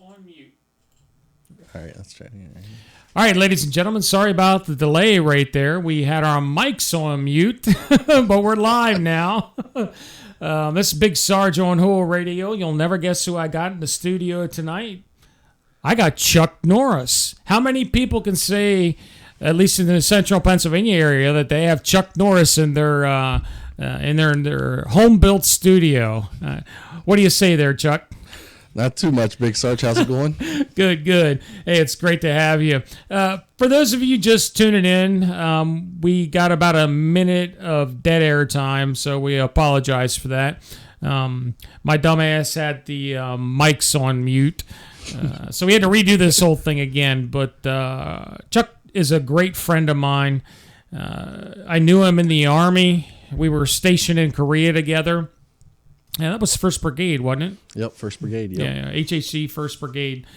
on mute. All right, let's try it again. All right, ladies and gentlemen, sorry about the delay right there. We had our mics on mute, but we're live now. This is Big Sarge on HOOAH Radio. You'll never guess who I got in the studio tonight. I got Chuck Norris. How many people can say, at least in the central Pennsylvania area, that they have Chuck Norris in their home-built studio? What do you say there, Chuck? Not too much, Big Sarge. How's it going? Good. Hey, it's great to have you. For those of you just tuning in, we got about a minute of dead air time, so we apologize for that. My dumbass had the mics on mute, so we had to redo this whole thing again. But Chuck is a great friend of mine. I knew him in the Army. We were stationed in Korea together. Yeah, that was 1st Brigade, wasn't it? Yep, 1st Brigade. Yep. Yeah, HHC 1st Brigade.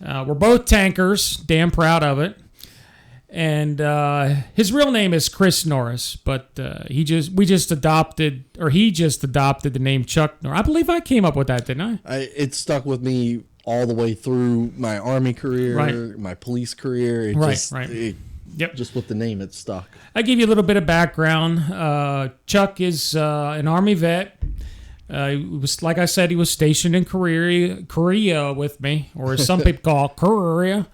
We're both tankers, damn proud of it. And his real name is Chris Norris, but he just adopted the name Chuck Norris. I believe I came up with that, didn't I? It stuck with me all the way through my Army career, right. My police career. Yep. Just with the name, it stuck. I give you a little bit of background. Chuck is an Army vet. Was, like I said, he was stationed in Korea with me, or as some people call Korea.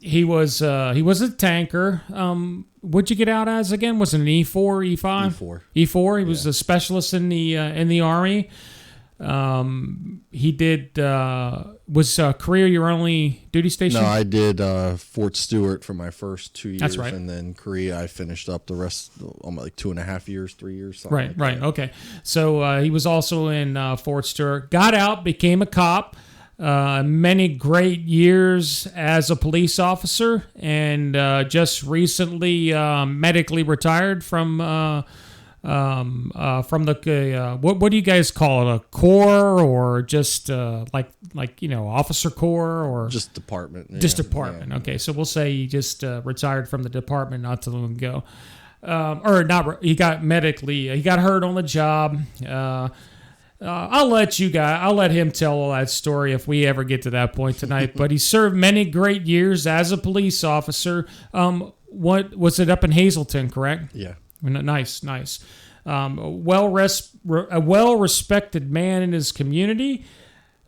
He was a tanker. What'd you get out as again? Was it an E4, E5? E4. He was a specialist in the Army. He did. Was Korea your only duty station? No, I did Fort Stewart for my first 2 years. That's right. And then Korea, I finished up the rest, almost like 2.5 years, 3 years. Something Right. Okay. So he was also in Fort Stewart. Got out, became a cop. Many great years as a police officer, and just recently medically retired from the what do you guys call it, a corps, or just like officer corps, or just department? Just department. Yeah. Okay, so we'll say he just retired from the department not too long ago, or not. He got hurt on the job. I'll let him tell all that story if we ever get to that point tonight. But he served many great years as a police officer. What was it, up in Hazleton, correct? Yeah. Nice. A well-respected man in his community.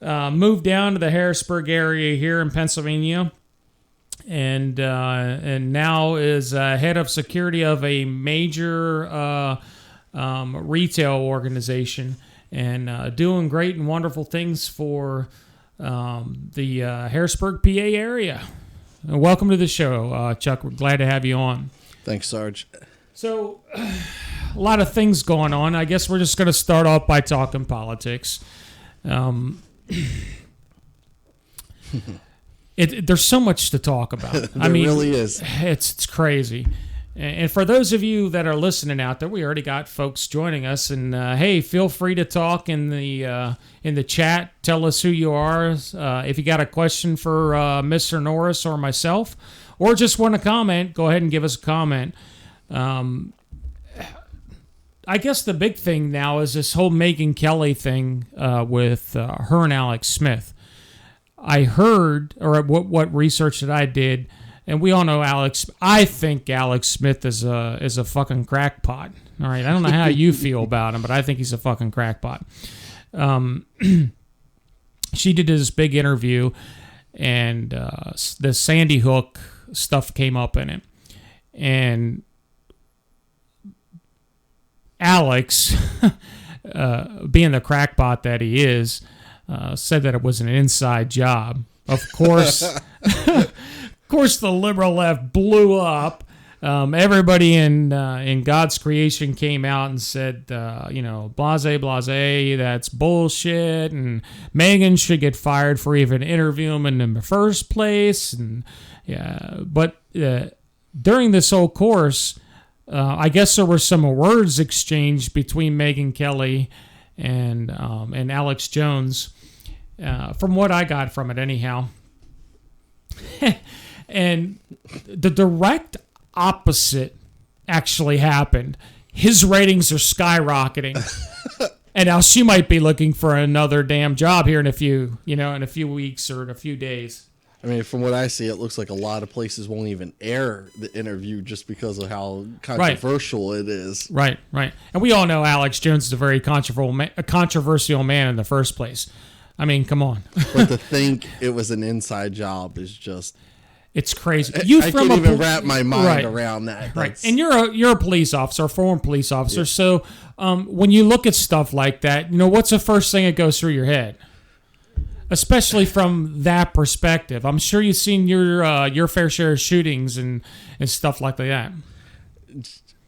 Moved down to the Harrisburg area here in Pennsylvania, and now is head of security of a major retail organization, and doing great and wonderful things for the Harrisburg, PA area. Welcome to the show, Chuck. We're glad to have you on. Thanks, Sarge. So, a lot of things going on. I guess we're just going to start off by talking politics. There's so much to talk about. There really is. It's crazy. And for those of you that are listening out there, we already got folks joining us. And hey, feel free to talk in the chat. Tell us who you are. If you got a question for Mr. Norris or myself, or just want to comment, go ahead and give us a comment. I guess the big thing now is this whole Megyn Kelly thing with her and Alex Smith. I heard, or what research that I did, and we all know Alex. I think Alex Smith is a fucking crackpot. All right, I don't know how you feel about him, but I think he's a fucking crackpot. She did this big interview, and the Sandy Hook stuff came up in it, and Alex, being the crackpot that he is, said that it was an inside job. Of course, the liberal left blew up. Everybody in God's creation came out and said, blase, that's bullshit, and Megyn should get fired for even interviewing him in the first place. And but during this whole course, I guess there were some words exchanged between Megyn Kelly and Alex Jones, from what I got from it anyhow. And the direct opposite actually happened. His ratings are skyrocketing. And now she might be looking for another damn job here in a few weeks or in a few days. I mean, from what I see, it looks like a lot of places won't even air the interview just because of how controversial it is. Right. And we all know Alex Jones is a very controversial man in the first place. I mean, come on. But to think it was an inside job is just... It's crazy. I can't even wrap my mind around that. Right. And you're a police officer, a former police officer. Yeah. So when you look at stuff like that, what's the first thing that goes through your head? Especially from that perspective. I'm sure you've seen your fair share of shootings and stuff like that.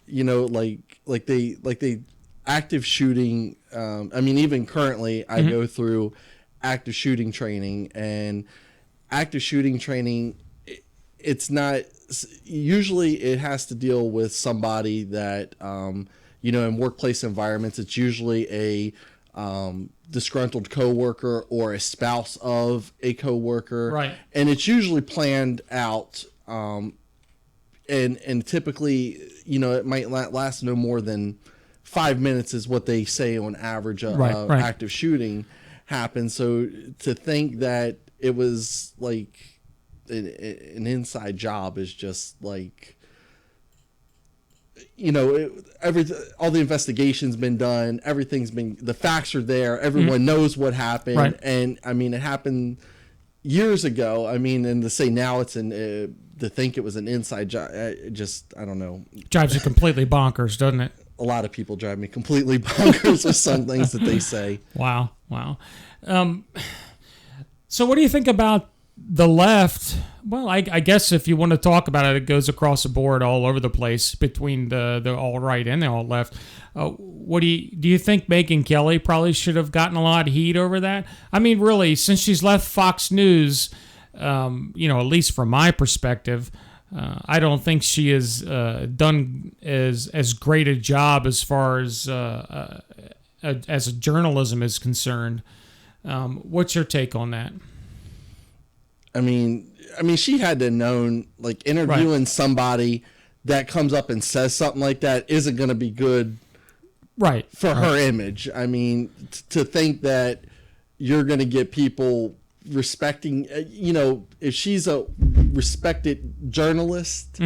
Like they active shooting. I mean, even currently, I go through active shooting training, and active shooting training. It's not usually it has to deal with somebody that in workplace environments. It's usually a disgruntled coworker or a spouse of a coworker, right? And it's usually planned out, and typically, it might last no more than 5 minutes, is what they say on average. Active shooting happens. So to think that it was like an inside job is just like. All the investigation's been done. The facts are there. Everyone knows what happened. Right. And I mean, it happened years ago. I mean, and to say now to think it was an inside job, I don't know. Drives you completely bonkers, doesn't it? A lot of people drive me completely bonkers with some things that they say. Wow. So what do you think about the left? Well, I guess if you want to talk about it, it goes across the board all over the place between the all right and the all left. What do you think Megyn Kelly probably should have gotten a lot of heat over that? I mean, really, since she's left Fox News, at least from my perspective, I don't think she has done as great a job as far as a journalism is concerned. What's your take on that? I mean, she had to have known, like, interviewing somebody that comes up and says something like that isn't going to be good for her image. I mean, to think that you're going to get people respecting, if she's a respected journalist,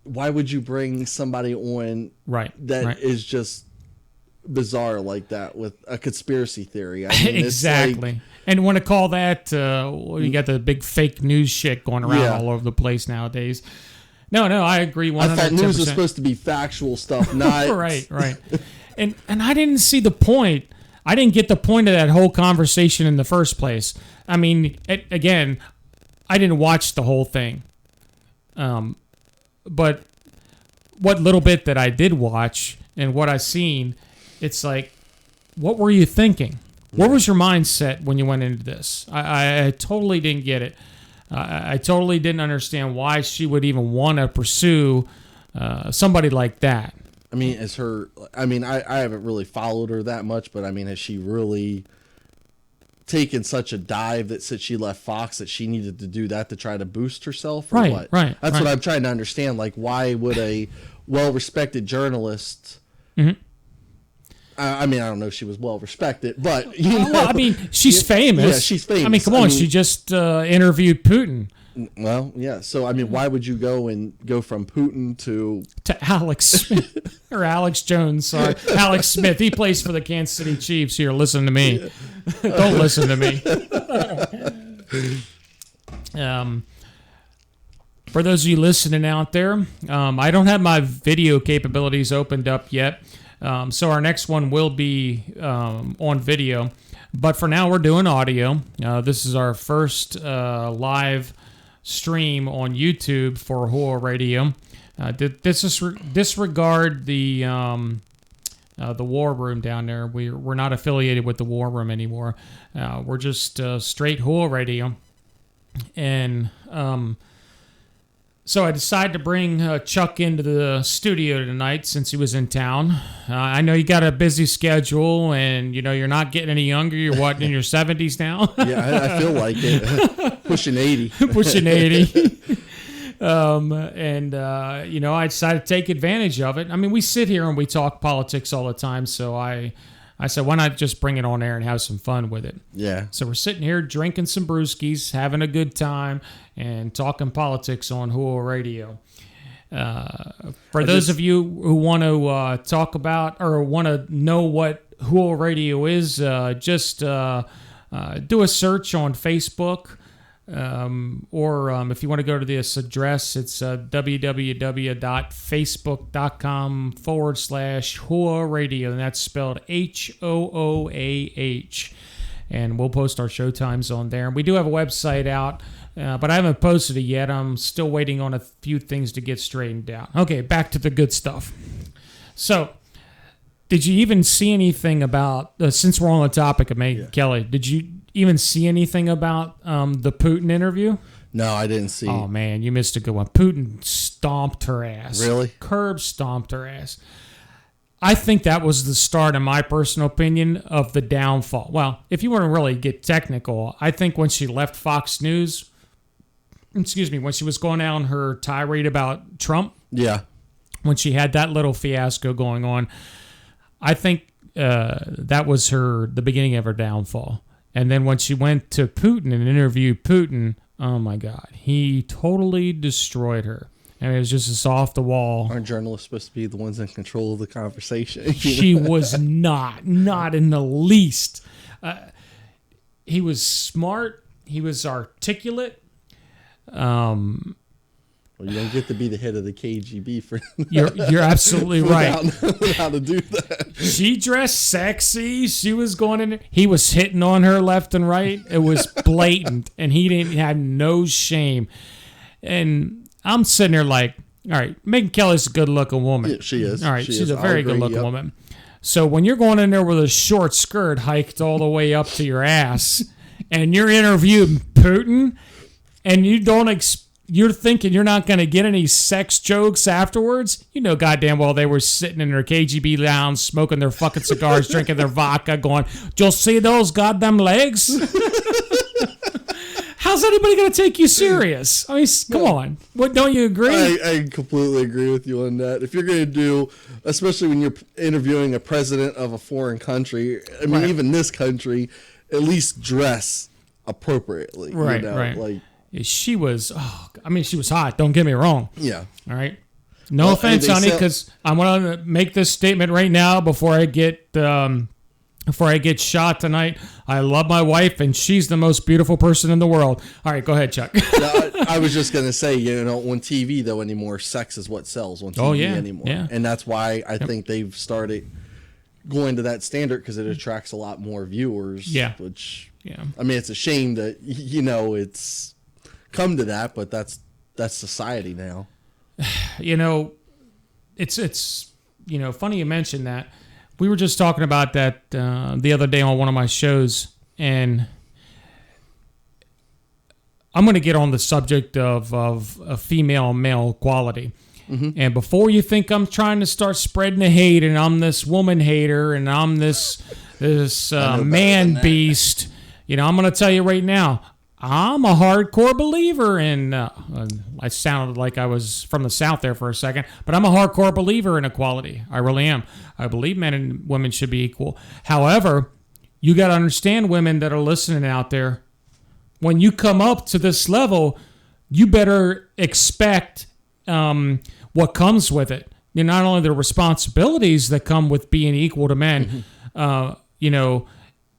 why would you bring somebody on that is just bizarre like that with a conspiracy theory? I mean, exactly. And want to call that, you got the big fake news shit going around all over the place nowadays. No, I agree 110%. I thought news was supposed to be factual stuff, not... Right. And I didn't see the point. I didn't get the point of that whole conversation in the first place. I mean, again, I didn't watch the whole thing. But what little bit that I did watch and what I seen, it's like, what were you thinking? What was your mindset when you went into this? I totally didn't get it. I totally didn't understand why she would even want to pursue somebody like that. I mean, I haven't really followed her that much, but I mean, has she really taken such a dive that since she left Fox that she needed to do that to try to boost herself? Or what? Right. That's what I'm trying to understand. Like, why would a well-respected journalist... I mean, I don't know if she was well respected, but well, I mean, she's famous. Yeah, she's famous. I mean, come on, she just interviewed Putin. Well, yeah. So, I mean, why would you go from Putin to Alex Smith or Alex Jones? Sorry, Alex Smith. He plays for the Kansas City Chiefs. Here, listen to me. Don't listen to me. For those of you listening out there, I don't have my video capabilities opened up yet. So our next one will be on video. But for now, we're doing audio. This is our first live stream on YouTube for HOOAH Radio. Disregard the War Room down there. We're not affiliated with the War Room anymore. We're just straight HOOAH Radio. And... So I decided to bring Chuck into the studio tonight since he was in town. I know you got a busy schedule, and you're not getting any younger. You're what, in your 70s now? Yeah, I feel like it. Pushing 80. Pushing 80. I decided to take advantage of it. I mean, we sit here and we talk politics all the time, so I said, why not just bring it on air and have some fun with it? Yeah. So we're sitting here drinking some brewskis, having a good time, and talking politics on HOOAH Radio. For those of you who want to talk about or want to know what HOOAH Radio is, just do a search on Facebook. Or if you want to go to this address, it's www.facebook.com/HOOAH Radio, and that's spelled HOOAH. And we'll post our show times on there. And we do have a website out, but I haven't posted it yet. I'm still waiting on a few things to get straightened out. Okay, back to the good stuff. So, did you even see anything about, since we're on the topic of Megyn Kelly, did you even see anything about the Putin interview? No, I didn't see. Oh, man, you missed a good one. Putin stomped her ass. Really? Curb stomped her ass. I think that was the start, in my personal opinion, of the downfall. Well, if you want to really get technical, I think when she left Fox News, when she was going on her tirade about Trump, when she had that little fiasco going on, I think that was the beginning of her downfall. And then when she went to Putin and interviewed Putin, oh my God, he totally destroyed her. I mean, it was just this off the wall. Aren't journalists supposed to be the ones in control of the conversation? She was not in the least. He was smart. He was articulate. Well, you don't get to be the head of the KGB for You're absolutely right. How to do that? She dressed sexy. She was going in. He was hitting on her left and right. It was blatant, and he had no shame. And I'm sitting there like, all right, Megyn Kelly's a good-looking woman. Yeah, she is. All right, she's a very good-looking woman. So when you're going in there with a short skirt hiked all the way up to your ass, and you're interviewing Putin, and you're thinking you're not going to get any sex jokes afterwards, you know goddamn well they were sitting in their KGB lounge, smoking their fucking cigars, drinking their vodka, going, "You'll see those goddamn legs?" How's anybody going to take you serious? I mean, come on. What, don't you agree? I completely agree with you on that. If you're going to do, especially when you're interviewing a president of a foreign country, I mean, even this country, at least dress appropriately. Right, you know? right. Like, she was, she was hot. Don't get me wrong. Yeah. All right. No offense, honey, because I want to make this statement right now before I get shot tonight. I love my wife, and she's the most beautiful person in the world. All right, go ahead, Chuck. I was just going to say, on TV, though, anymore, sex is what sells on TV anymore. Yeah. And that's why I think they've started going to that standard, because it attracts a lot more viewers. Yeah. Which, I mean, it's a shame that, it's come to that, but that's society now. It's funny you mentioned that. We were just talking about that the other day on one of my shows, and I'm going to get on the subject of female-male equality. Mm-hmm. And before you think I'm trying to start spreading the hate, and I'm this woman hater, and I'm this man beast, I'm going to tell you right now, I'm a hardcore believer in, I sounded like I was from the South there for a second, but I'm a hardcore believer in equality. I really am. I believe men and women should be equal. However, you got to understand, women that are listening out there, when you come up to this level, you better expect what comes with it. Not only the responsibilities that come with being equal to men, and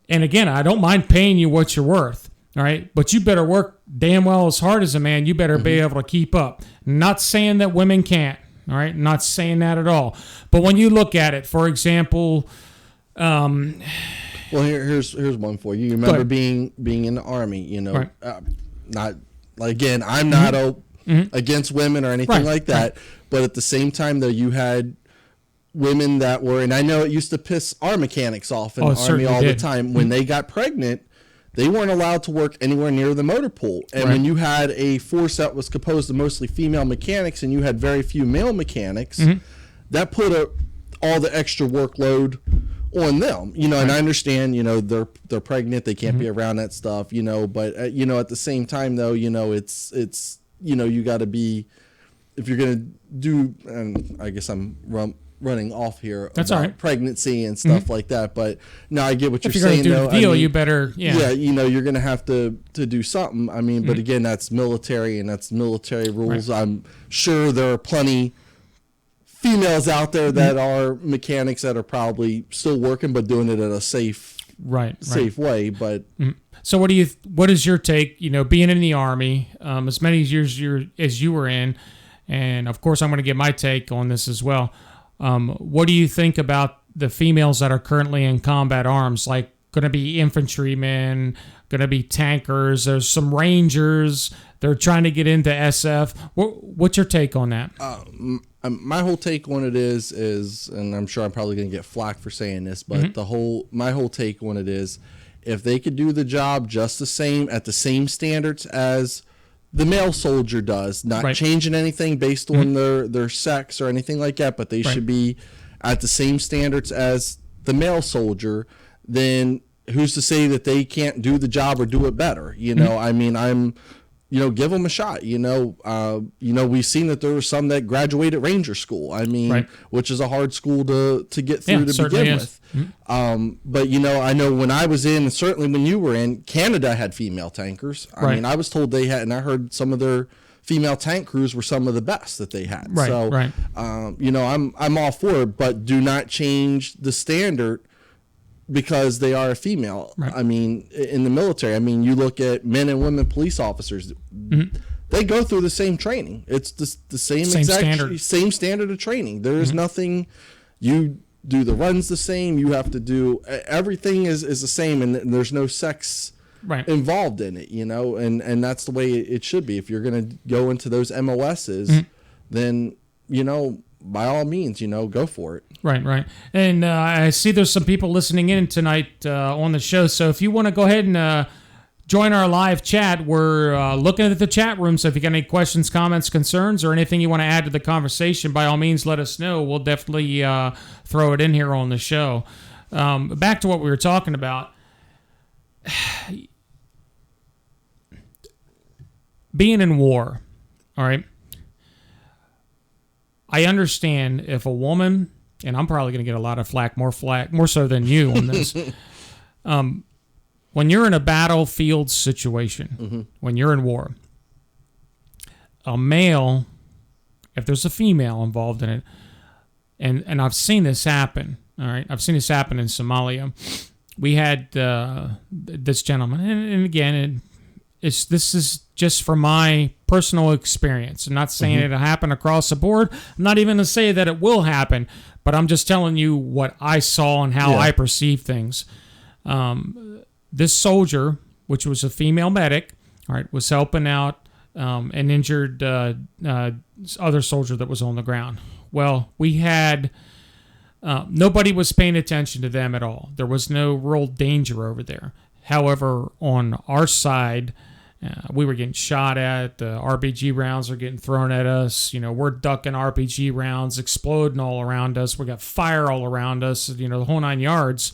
again, I don't mind paying you what you're worth. All right, but you better work damn well as hard as a man. You better be able to keep up. Not saying that women can't. All right, not saying that at all. But when you look at it, for example, well, here's one for you. You remember being in the Army? Right. Not like, again, I'm not against women or anything like that. Right. But at the same time, though, you had women that were, and I know it used to piss our mechanics off in the Army all the time, when they got pregnant. They weren't allowed to work anywhere near the motor pool. And when you had a force that was composed of mostly female mechanics and you had very few male mechanics, that put all the extra workload on them. And I understand, they're pregnant, they can't be around that stuff, but at the same time, though, it's you got to be, if you're going to do, and I guess I'm running off here. That's all right. Pregnancy and stuff like that. But no, I get what you're saying. If you're going to do the deal, you better, Yeah, you're going to have to do something. I mean, but again, that's military and that's military rules. Right. I'm sure there are plenty females out there that are mechanics that are probably still working, but doing it in a safe way. But so what is your take, being in the Army, as many years as you were in, and of course I'm going to give my take on this as well. What do you think about the females that are currently in combat arms, like going to be infantrymen, going to be tankers, there's some rangers, they're trying to get into SF. What's your take on that? My whole take on it is, and I'm sure I'm probably going to get flack for saying this, but my whole take on it is, if they could do the job just the same at the same standards as the male soldier does, not changing anything based on their sex or anything like that, but they should be at the same standards as the male soldier, then who's to say that they can't do the job or do it better? I mean, give them a shot. We've seen that there were some that graduated Ranger School. I mean, which is a hard school to get through to begin with. But I know when I was in, and certainly when you were in, Canada had female tankers. I mean, I was told they had, and I heard some of their female tank crews were some of the best that they had. I'm all for it, but do not change the standard because they are a female. I mean, in the military, you look at men and women police officers, they go through the same training. It's the same standard of training. There is nothing, you do the runs the same, you have to do, everything is the same, and there's no sex involved in it, and that's the way it should be. If you're going to go into those MOSs, then, by all means, go for it. Right. And I see there's some people listening in tonight on the show. So if you want to go ahead and join our live chat, we're looking at the chat room. So if you got any questions, comments, concerns, or anything you want to add to the conversation, by all means, let us know. We'll definitely throw it in here on the show. Back to what we were talking about. Being in war, all right? I understand if a woman, and I'm probably going to get a lot of flack, more so than you on this. When you're in a battlefield situation, when you're in war, a male, if there's a female involved in it, and I've seen this happen, all right? I've seen this happen in Somalia. We had this gentleman, and again, this is just from my personal experience. I'm not saying it'll happen across the board. I'm not even going to say that it will happen, but I'm just telling you what I saw and how I perceive things. This soldier, which was a female medic, all right, was helping out an injured other soldier that was on the ground. Well, we had nobody was paying attention to them at all. There was no real danger over there. However, on our side, we were getting shot at. The RPG rounds are getting thrown at us. We're ducking RPG rounds, exploding all around us. We got fire all around us, the whole 9 yards.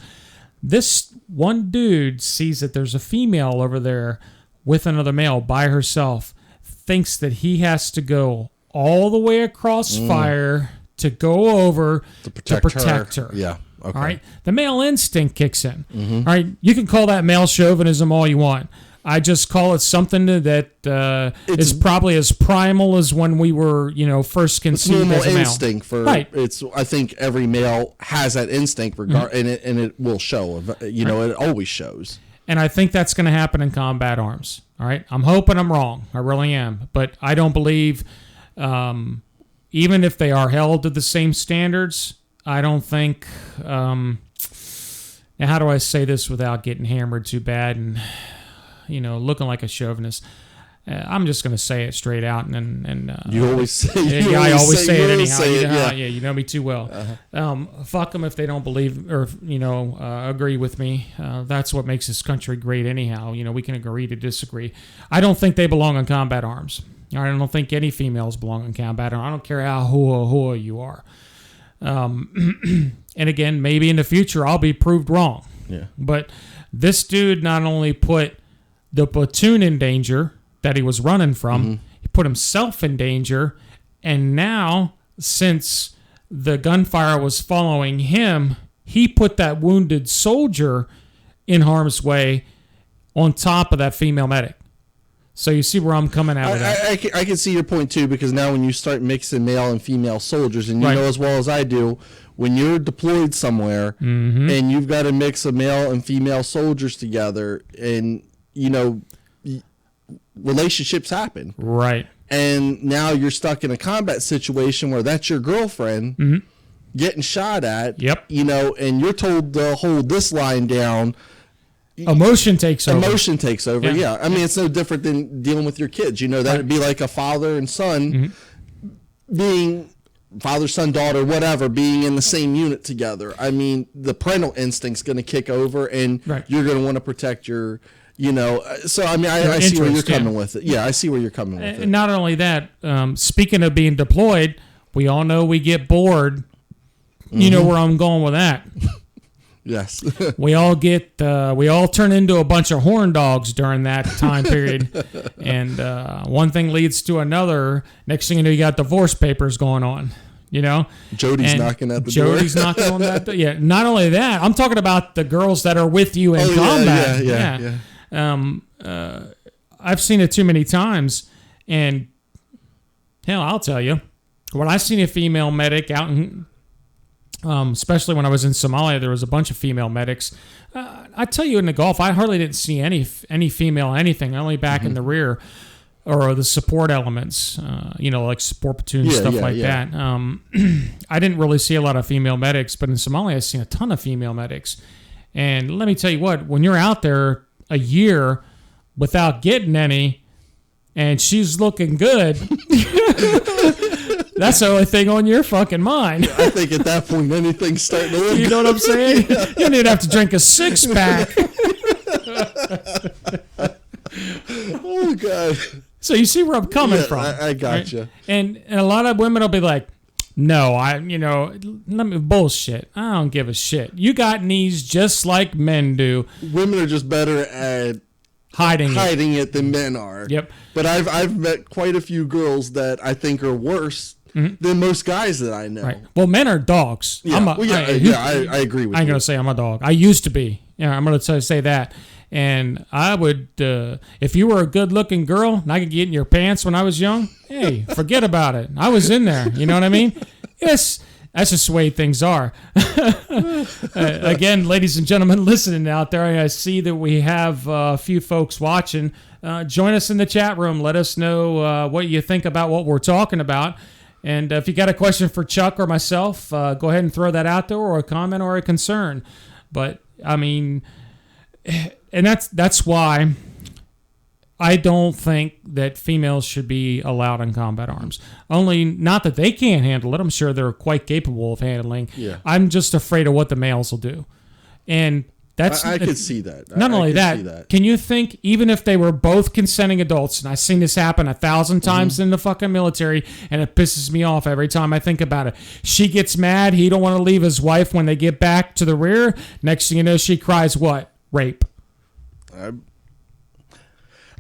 This one dude sees that there's a female over there with another male by herself, thinks that he has to go all the way across fire to go over to protect her. Yeah. Okay. All right. The male instinct kicks in. All right. You can call that male chauvinism all you want. I just call it something that is probably as primal as when we were, first conceived as a male. Instinct I think every male has that instinct, and it will show. It always shows. And I think that's going to happen in combat arms. All right. I'm hoping I'm wrong. I really am. But I don't believe, even if they are held to the same standards, I don't think. Now, how do I say this without getting hammered too bad and looking like a chauvinist? I'm just going to say it straight out, and you always say. I always say it anyhow. You know me too well. Fuck them if they don't believe or agree with me. That's what makes this country great, anyhow. We can agree to disagree. I don't think they belong on combat arms. I don't think any females belong on combat arms. I don't care how HOOAH you are. And again, maybe in the future I'll be proved wrong. Yeah. But this dude not only put the platoon in danger that he was running from, he put himself in danger. And now, since the gunfire was following him, he put that wounded soldier in harm's way on top of that female medic. So you see where I'm coming at with that. I can see your point too, because now when you start mixing male and female soldiers, and you know as well as I do, when you're deployed somewhere and you've got a mix of male and female soldiers together, and relationships happen. Right. And now you're stuck in a combat situation where that's your girlfriend getting shot at. Yep. And you're told to hold this line down. Emotion takes over. Emotion takes over, yeah. I mean, it's no different than dealing with your kids. That would be like a father and son being father, son, daughter, whatever, being in the same unit together. I mean, the parental instinct's going to kick over, and you're going to want to protect your, So, I mean, I see where you're coming with it. Yeah, I see where you're coming with it. And not only that, speaking of being deployed, we all know we get bored. You know where I'm going with that. Yes. we all turn into a bunch of horn dogs during that time period. And one thing leads to another. Next thing you know, you got divorce papers going on, Jody's knocking at the door. Jody's knocking on that door. Yeah. Not only that, I'm talking about the girls that are with you in combat. Yeah. I've seen it too many times. And hell, I'll tell you, when I seen a female medic out in especially when I was in Somalia, there was a bunch of female medics. I tell you, in the Gulf, I hardly didn't see any female anything, only back in the rear or the support elements, like support platoons, stuff like that. I didn't really see a lot of female medics, but in Somalia, I've seen a ton of female medics. And let me tell you what, when you're out there a year without getting any, and she's looking good... That's the only thing on your fucking mind. I think at that point, anything's starting to look. You know what I'm saying? You don't even have to drink a 6-pack. Oh, God. So you see where I'm coming from. I got you. And a lot of women will be like, no, bullshit. I don't give a shit. You got knees just like men do. Women are just better at hiding it than men are. Yep. But I've met quite a few girls that I think are worse than most guys that I know. Right. Well, men are dogs. Yeah, I agree with you. I ain't going to say I'm a dog. I used to be. Yeah, I'm going to say that. And I would, if you were a good-looking girl and I could get in your pants when I was young, hey, forget about it. I was in there. You know what I mean? Yes. That's just the way things are. Again, ladies and gentlemen listening out there, I see that we have a few folks watching. Join us in the chat room. Let us know what you think about what we're talking about. And if you got a question for Chuck or myself, go ahead and throw that out there, or a comment or a concern. But, I mean, and that's why I don't think that females should be allowed in combat arms. Only, not that they can't handle it. I'm sure they're quite capable of handling. Yeah. I'm just afraid of what the males will do. And that's... I could see that. Not only that, can you think, even if they were both consenting adults, and I've seen this happen 1,000 times in the fucking military, and it pisses me off every time I think about it. She gets mad. He don't want to leave his wife when they get back to the rear. Next thing you know, she cries what? Rape.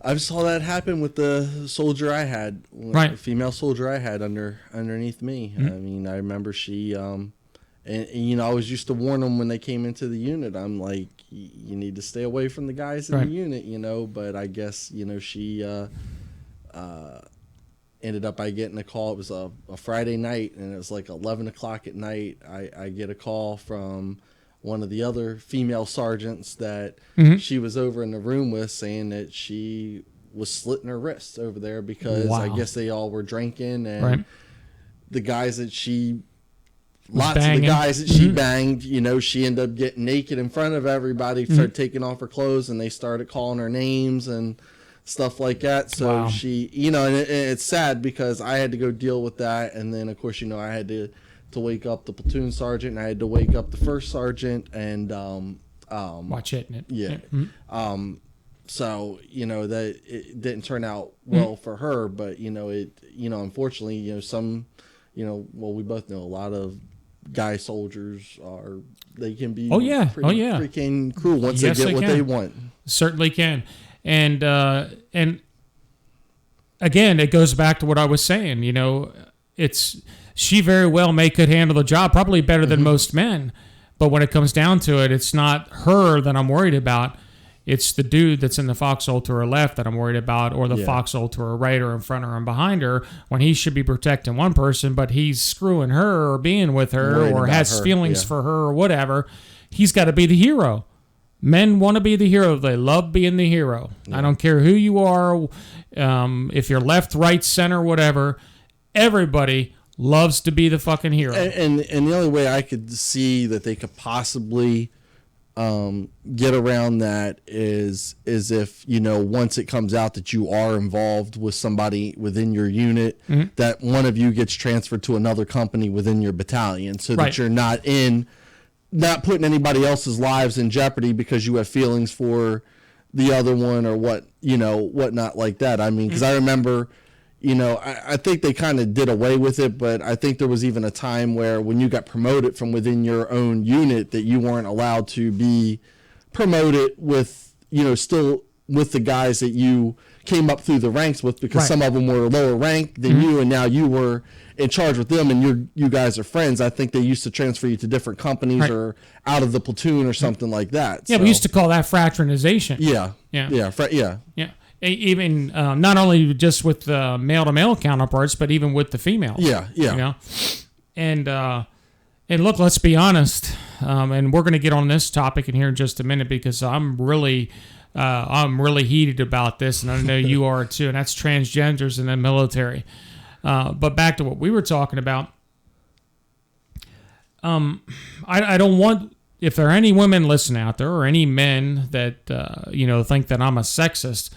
I saw that happen with the soldier I had, the female soldier I had underneath me. I mean, I remember she, and I was used to warn them when they came into the unit. I'm like, you need to stay away from the guys in the unit, But I guess, she ended up by getting a call. It was a Friday night, and it was like 11 o'clock at night. I get a call from one of the other female sergeants that she was over in the room with, saying that she was slitting her wrists over there because I guess they all were drinking, and the guys that she, lots of the guys that she banged, she ended up getting naked in front of everybody, started taking off her clothes, and they started calling her names and stuff like that. So she, and it's sad because I had to go deal with that. And then, of course, I had to wake up the platoon sergeant, and I had to wake up the first sergeant, and watch hitting it. Yeah. So that it didn't turn out well for her, but unfortunately, some, well, we both know a lot of guy soldiers they can be freaking cruel once they get what they want. Certainly can. And again, it goes back to what I was saying. She very well could handle the job probably better than most men. But when it comes down to it, it's not her that I'm worried about. It's the dude that's in the foxhole to her left that I'm worried about, or the foxhole to her right or in front of her and behind her, when he should be protecting one person, but he's screwing her or being with her or has feelings for her or whatever. He's got to be the hero. Men want to be the hero. They love being the hero. Yeah. I don't care who you are, if you're left, right, center, whatever. Everybody loves to be the fucking hero. And the only way I could see that they could possibly get around that is if, once it comes out that you are involved with somebody within your unit, that one of you gets transferred to another company within your battalion, so that you're not not putting anybody else's lives in jeopardy because you have feelings for the other one or whatnot like that. I mean, because I remember, I think they kind of did away with it, but I think there was even a time where when you got promoted from within your own unit that you weren't allowed to be promoted with, still with the guys that you came up through the ranks with, because some of them were lower ranked than you, and now you were in charge with them, and you guys are friends. I think they used to transfer you to different companies or out of the platoon or something like that. Yeah, so we used to call that fraternization. Yeah. Even not only just with the male-to-male counterparts, but even with the females. Yeah. And look, let's be honest. And we're going to get on this topic in here in just a minute, because I'm really heated about this, and I know you are too. And that's transgenders in the military. But back to what we were talking about. I don't want, if there are any women listening out there or any men that think that I'm a sexist.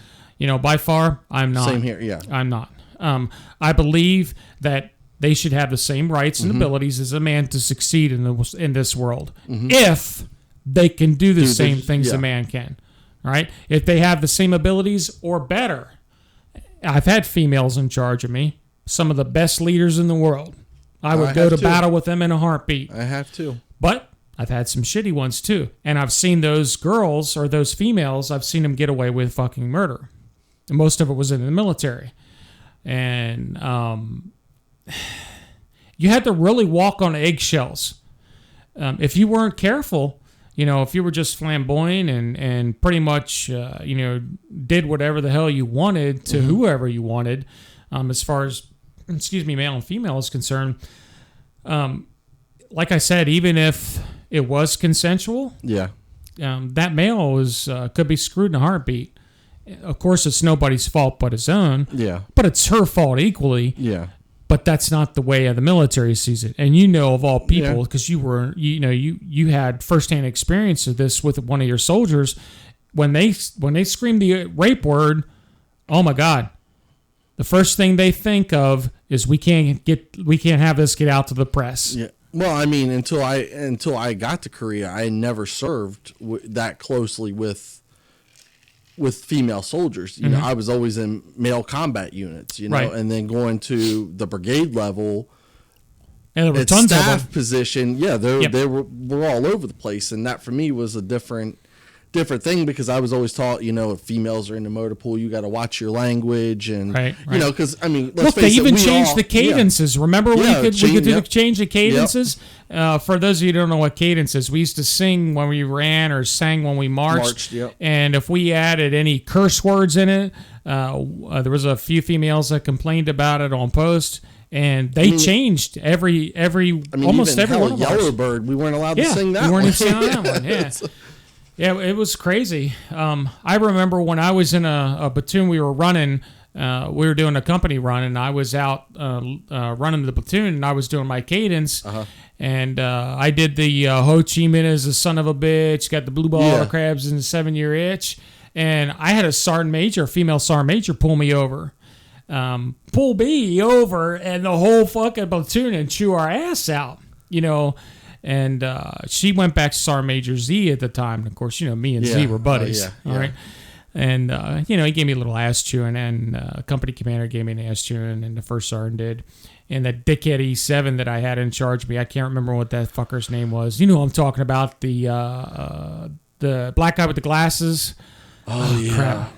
By far, I'm not. Same here, yeah. I'm not. I believe that they should have the same rights and abilities as a man to succeed in this world, if they can do the same things a man can. All right? If they have the same abilities or better. I've had females in charge of me, some of the best leaders in the world. I would go to battle with them in a heartbeat. I have too. But I've had some shitty ones too. And I've seen those girls or those females, I've seen them get away with fucking murder. And most of it was in the military. And you had to really walk on eggshells. If you weren't careful, if you were just flamboyant and pretty much, did whatever the hell you wanted to whoever you wanted, as far as, male and female is concerned, like I said, even if it was consensual, that male could be screwed in a heartbeat. Of course, it's nobody's fault but his own. Yeah. But it's her fault equally. Yeah. But that's not the way the military sees it. And of all people, because you were, you had firsthand experience of this with one of your soldiers, when they scream the rape word, oh my God, the first thing they think of is we can't have this get out to the press. Yeah. Well, I mean, until I got to Korea, I never served that closely with female soldiers. I was always in male combat units, and then going to the brigade level, and there were tons staff of them. Position. Yeah, they were all over the place, and that for me was a different thing, because I was always taught, if females are in the motor pool, you got to watch your language, and because let's face they even it, changed the cadences. Remember, we could change the cadences. For those of you who don't know what cadence is, we used to sing when we ran or sang when we marched. And if we added any curse words in it, there was a few females that complained about it on post. And they changed almost every one of ours. Yellowbird, we weren't allowed to sing that one. We weren't singing that one, yeah. Yeah, it was crazy. I remember when I was in a platoon we were running, we were doing a company run, and I was out running the platoon, and I was doing my cadence, and I did the Ho Chi Minh is a son of a bitch, got the blue ball of crabs and the 7-year itch, and I had a female sergeant major pull me over. And the whole fucking platoon and chew our ass out, And she went back to Sergeant Major Z at the time. And of course, me and Z were buddies. All right. And, he gave me a little ass chewing, and company commander gave me an ass chewing, and the first sergeant did. And that dickhead E7 that I had in charge of me, I can't remember what that fucker's name was. You know what I'm talking about, the black guy with the glasses. Oh, yeah. Crap.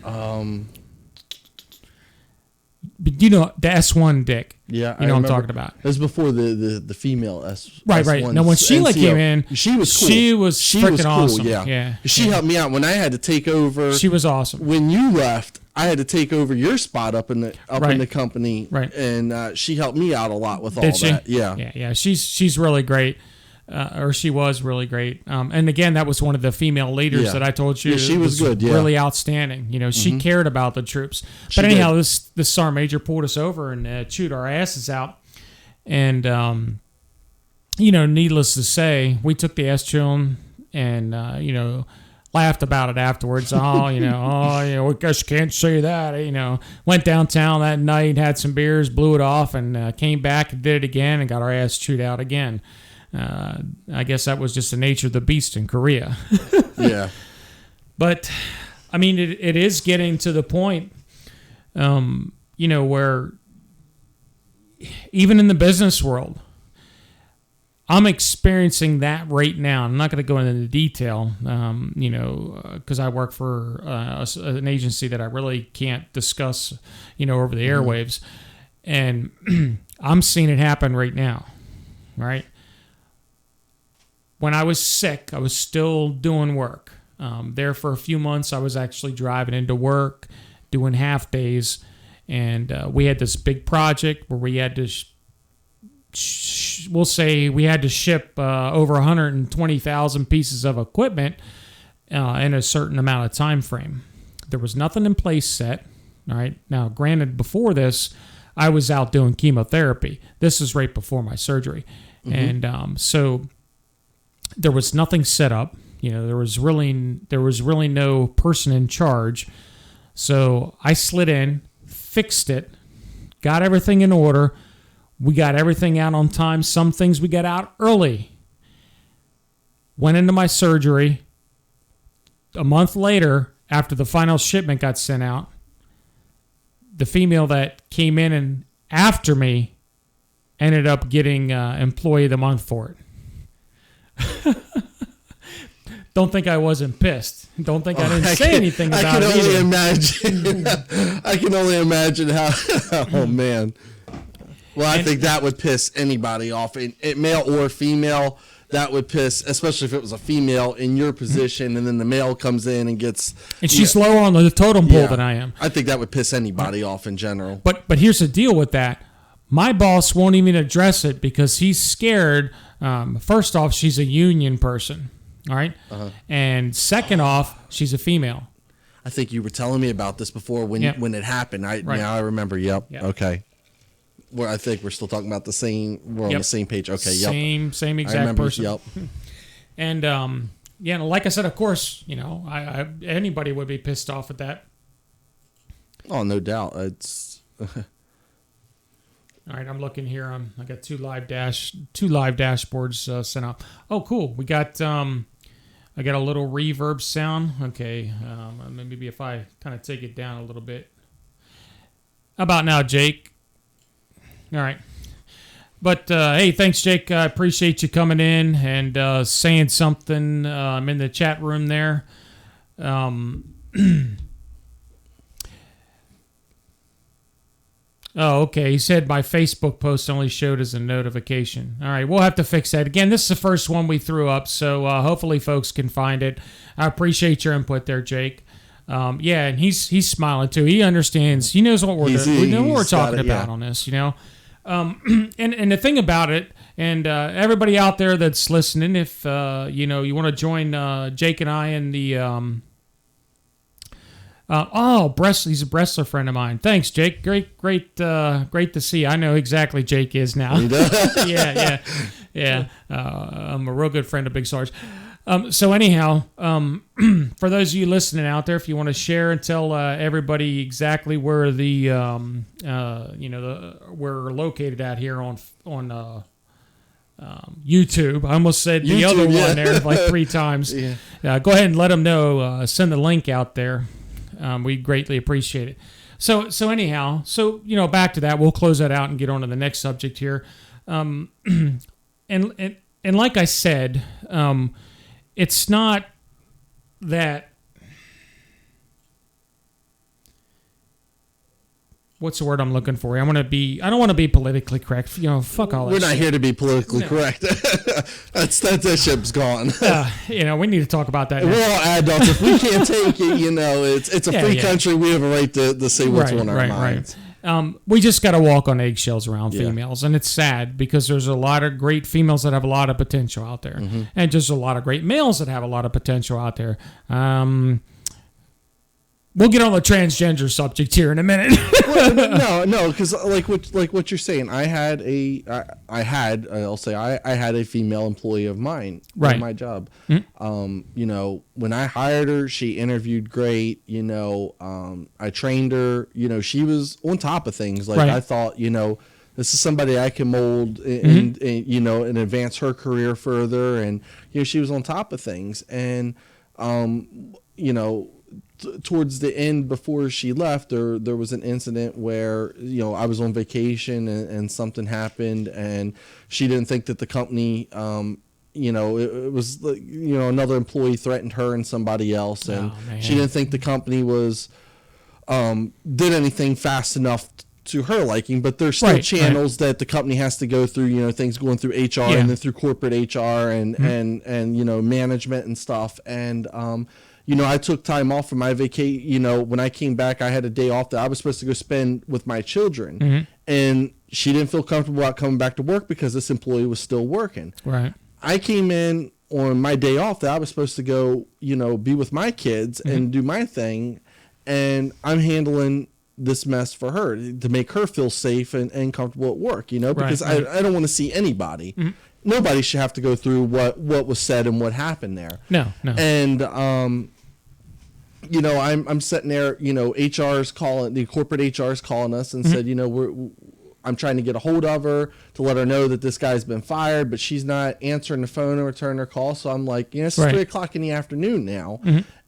you know, the S1 Dick. Yeah, you know what I'm talking about. It was before the female S. Right. Now when Sheila NCO, came in, she was cool. She was freaking cool, awesome. Yeah. She helped me out when I had to take over. She was awesome. When you left, I had to take over your spot up in the company. Right. And she helped me out a lot with all Did she? that. Yeah. Yeah. She's really great. Or she was really great. And again, that was one of the female leaders that I told you. Yeah, she was good. Yeah. Really outstanding. You know, she cared about the troops. But anyhow, this Sergeant Major pulled us over and chewed our asses out. And, you know, needless to say, we took the ass chewing and, you know, laughed about it afterwards. We guess you can't say that. You know, went downtown that night, had some beers, blew it off, and came back and did it again and got our ass chewed out again. I guess that was just the nature of the beast in Korea. Yeah. But, I mean, it is getting to the point, you know, where even in the business world, I'm experiencing that right now. I'm not going to go into detail, you know, because I work for an agency that I really can't discuss, you know, over the airwaves. And I'm seeing it happen right now, right? When I was sick, I was still doing work. There for a few months, I was actually driving into work, doing half days. And we had this big project where we had to, we'll say we had to ship over 120,000 pieces of equipment in a certain amount of time frame. There was nothing in place set. All right. Now, granted, before this, I was out doing chemotherapy. This is right before my surgery. And so there was nothing set up. You know, there was really no person in charge. So I slid in, fixed it, got everything in order. We got everything out on time. Some things we got out early. Went into my surgery. A month later, after the final shipment got sent out, the female that came in and after me ended up getting Employee of the Month for it. Don't think I wasn't pissed. Don't think I didn't say anything about it either. I can only imagine how. Oh man. Well, I think that would piss anybody off, male or female. That would piss, especially if it was a female in your position, and then the male comes in and gets. And she's lower on the totem pole than I am. I think that would piss anybody off in general. But here's the deal with that. My boss won't even address it because he's scared. First off, she's a union person. All right. And second off, she's a female. I think you were telling me about this before when it happened. Now I remember. Yep. Okay. Well, I think we're still talking about the same. We're on the same page. Okay. Yep. Same exact person. Yep. And like I said, of course, you know, I anybody would be pissed off at that. Oh, no doubt. It's. All right, I'm looking here. I got two live dashboards sent out. Oh, cool. We got I got a little reverb sound. Okay, maybe if I kind of take it down a little bit. How about now, Jake? All right. But hey, thanks, Jake. I appreciate you coming in and saying something. I'm in the chat room there. Oh, okay. He said my Facebook post only showed as a notification. All right, we'll have to fix that. Again, this is the first one we threw up, so hopefully folks can find it. I appreciate your input there, Jake. Yeah, and he's smiling too. He understands. He knows what we're talking about on this, you know. And the thing about it, and everybody out there that's listening, if you want to join Jake and I in the he's a Bressler friend of mine. Thanks, Jake. Great to see you. I know exactly Jake is now. yeah. I'm a real good friend of Big Sarge. So anyhow, for those of you listening out there, if you want to share and tell everybody exactly where we're located at here on YouTube. I almost said the other one there like 3 times. Go ahead and let them know. Send the link out there. We greatly appreciate it. So anyhow, back to that. We'll close that out and get on to the next subject here. And like I said, it's not that what's the word I'm looking for? I don't want to be politically correct. Fuck all that. We're not here to be politically correct. that ship's gone. We need to talk about that. We're all adults. If we can't take it, it's a free country. We have a right to say what's on our minds. Right. We just got to walk on eggshells around females, and it's sad because there's a lot of great females that have a lot of potential out there, and just a lot of great males that have a lot of potential out there. We'll get on the transgender subject here in a minute. No, because like what you're saying, I had a female employee of mine in my job. When I hired her, she interviewed great. I trained her. She was on top of things. I thought, this is somebody I can mold and advance her career further. And she was on top of things. And towards the end, before she left, there was an incident where I was on vacation and something happened, and she didn't think that the company it was another employee threatened her and somebody else, and she didn't think the company was did anything fast enough to her liking. But there's still channels that the company has to go through, things going through HR and then through corporate HR and management and stuff. And I took time off from my vacation. When I came back, I had a day off that I was supposed to go spend with my children. And she didn't feel comfortable about coming back to work because this employee was still working. Right. I came in on my day off that I was supposed to go, be with my kids and do my thing. And I'm handling this mess for her to make her feel safe and comfortable at work, because I don't want to see anybody. Nobody should have to go through what was said and what happened there. No. And, I'm sitting there, the corporate HR is calling us and said, I'm trying to get a hold of her to let her know that this guy's been fired, but she's not answering the phone or returning her call. So I'm like, it's 3:00 in the afternoon now.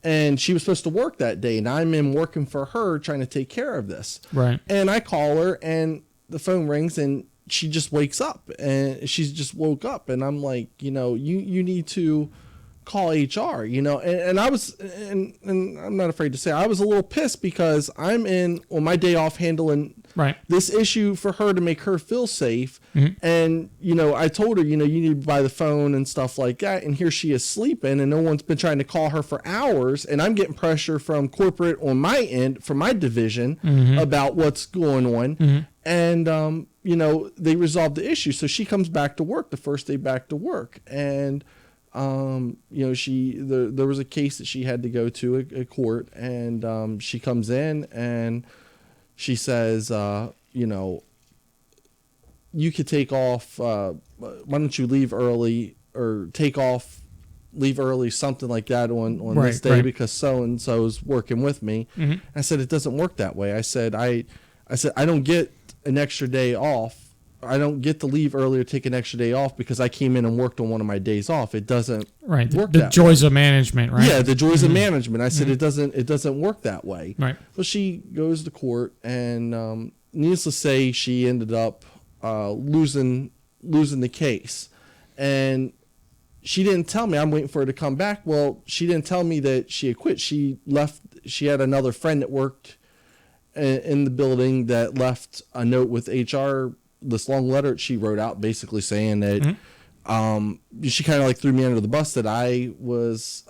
And she was supposed to work that day, and I'm in working for her trying to take care of this. Right. And I call her, and the phone rings, and she just wakes up, and she's just woke up. And I'm like, you need to call HR, and I was, and I'm not afraid to say, I was a little pissed because I'm on my day off handling this issue for her to make her feel safe. And, I told her, you need to buy the phone and stuff like that. And here she is sleeping, and no one's been trying to call her for hours. And I'm getting pressure from corporate on my end, from my division, about what's going on. And, they resolved the issue. So she comes back to work the first day back to work. And, there was a case that she had to go to a court, and she comes in and she says, you could take off, why don't you leave early or leave early, something like that on this day because so-and-so's working with me. I said, it doesn't work that way. I said, I don't get an extra day off. I don't get to leave early or take an extra day off because I came in and worked on one of my days off. It doesn't work the joys of management, right? Yeah, the joys of management. I said it doesn't work that way. Right. Well, she goes to court, and needless to say, she ended up losing the case. And she didn't tell me. I'm waiting for her to come back. Well, she didn't tell me that she had quit. She left. She had another friend that worked in the building that left a note with HR. This long letter she wrote out basically saying that she kind of like threw me under the bus that I was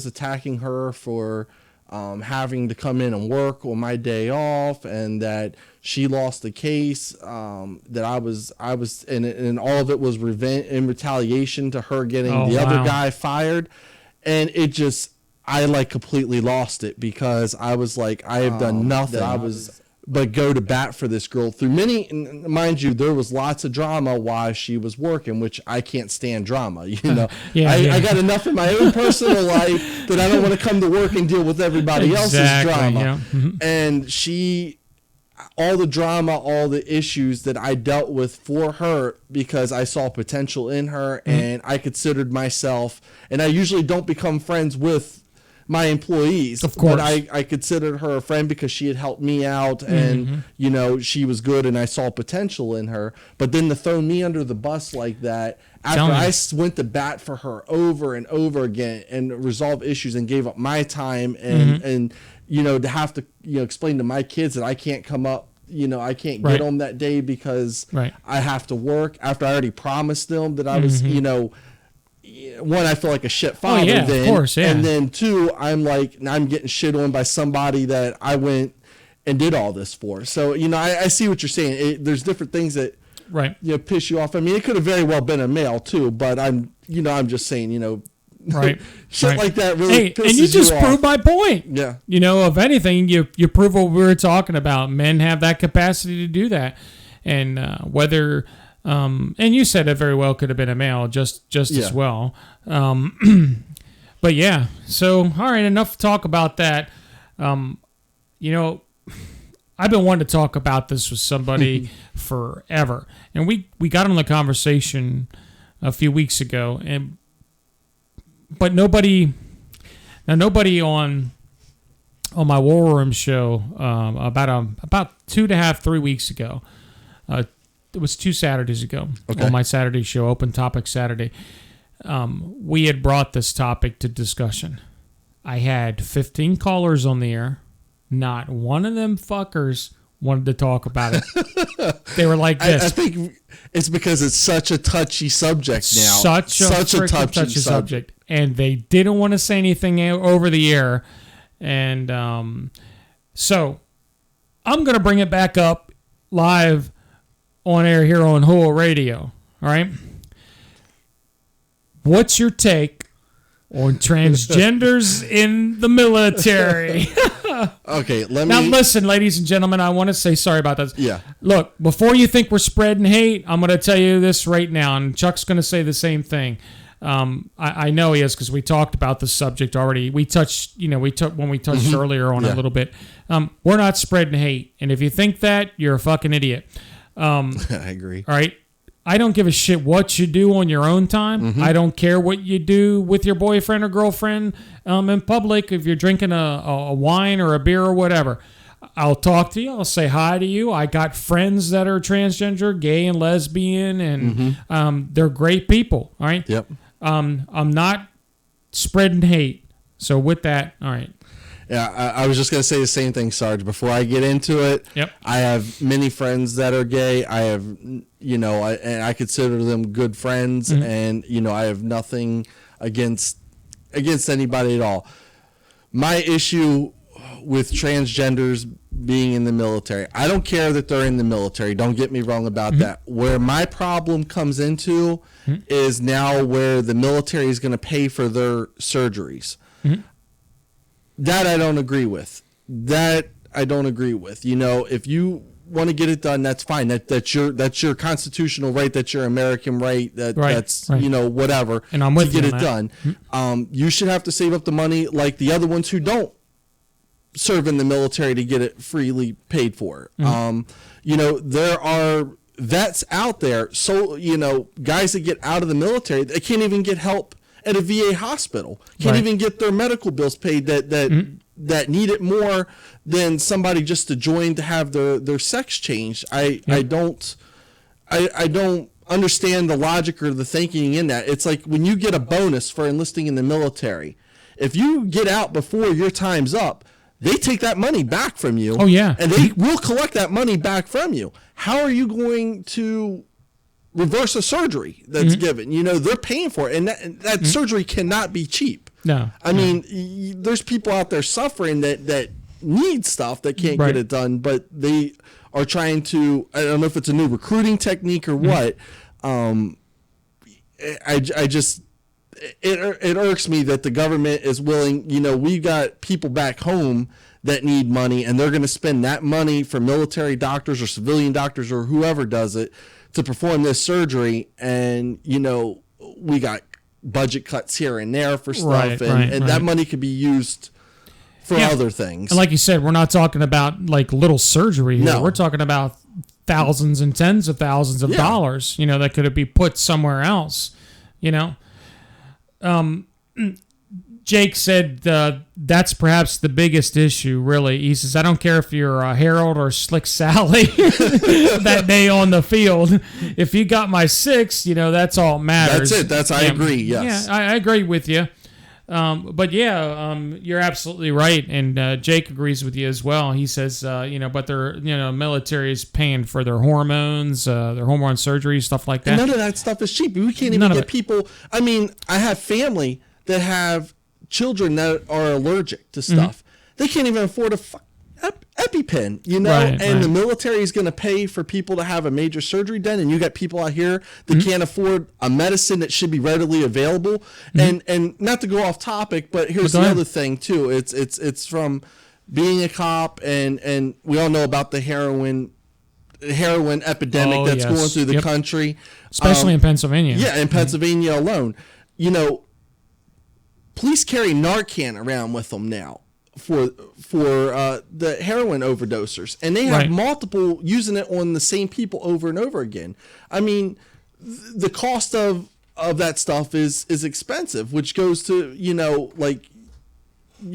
attacking her for having to come in and work on my day off, and that she lost the case, that I was and all of it was revenge in retaliation to her getting the other guy fired. And it just, I like completely lost it because I was like, I have done nothing. But go to bat for this girl through many, mind you, there was lots of drama while she was working, which I can't stand drama, I got enough in my own personal life that I don't want to come to work and deal with everybody else's drama. Yeah. And all the drama, all the issues that I dealt with for her because I saw potential in her, and I considered myself, and I usually don't become friends with my employees, of course, but I considered her a friend because she had helped me out, and she was good, and I saw potential in her. But then to throw me under the bus like that, after I went to bat for her over and over again and resolve issues and gave up my time and to have to, explain to my kids that I can't come up, I can't Right. get home that day because Right. I have to work after I already promised them that I was, one, I feel like a shit father yeah, then. of course, yeah. And then two, I'm like, now I'm getting shit on by somebody that I went and did all this for. So, I see what you're saying. There's different things that, Right. piss you off. I mean, it could have very well been a male too, but I'm just saying, Right. shit Right. like that really pisses and you just off. proved my point. Yeah. If anything, you prove what we were talking about. Men have that capacity to do that. And whether, and you said it very well could have been a male just as well. But yeah, so, all right, enough talk about that. I've been wanting to talk about this with somebody forever. And we got on the conversation a few weeks ago, but nobody on my War Room show about 2.5-3 weeks ago. It was 2 Saturdays ago. Okay. On my Saturday show, Open Topic Saturday. We had brought this topic to discussion. I had 15 callers on the air. Not one of them fuckers wanted to talk about it. They were like this. I think it's because it's such a touchy subject now. Such a touchy subject. And they didn't want to say anything over the air. And so I'm going to bring it back up live on air here on HOOAH Radio. All right? What's your take on transgenders in the military? Okay, Now listen, ladies and gentlemen, I want to say sorry about this. Yeah. Look, before you think we're spreading hate, I'm going to tell you this right now, and Chuck's going to say the same thing. I know he is because we talked about the subject already. We touched, when we touched earlier on a little bit. We're not spreading hate, and if you think that, you're a fucking idiot. I agree. All right. I don't give a shit what you do on your own time. I don't care what you do with your boyfriend or girlfriend in public. If you're drinking a wine or a beer or whatever, I'll talk to you. I'll say hi to you. I got friends that are transgender, gay and lesbian, and they're great people. All right. Yep. I'm not spreading hate. So with that, all right. Yeah, I was just going to say the same thing, Sarge. Before I get into it, Yep. I have many friends that are gay. I have, and I consider them good friends, and, I have nothing against anybody at all. My issue with transgenders being in the military, I don't care that they're in the military. Don't get me wrong about that. Where my problem comes into is now where the military is going to pay for their surgeries. That I don't agree with. If you want to get it done, that's fine. That's your constitutional right. That's your American right. That's whatever. And I'm with to get you it on done. You should have to save up the money like the other ones who don't serve in the military to get it freely paid for. There are vets out there. So guys that get out of the military, they can't even get help at a VA hospital. Can't even get their medical bills paid that need it more than somebody just to join to have their sex changed. I don't understand the logic or the thinking in that. It's like when you get a bonus for enlisting in the military, if you get out before your time's up, they take that money back from you. Oh, yeah. And they will collect that money back from you. How are you going to reverse a surgery that's given? They're paying for it, and that surgery cannot be cheap. No. I mean, there's people out there suffering that need stuff that can't get it done, but they are trying to, I don't know if it's a new recruiting technique or what. It irks me that the government is willing, we've got people back home that need money, and they're going to spend that money for military doctors or civilian doctors or whoever does it to perform this surgery. And, we got budget cuts here and there for stuff, and that money could be used for other things. And like you said, we're not talking about like little surgery here. No. We're talking about thousands and tens of thousands of dollars, that could be put somewhere else, Jake said that's perhaps the biggest issue, really. He says, I don't care if you're Harold or Slick Sally that day on the field. If you got my 6, that's all that matters. That's it. I agree, yes. Yeah, I agree with you. But yeah, you're absolutely right, and Jake agrees with you as well. He says, but their military is paying for their hormones, their hormone surgery, stuff like that. And none of that stuff is cheap. We can't even get people. I mean, I have family that have children that are allergic to stuff. They can't even afford a EpiPen, and the military is going to pay for people to have a major surgery done, and you got people out here that can't afford a medicine that should be readily available. And not to go off topic, but here's the other thing too. It's from being a cop, and we all know about the heroin epidemic that's going through the country, especially in Pennsylvania. Yeah, in Pennsylvania alone. Police carry Narcan around with them now for the heroin overdosers, and they have multiple using it on the same people over and over again. I mean, the cost of that stuff is expensive, which goes to, you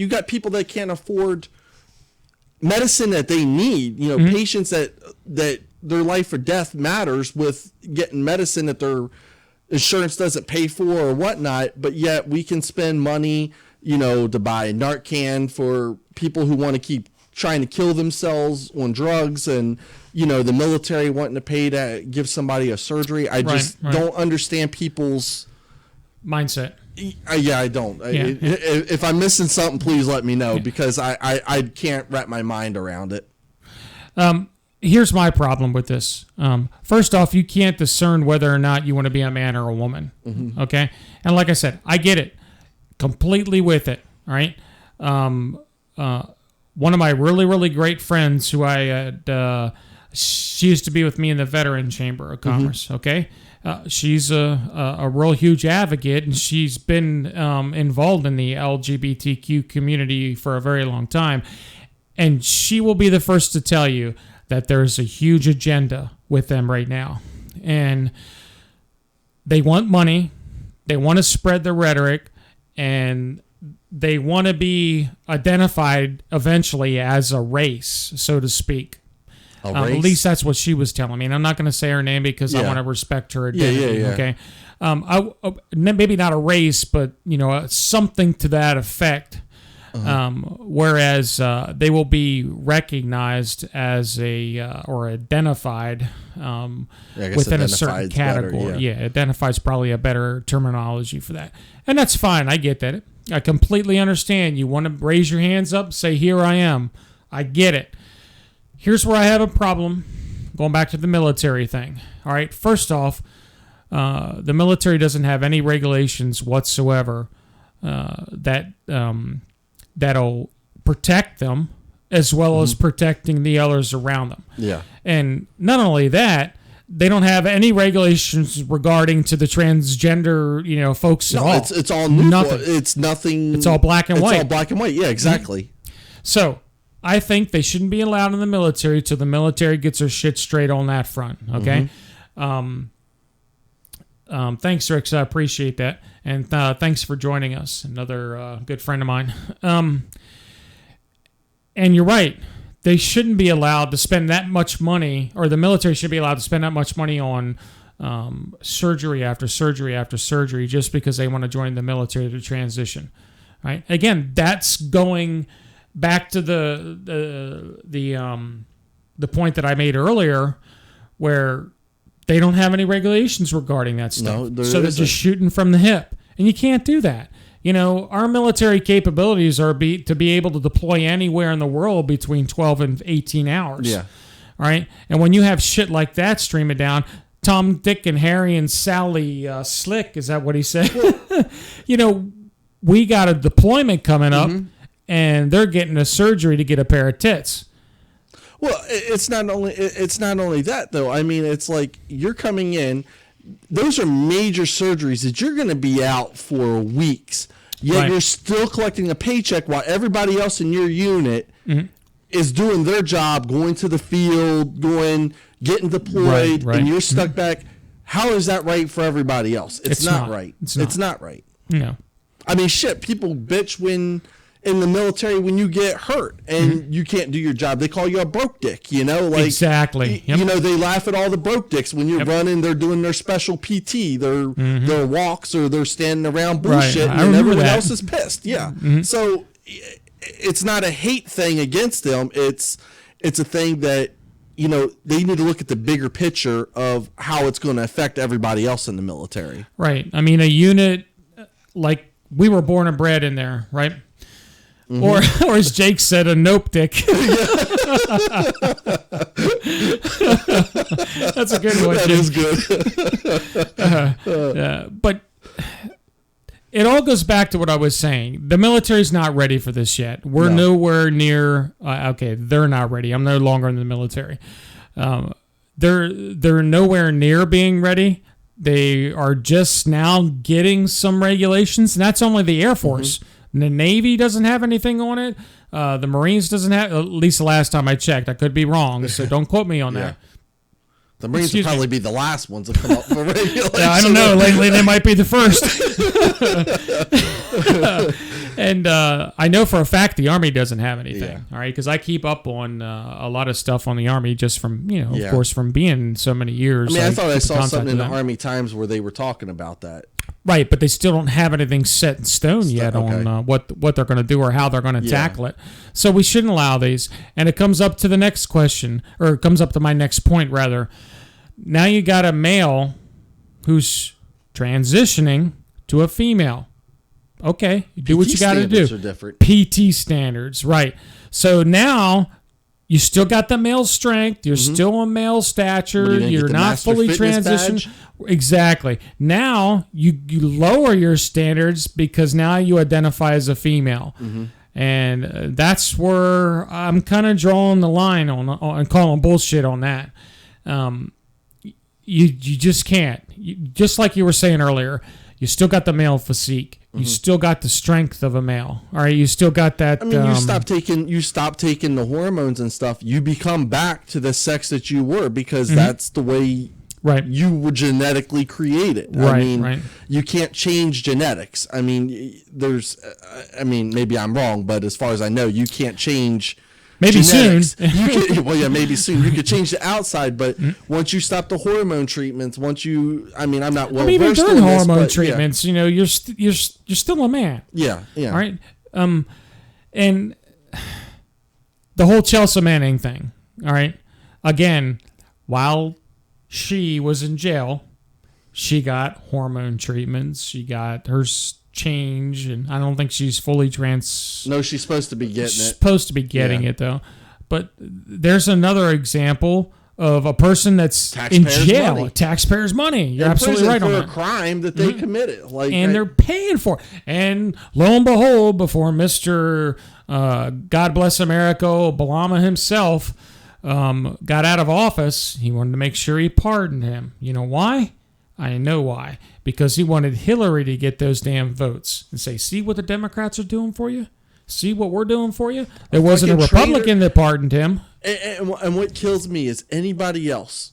got people that can't afford medicine that they need, patients that their life or death matters with getting medicine that their insurance doesn't pay for or whatnot, but yet we can spend money, to buy Narcan for people who want to keep trying to kill themselves on drugs, and, the military wanting to pay to give somebody a surgery. I just don't understand people's mindset. I don't. Yeah. If I'm missing something, please let me know, because I can't wrap my mind around it. Here's my problem with this. First off, you can't discern whether or not you want to be a man or a woman. Okay? And like I said, I get it. Completely with it. All right? One of my really, really great friends who I had, she used to be with me in the Veteran Chamber of Commerce. Okay? She's a real huge advocate, and she's been involved in the LGBTQ community for a very long time. And she will be the first to tell you that there's a huge agenda with them right now. And they want money, they want to spread the rhetoric, and they want to be identified eventually as a race, so to speak. At least that's what she was telling me. And I'm not going to say her name because I want to respect her identity. Okay. Maybe not a race, but something to that effect. Whereas they will be recognized as or identified within a certain category. Better, identifies probably a better terminology for that, and that's fine. I get that. I completely understand. You want to raise your hands up, say, "Here I am." I get it. Here's where I have a problem. Going back to the military thing. All right. First off, the military doesn't have any regulations whatsoever that'll protect them, as well as protecting the others around them. Yeah. And not only that, they don't have any regulations regarding to the transgender, folks at all. It's all new. Nothing. It's nothing. It's all black and white. It's all black and white. Yeah, exactly. So I think they shouldn't be allowed in the military till the military gets their shit straight on that front. Okay. Thanks, Rix. I appreciate that. And thanks for joining us. Another good friend of mine. And you're right. They shouldn't be allowed to spend that much money, or the military should be allowed to spend that much money on surgery after surgery after surgery just because they want to join the military to transition. Right? Again, that's going back to the point that I made earlier, where they don't have any regulations regarding that stuff. No, so they're just shooting from the hip. And you can't do that. Our military capabilities are to be able to deploy anywhere in the world between 12 and 18 hours. Yeah. All right? And when you have shit like that streaming down, Tom, Dick, and Harry, and Sally Slick, is that what he said? We got a deployment coming up, and they're getting a surgery to get a pair of tits. Well, it's not only that, though. I mean, it's like you're coming in. Those are major surgeries that you're going to be out for weeks. Yet you're still collecting a paycheck while everybody else in your unit is doing their job, going to the field, getting deployed, and you're stuck back. How is that right for everybody else? It's not right. It's not right. No. I mean, shit, people bitch when in the military when you get hurt and you can't do your job. They call you a broke dick, like exactly. Yep. They laugh at all the broke dicks when you're running, they're doing their special PT, their walks, or they're standing around bullshit and everyone else is pissed. Yeah. So it's not a hate thing against them. It's a thing that, they need to look at the bigger picture of how it's going to affect everybody else in the military. Right. I mean, a unit like we were born and bred in there, right? Or as Jake said, a nope dick. That's a good one. That is good. But it all goes back to what I was saying. The military's not ready for this yet. We're nowhere near. Okay, they're not ready. I'm no longer in the military. They're nowhere near being ready. They are just now getting some regulations, and that's only the Air Force. The Navy doesn't have anything on it. The Marines doesn't have, at least the last time I checked. I could be wrong, so don't quote me on that. The Marines will probably be the last ones to come up with regulations. Yeah, I don't know. Lately, they might be the first. And I know for a fact the Army doesn't have anything. All right, because I keep up on a lot of stuff on the Army just from, of course, from being so many years. I thought I saw something in the Army Times where they were talking about that. Right, but they still don't have anything set in stone yet on what they're going to do or how they're going to tackle it. So we shouldn't allow these. And it comes up to the next question, or it comes up to my next point, rather. Now you got a male who's transitioning to a female. Okay, you do what you got to do. Are different. PT standards, right. So now you still got the male strength. You're still a male stature. You're not fully transitioned. Exactly. Now you lower your standards because now you identify as a female. And that's where I'm kind of drawing the line on and calling bullshit on that. You just can't. Just like you were saying earlier, you still got the male physique. You still got the strength of a male. All right, you still got that. You stop taking the hormones and stuff. You become back to the sex that you were because that's the way you were genetically created. Right. You can't change genetics. Maybe I'm wrong, but as far as I know, you can't change. Maybe genetics. soon. Maybe soon. You could change the outside, but once you stop the hormone treatments, I'm not well versed even during in hormone this, treatments, you're still a man. Yeah. All right. And the whole Chelsea Manning thing. All right. Again, while she was in jail, she got hormone treatments. She got her change, and I don't think she's fully No, she's supposed to be getting it. Supposed to be getting it though. But there's another example of a person that's in jail, money. Taxpayers' money. You're absolutely right on that. For a crime that they committed, they're paying for it. And lo and behold, before Mr. God bless America, Obama himself got out of office, he wanted to make sure he pardoned him. You know why? I know why. Because he wanted Hillary to get those damn votes and say, see what the Democrats are doing for you? See what we're doing for you? There wasn't a Republican that pardoned him. And what kills me is anybody else.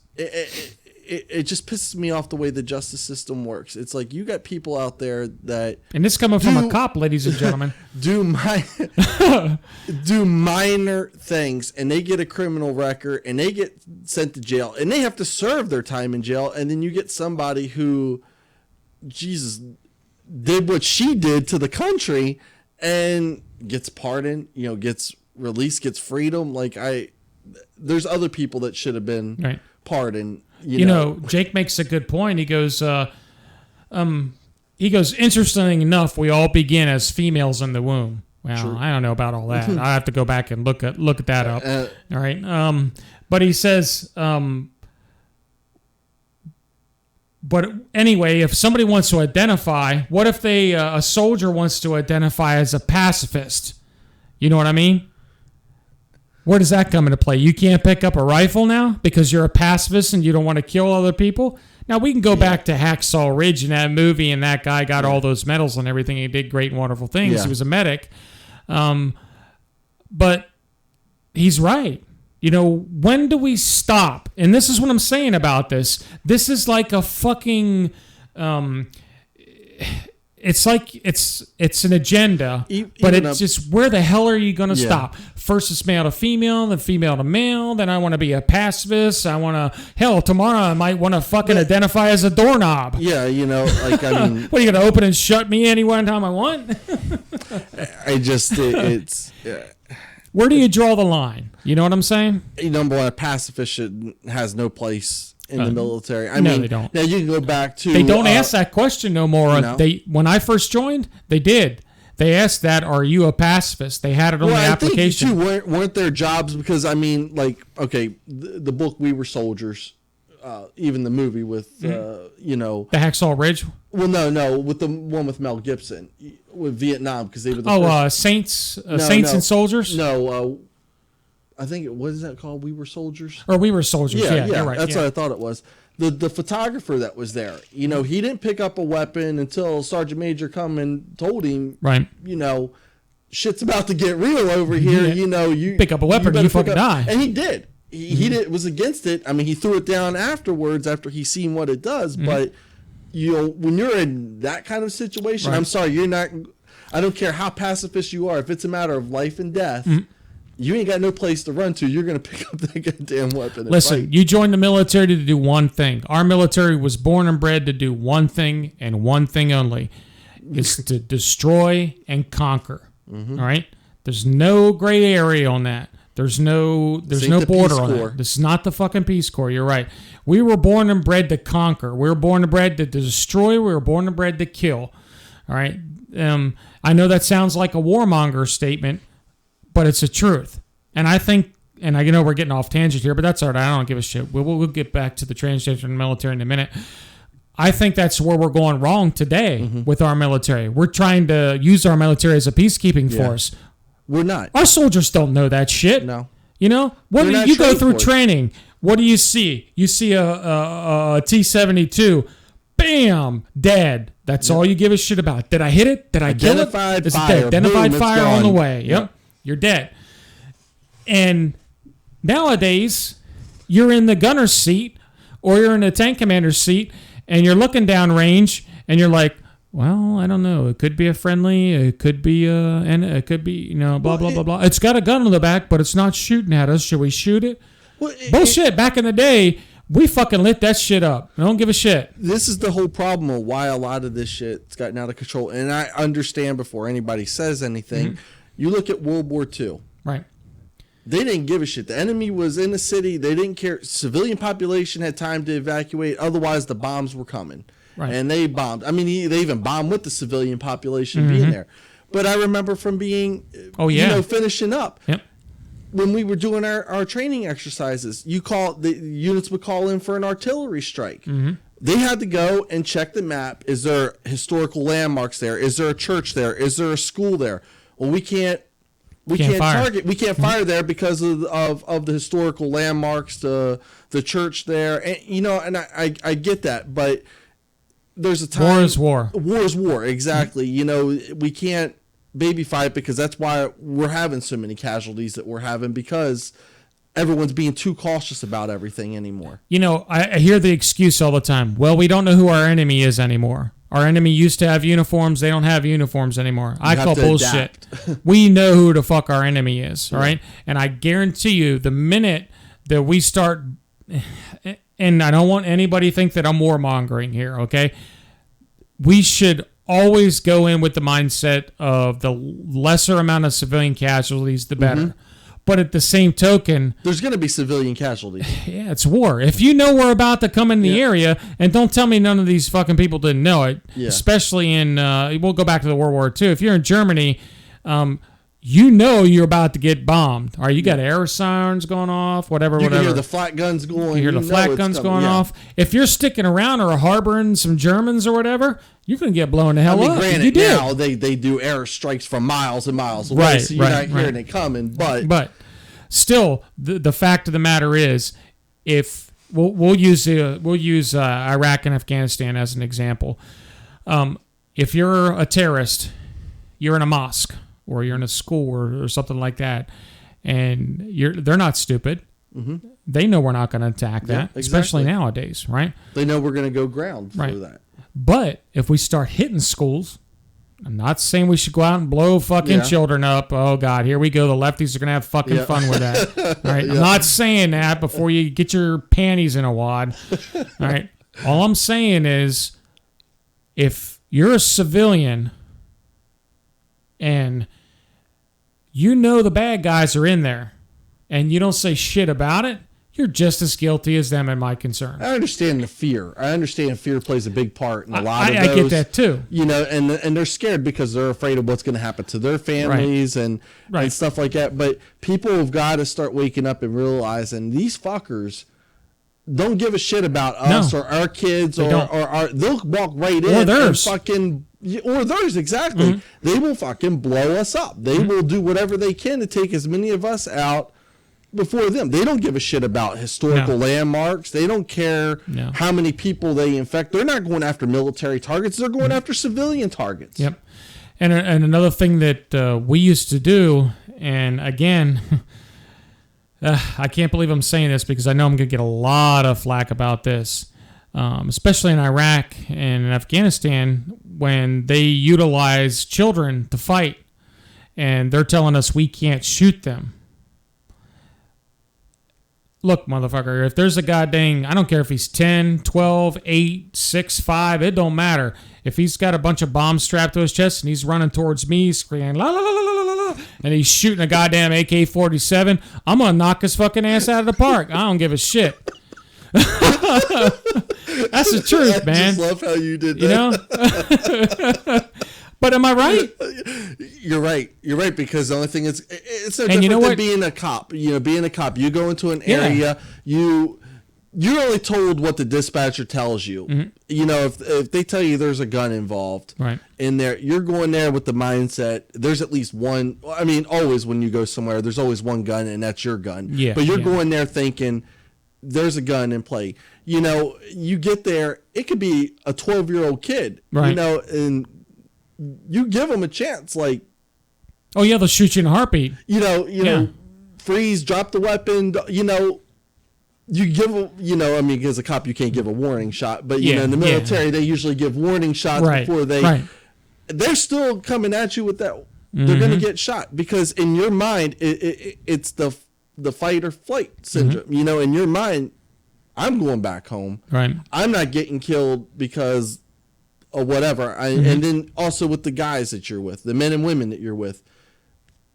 It just pisses me off the way the justice system works. It's like you got people out there that... And this coming from a cop, ladies and gentlemen. do minor things, and they get a criminal record, and they get sent to jail, and they have to serve their time in jail, and then you get somebody who, Jesus, did what she did to the country, and gets pardoned, gets released, gets freedom. There's other people that should have been pardoned. Jake makes a good point. He goes, interesting enough, we all begin as females in the womb. Well, True. I don't know about all that. I have to go back and look at that up. All right. But he says, but anyway, if somebody wants to identify, what if a soldier wants to identify as a pacifist? You know what I mean? Where does that come into play? You can't pick up a rifle now because you're a pacifist and you don't want to kill other people? Now, we can go back to Hacksaw Ridge in that movie, and that guy got all those medals and everything. He did great and wonderful things. Yeah. He was a medic. But he's right. When do we stop? And this is what I'm saying about this. This is like a fucking... it's like it's an agenda, but it's just where the hell are you going to stop? First it's male to female, then female to male. Then I want to be a pacifist. I want to tomorrow I might want to fucking identify as a doorknob. Yeah, like I mean, what are you going to open and shut me any one time I want? it's. Where do you draw the line? You know what I'm saying? Number one, a pacifist has no place in the military. I no, mean, they don't. Now you can go back to. They don't ask that question no more. No. When I first joined, they did. They asked that, "Are you a pacifist?" They had it on the application. I think too weren't their jobs, because I mean, like, okay, the book We Were Soldiers, even the movie with the Hacksaw Ridge. Well, no, with the one with Mel Gibson with Vietnam, because they were the Saints and Soldiers. No, I think what is that called? We Were Soldiers. Or We Were Soldiers. Yeah, you're right. That's what I thought it was. The photographer that was there, he didn't pick up a weapon until Sergeant Major come and told him, right? Shit's about to get real over here. Yeah. You pick up a weapon and you fucking die. And he did. He was against it. I mean, he threw it down afterwards after he seen what it does. But when you're in that kind of situation, I'm sorry, you're not. I don't care how pacifist you are. If it's a matter of life and death. You ain't got no place to run to. You're going to pick up that goddamn weapon. Listen, you joined the military to do one thing. Our military was born and bred to do one thing and one thing only. It's to destroy and conquer. All right? There's no gray area on that. There's no border on that. This is not the fucking Peace Corps. You're right. We were born and bred to conquer. We were born and bred to destroy. We were born and bred to kill. All right? I know that sounds like a warmonger statement, but it's the truth. And I think, and I know we're getting off tangent here, but that's all right. I don't give a shit. We'll get back to the transition in the military in a minute. I think that's where we're going wrong today with our military. We're trying to use our military as a peacekeeping force. We're not. Our soldiers don't know that shit. No. What do you go through training? What do you see? You see a T-72. Bam! Dead. That's all you give a shit about. Did I hit it? Did I kill it? It's dead. Identified fire on the way. Yep. You're dead. And nowadays, you're in the gunner's seat or you're in the tank commander's seat and you're looking down range and you're like, well, I don't know. It could be a friendly. It could be blah, blah, blah, blah. It's got a gun on the back, but it's not shooting at us. Should we shoot it? Bullshit. Back in the day, we fucking lit that shit up. I don't give a shit. This is the whole problem of why a lot of this shit's gotten out of control. And I understand before anybody says anything, you look at World War II. Right. They didn't give a shit. The enemy was in the city. They didn't care. Civilian population had time to evacuate. Otherwise, the bombs were coming. Right. And they bombed. I mean, they even bombed with the civilian population being there. But I remember from being, finishing up. Yep. When we were doing our training exercises, the units would call in for an artillery strike. They had to go and check the map. Is there historical landmarks there? Is there a church there? Is there a school there? Well, we can't target. We can't fire there because of the historical landmarks, the church there, and I get that, but there's a time. War is war. War is war. Exactly. We can't baby fight because that's why we're having so many casualties that we're having, because everyone's being too cautious about everything anymore. I hear the excuse all the time. Well, we don't know who our enemy is anymore. Our enemy used to have uniforms. They don't have uniforms anymore. I call bullshit. We know who the fuck our enemy is, all right? And I guarantee you, the minute that we start, and I don't want anybody to think that I'm warmongering here, okay? We should always go in with the mindset of the lesser amount of civilian casualties, the better. But at the same token, there's going to be civilian casualties. Yeah, it's war. If you know we're about to come in the area, and don't tell me none of these fucking people didn't know it, especially in, we'll go back to the World War II. If you're in Germany, you're about to get bombed. All right, you got air sirens going off, whatever. You can hear the flak guns going. You hear the flak guns going off. If you're sticking around or harboring some Germans or whatever, you're going to get blown the hell up. Granted, now they do air strikes from miles and miles away, right, so you're not hearing it coming. But still, the fact of the matter is, if we'll use Iraq and Afghanistan as an example, if you're a terrorist, you're in a mosque or you're in a school or something like that, and they're not stupid. They know we're not going to attack that, especially nowadays, right? They know we're going to go ground for that. But if we start hitting schools, I'm not saying we should go out and blow fucking children up. Oh, God, here we go. The lefties are going to have fucking fun with that. All right. I'm not saying that before you get your panties in a wad. All right. All I'm saying is if you're a civilian and you know the bad guys are in there and you don't say shit about it, you're just as guilty as them in my concern. I understand the fear. I understand fear plays a big part in a lot of those. I get that too. You know, and they're scared because they're afraid of what's going to happen to their families and stuff like that. But people have got to start waking up and realizing these fuckers don't give a shit about us or our kids or our. They'll walk right in theirs. And fucking. Or theirs, exactly. Mm-hmm. They will fucking blow us up. They will do whatever they can to take as many of us out before them. They don't give a shit about historical landmarks. They don't care how many people they infect. They're not going after military targets. They're going after civilian targets. Yep. And another thing that we used to do, and again, I can't believe I'm saying this because I know I'm going to get a lot of flack about this, especially in Iraq and in Afghanistan when they utilize children to fight and they're telling us we can't shoot them. Look, motherfucker, if there's a goddamn, I don't care if he's 10, 12, 8, 6, 5, it don't matter. If he's got a bunch of bombs strapped to his chest and he's running towards me screaming, la la la la la la la, and he's shooting a goddamn AK-47, I'm going to knock his fucking ass out of the park. I don't give a shit. That's the truth, man. I just love how you did that. You know? But am I right? You're right. You're right because the only thing is, it's no different than being a cop. You know, being a cop, you go into an area, you're only told what the dispatcher tells you. Mm-hmm. You know, if they tell you there's a gun involved in there, you're going there with the mindset there's at least one. I mean, always when you go somewhere, there's always one gun and that's your gun. Yeah. But you're going there thinking there's a gun in play. You know, you get there, it could be a 12-year-old kid. Right. You know, and you give them a chance, like, oh yeah, they'll shoot you in a heartbeat. You know, freeze, drop the weapon. You know, you give them. You know, I mean, as a cop, you can't give a warning shot, but you know, in the military, they usually give warning shots before they. Right. They're still coming at you with that. They're going to get shot because in your mind, it's the fight or flight syndrome. Mm-hmm. You know, in your mind, I'm going back home. Right. I'm not getting killed because. Or whatever, and then also with the guys that you're with, the men and women that you're with,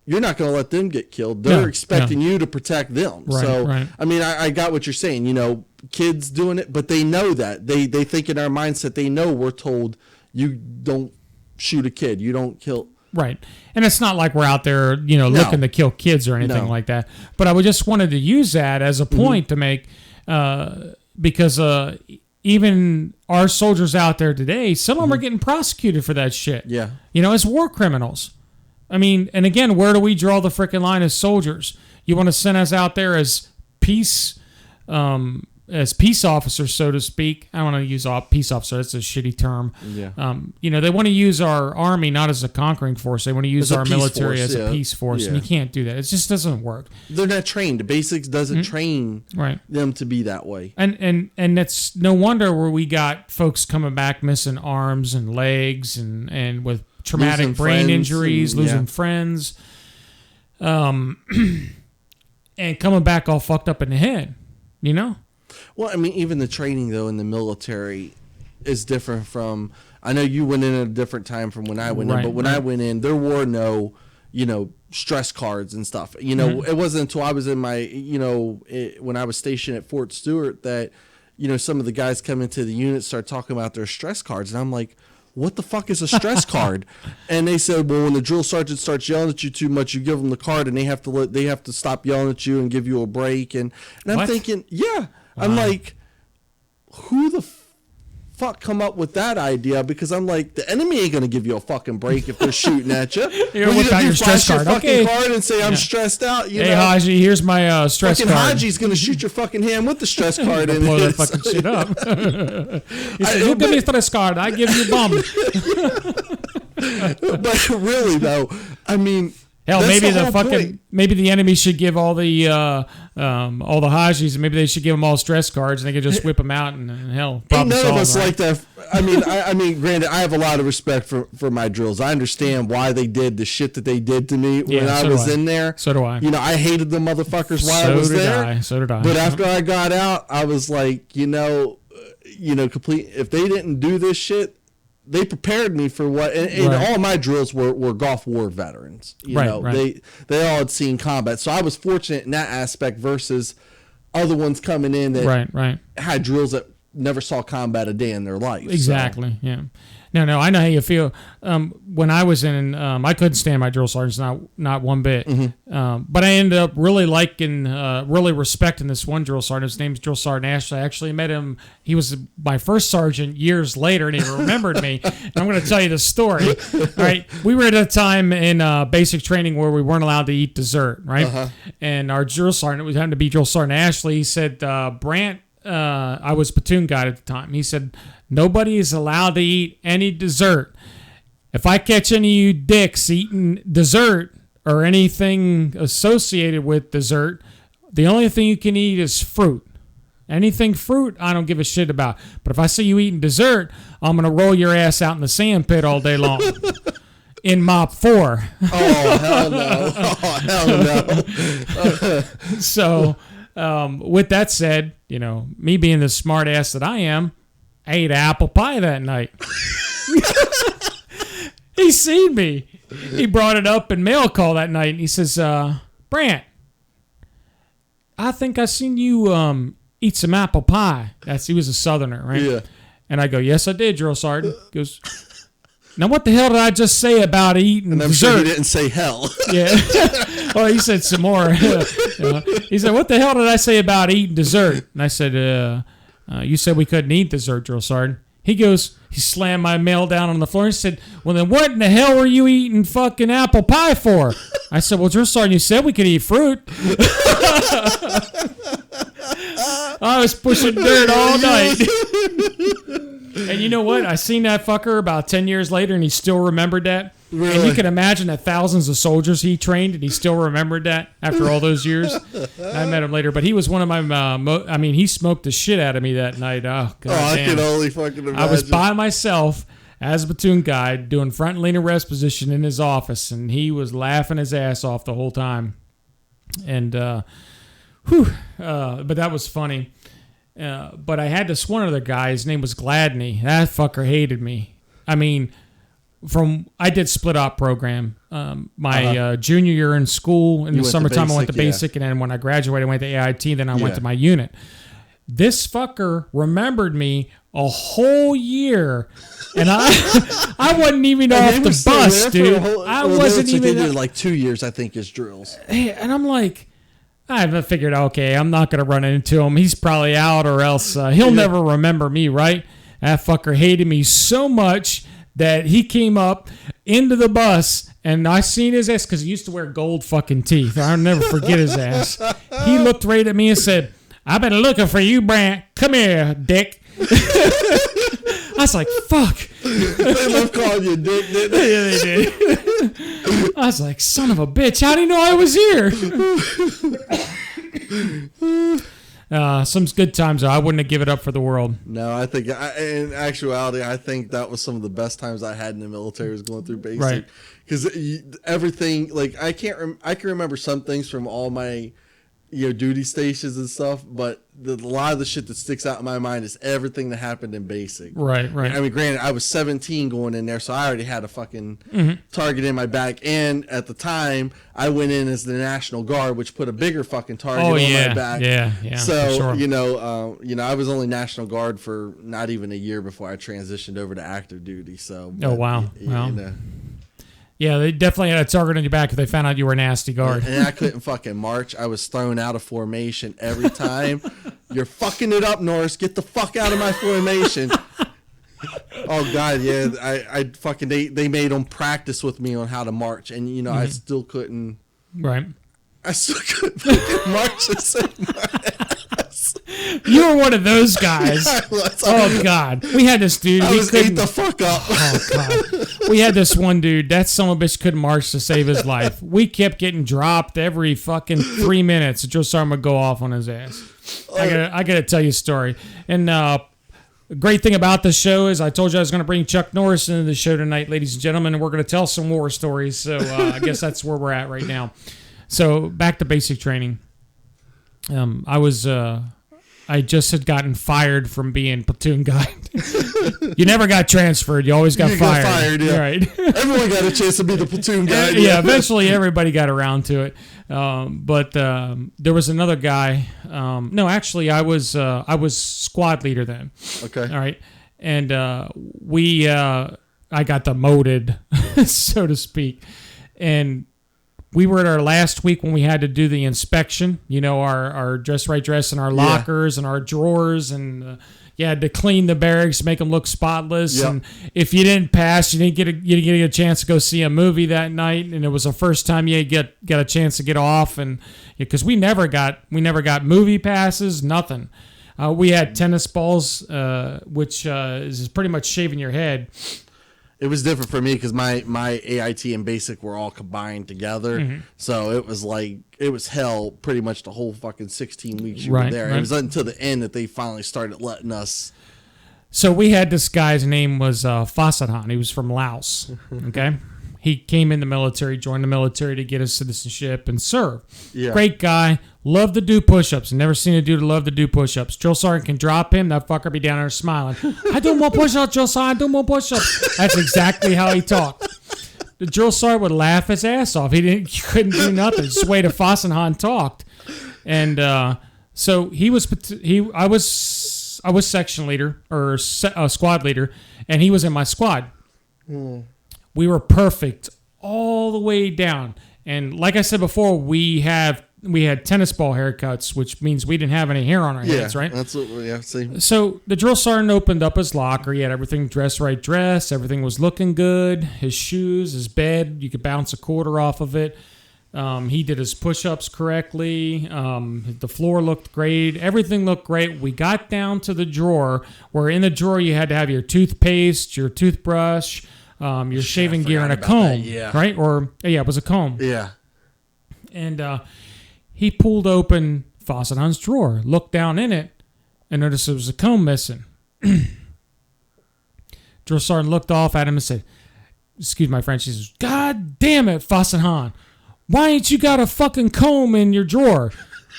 you're not going to let them get killed. They're expecting you to protect them. Right, so, I mean, I got what you're saying. You know, kids doing it, but they know that they think in our mindset they know we're told you don't shoot a kid, you don't kill. Right, and it's not like we're out there, you know, looking to kill kids or anything like that. But I just wanted to use that as a point to make, because. Even our soldiers out there today, some of them are getting prosecuted for that shit. Yeah. You know, as war criminals. I mean, and again, where do we draw the freaking line as soldiers? You want to send us out there as peace officers, so to speak. I don't want to use peace officer. That's a shitty term. Yeah. You know, they want to use our army not as a conquering force. They want to use our military as a peace force, and you can't do that. It just doesn't work. They're not trained. The basics doesn't train them to be that way. And that's no wonder where we got folks coming back missing arms and legs and with traumatic losing brain injuries, losing friends, and coming back all fucked up in the head, you know? Well, I mean, even the training, though, in the military is different from... I know you went in at a different time from when I went in, but when I went in, there were no, you know, stress cards and stuff. You know, it wasn't until I was in my, you know, when I was stationed at Fort Stewart that, you know, some of the guys come into the unit start talking about their stress cards. And I'm like, what the fuck is a stress card? And they said, well, when the drill sergeant starts yelling at you too much, you give them the card and they have to stop yelling at you and give you a break. And I'm thinking, I'm like, who the fuck come up with that idea? Because I'm like, the enemy ain't going to give you a fucking break if they're shooting at you. You're going to your stress card. Fucking card and say, I'm stressed out. You know? Haji, here's my stress fucking card. Haji's going to shoot your fucking hand with the stress card. And blow that fucking shit up. He said, you give me a stress card, I give you a bum. But really, though, I mean... Hell, maybe maybe the enemy should give all the Hajis, maybe they should give them all stress cards and they could just whip them out and hell, problem solved. None of us like that. I mean, granted, I have a lot of respect for my drills. I understand why they did the shit that they did to me when I was in there. So do I. You know, I hated the motherfuckers while I was there. So did I. But after I got out, I was like, complete. If they didn't do this shit, they prepared me for what. And all my drills were Gulf War veterans. You know, they all had seen combat, so I was fortunate in that aspect versus other ones coming in that had drills that never saw combat a day in their life. Exactly. So. Yeah. No, I know how you feel. When I was in, I couldn't stand my drill sergeants, not one bit. Mm-hmm. But I ended up really liking, really respecting this one drill sergeant. His name's Drill Sergeant Ashley. I actually met him. He was my first sergeant years later, and he remembered me. And I'm going to tell you the story. All right, we were at a time in basic training where we weren't allowed to eat dessert, right? Uh-huh. And our drill sergeant, it happened to be Drill Sergeant Ashley. He said, Brant, I was platoon guide at the time. He said, nobody is allowed to eat any dessert. If I catch any of you dicks eating dessert or anything associated with dessert, the only thing you can eat is fruit. Anything fruit, I don't give a shit about. But if I see you eating dessert, I'm going to roll your ass out in the sand pit all day long. In Mop 4. Oh, hell no. Oh, hell no. So, with that said, me being the smart ass that I am, I ate apple pie that night. He seen me. He brought it up in mail call that night, and he says, Brant, I think I seen you eat some apple pie. He was a Southerner, right? Yeah. And I go, yes, I did, Drill Sergeant. He goes, now what the hell did I just say about eating and I'm dessert? Sure he didn't say hell. Yeah. Oh, he said some more. He said, what the hell did I say about eating dessert? And I said, you said we couldn't eat dessert, Drill Sergeant. He slammed my mail down on the floor and said, well, then what in the hell were you eating fucking apple pie for? I said, well, Drill Sergeant, you said we could eat fruit. I was pushing dirt all night. And you know what? I seen that fucker about 10 years later, and he still remembered that. Really? And you can imagine the thousands of soldiers he trained, and he still remembered that after all those years. I met him later, but he was one of my. He smoked the shit out of me that night. Oh, God I damn. can only fucking imagine. I was by myself as a platoon guide doing front lean and rest position in his office, and he was laughing his ass off the whole time. And, but that was funny. But I had this one other guy. His name was Gladney. That fucker hated me. I mean, I did split op program. My junior year in school in the summertime, I went to basic, and then when I graduated, I went to AIT. Then I went to my unit. This fucker remembered me a whole year, and I wasn't even off the bus, dude. I wasn't even. They did like 2 years, I think, as drills. And I'm like, I figured, okay, I'm not going to run into him. He's probably out, or else he'll never remember me, right? That fucker hated me so much that he came up into the bus, and I seen his ass, because he used to wear gold fucking teeth. I'll never forget his ass. He looked right at me and said, I've been looking for you, Brant. Come here, dick. I was like, fuck. They love calling you dick, didn't they? Yeah, they did. I was like, son of a bitch, how do you know I was here? Some good times, though. I wouldn't have given it up for the world. No, I think, in actuality, I think that was some of the best times I had in the military, was going through basic. Right. Because everything, like, I can remember some things from all my duty stations and stuff, but a lot of the shit that sticks out in my mind is everything that happened in basic. Right. I mean, granted, I was 17 going in there, so I already had a fucking target in my back, and at the time, I went in as the National Guard, which put a bigger fucking target on my back. Yeah. So, sure. I was only National Guard for not even a year before I transitioned over to active duty. So, oh, wow. Yeah, they definitely had a target on your back if they found out you were a nasty guard. And I couldn't fucking march. I was thrown out of formation every time. You're fucking it up, Norris. Get the fuck out of my formation. Oh, God, yeah. I fucking, they made them practice with me on how to march. And, I still couldn't. Right. I still couldn't fucking march the same way. You were one of those guys. Oh, God. We had this dude. I was ate the fuck up. Oh, God. We had this one dude. That son of a bitch couldn't march to save his life. We kept getting dropped every fucking 3 minutes. Joe Sergeant would go off on his ass. I gotta tell you a story. And great thing about the show is I told you I was going to bring Chuck Norris into the show tonight, ladies and gentlemen, and we're going to tell some war stories. So I guess that's where we're at right now. So back to basic training. I just had gotten fired from being platoon guide. You never got transferred. You always got fired. Got fired, yeah. Right. Everyone got a chance to be the platoon guide. Yeah, eventually everybody got around to it. But there was another guy. No, actually, I was squad leader then. Okay. All right. And I got demoted, so to speak. And we were at our last week when we had to do the inspection, our dress and our lockers and our drawers. And you had to clean the barracks, make them look spotless. Yep. And if you didn't pass, you didn't get a chance to go see a movie that night. And it was the first time you got a chance to get off. And because we never got movie passes, nothing. We had tennis balls, which is pretty much shaving your head. It was different for me because my AIT and basic were all combined together. Mm-hmm. So it was hell pretty much the whole fucking 16 weeks you were there. Right. It was until the end that they finally started letting us. So we had this guy's name was Fasadhan. He was from Laos. Okay. He came in the military, joined the military to get his citizenship and serve. Yeah. Great guy. Loved to do push-ups. Never seen a dude who loved to do push-ups. Drill sergeant can drop him. That fucker be down there smiling. I do more push-ups, drill sergeant. I do more push-ups. That's exactly how he talked. The drill sergeant would laugh his ass off. He couldn't do nothing. Just the way the Fasadhan talked. And so I was section leader or squad leader, and he was in my squad. We were perfect all the way down. And like I said before, we had tennis ball haircuts, which means we didn't have any hair on our heads, right? That's what we have to see. So the drill sergeant opened up his locker. He had everything dressed. Everything was looking good. His shoes, his bed, you could bounce a quarter off of it. He did his push-ups correctly. The floor looked great. Everything looked great. We got down to the drawer, where in the drawer you had to have your toothpaste, your toothbrush, your shaving gear, and a comb, right? It was a comb. Yeah. And he pulled open Fasadhan's drawer, looked down in it, and noticed there was a comb missing. Drill sergeant looked off at him and said, excuse my French, he says, God damn it, Fasadhan. Why ain't you got a fucking comb in your drawer?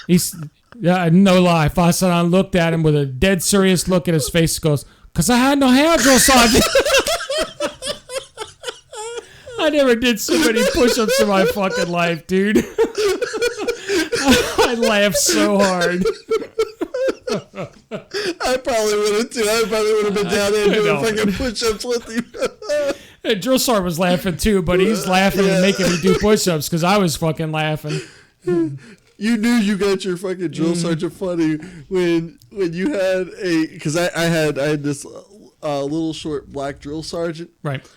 He's no lie. Fasadhan looked at him with a dead serious look at his face and goes, because I had no hair, drill sergeant. I never did so many push-ups in my fucking life, dude. I laughed so hard. I probably would have too. I probably would have been down there doing fucking push-ups with you. And drill sergeant was laughing too, but he's laughing and making me do push-ups because I was fucking laughing. You knew you got your fucking drill sergeant funny when you had because I had this little short black drill sergeant. Right.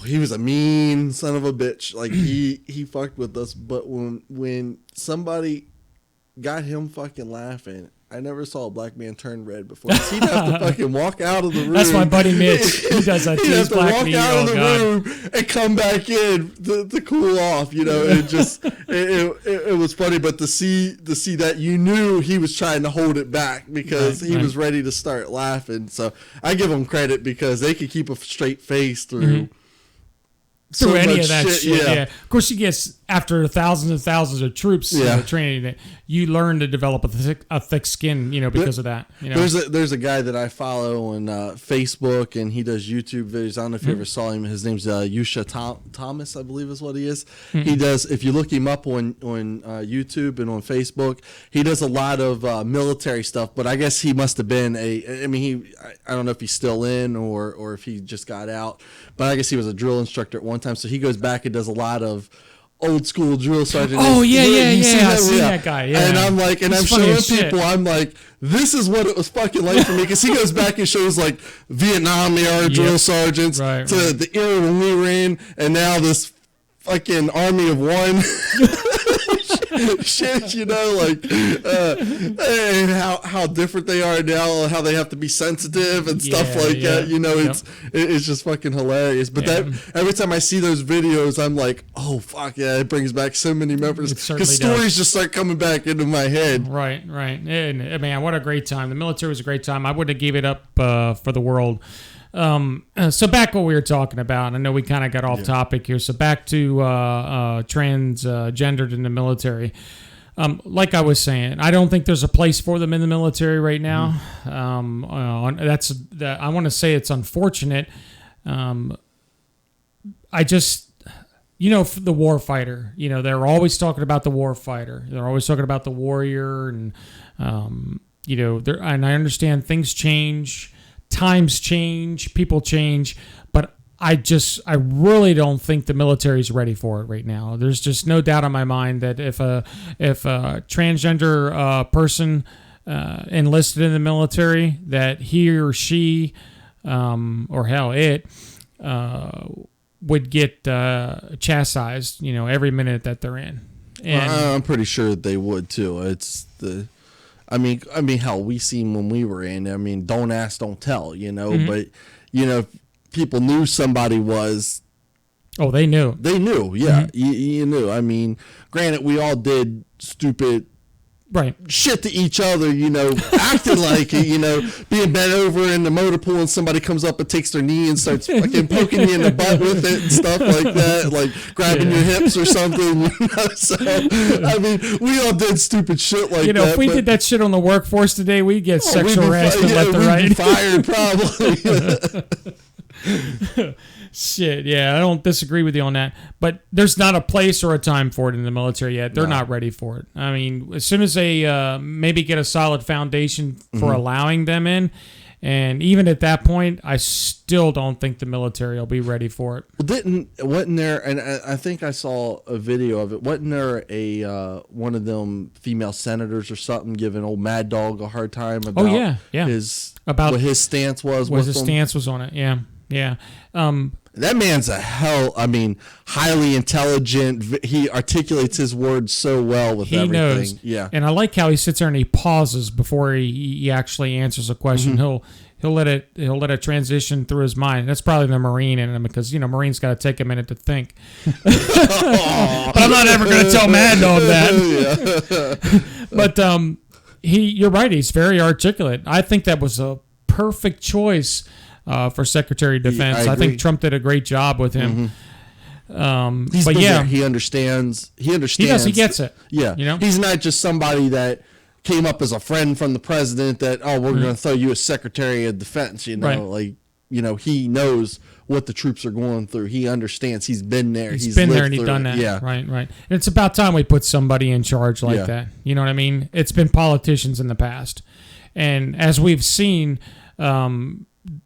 He was a mean son of a bitch. Like he fucked with us. But when somebody got him fucking laughing, I never saw a black man turn red before. He'd have to fucking walk out of the room. That's my buddy Mitch. He does that too. He'd have to walk out of the room and come back in to cool off. It just it was funny. But to see that, you knew he was trying to hold it back because he was ready to start laughing. So I give him credit because they could keep a straight face through. Through any of that shit. Yeah. Of course, you get after thousands and thousands of troops training, you learn to develop a thick skin, because of that. There's a guy that I follow on Facebook, and he does YouTube videos. I don't know if you ever saw him. His name's HOOAH Thomas, I believe is what he is. He does. If you look him up on YouTube and on Facebook, he does a lot of military stuff. But I guess he must have been I don't know if he's still in or if he just got out. But I guess he was a drill instructor at one time. So he goes back and does a lot of old school drill sergeant. Oh, yeah. I've seen that guy. Yeah. And I'm like, and I'm showing people, I'm like, this is what it was fucking like for me. Because he goes back and shows like Vietnam era drill sergeants to the era when we were in, and now this fucking army of one. shit, and how different they are now, how they have to be sensitive and stuff like that. It's just fucking hilarious. But that every time I see those videos, I'm like, oh fuck yeah, it brings back so many memories because stories just start coming back into my head. Right. And man, what a great time! The military was a great time. I wouldn't have gave it up for the world. So back what we were talking about. I know we kind of got off topic here. So back to transgendered in the military. Like I was saying, I don't think there's a place for them in the military right now. I want to say it's unfortunate. I just. The war fighter, they're always talking about the war fighter. They're always talking about the warrior. And, and I understand things change, times change, people change. But I really don't think the military is ready for it right now. There's just no doubt in my mind that if a transgender person enlisted in the military, that he or she, or hell, it, would get chastised, every minute that they're in. And I'm pretty sure that they would too. I mean, hell, we seen when we were in. I mean, don't ask, don't tell. But people knew somebody was. Oh, they knew. They knew, yeah. You knew. I mean, granted, we all did stupid. Right. Shit to each other, acting like it, being bent over in the motor pool and somebody comes up and takes their knee and starts fucking poking you in the butt with it and stuff like that, like grabbing your hips or something. So, I mean, we all did stupid shit like that. If we did that shit on the workforce today, we'd get sexual harassment left and right. We'd be fired probably. Shit, yeah, I don't disagree with you on that. But there's not a place or a time for it in the military yet. They're not ready for it. I mean, as soon as they maybe get a solid foundation for allowing them in, and even at that point, I still don't think the military will be ready for it. Well, wasn't there, and I think I saw a video of it, wasn't there a one of them female senators or something giving old Mad Dog a hard time about what his stance was? What his stance was on it, yeah. That man's highly intelligent. He articulates his words so well with everything. He knows. Yeah. And I like how he sits there and he pauses before he actually answers a question. He'll let it transition through his mind. That's probably the Marine in him because, Marines got to take a minute to think. But I'm not ever going to tell Mad Dog that. But you're right. He's very articulate. I think that was a perfect choice for Secretary of Defense. I think Trump did a great job with him. He understands. He does. He gets it. Yeah. He's not just somebody that came up as a friend from the president that, we're going to throw you as Secretary of Defense, right. He knows what the troops are going through. He understands. He's been there. He's been there and he's done that. Yeah. Right. And it's about time we put somebody in charge like that. You know what I mean? It's been politicians in the past. And as we've seen,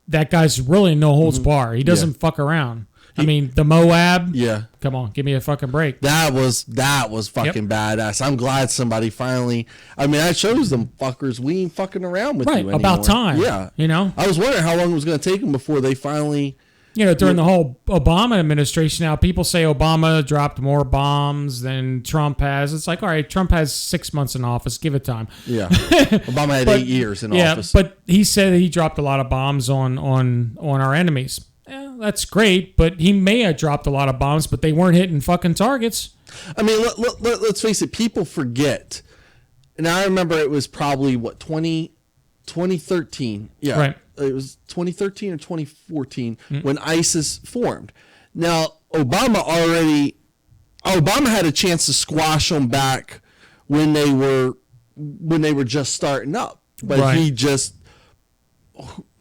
that guy's really no holds bar. He doesn't fuck around. I mean, the Moab. Yeah. Come on, give me a fucking break. That was fucking badass. I'm glad somebody finally. I mean, I chose them fuckers. We ain't fucking around with you anymore. About time. Yeah. I was wondering how long it was going to take them before they finally. During the whole Obama administration, now people say Obama dropped more bombs than Trump has. It's like, all right, Trump has 6 months in office. Give it time. Yeah. Obama had 8 years in office. Yeah, but he said he dropped a lot of bombs on our enemies. That's great, but he may have dropped a lot of bombs, but they weren't hitting fucking targets. I mean, let's face it. People forget. And I remember it was probably, 2013. Yeah. Right. It was 2013 or 2014 when ISIS formed. Now, Obama had a chance to squash them back when they were just starting up. But he just,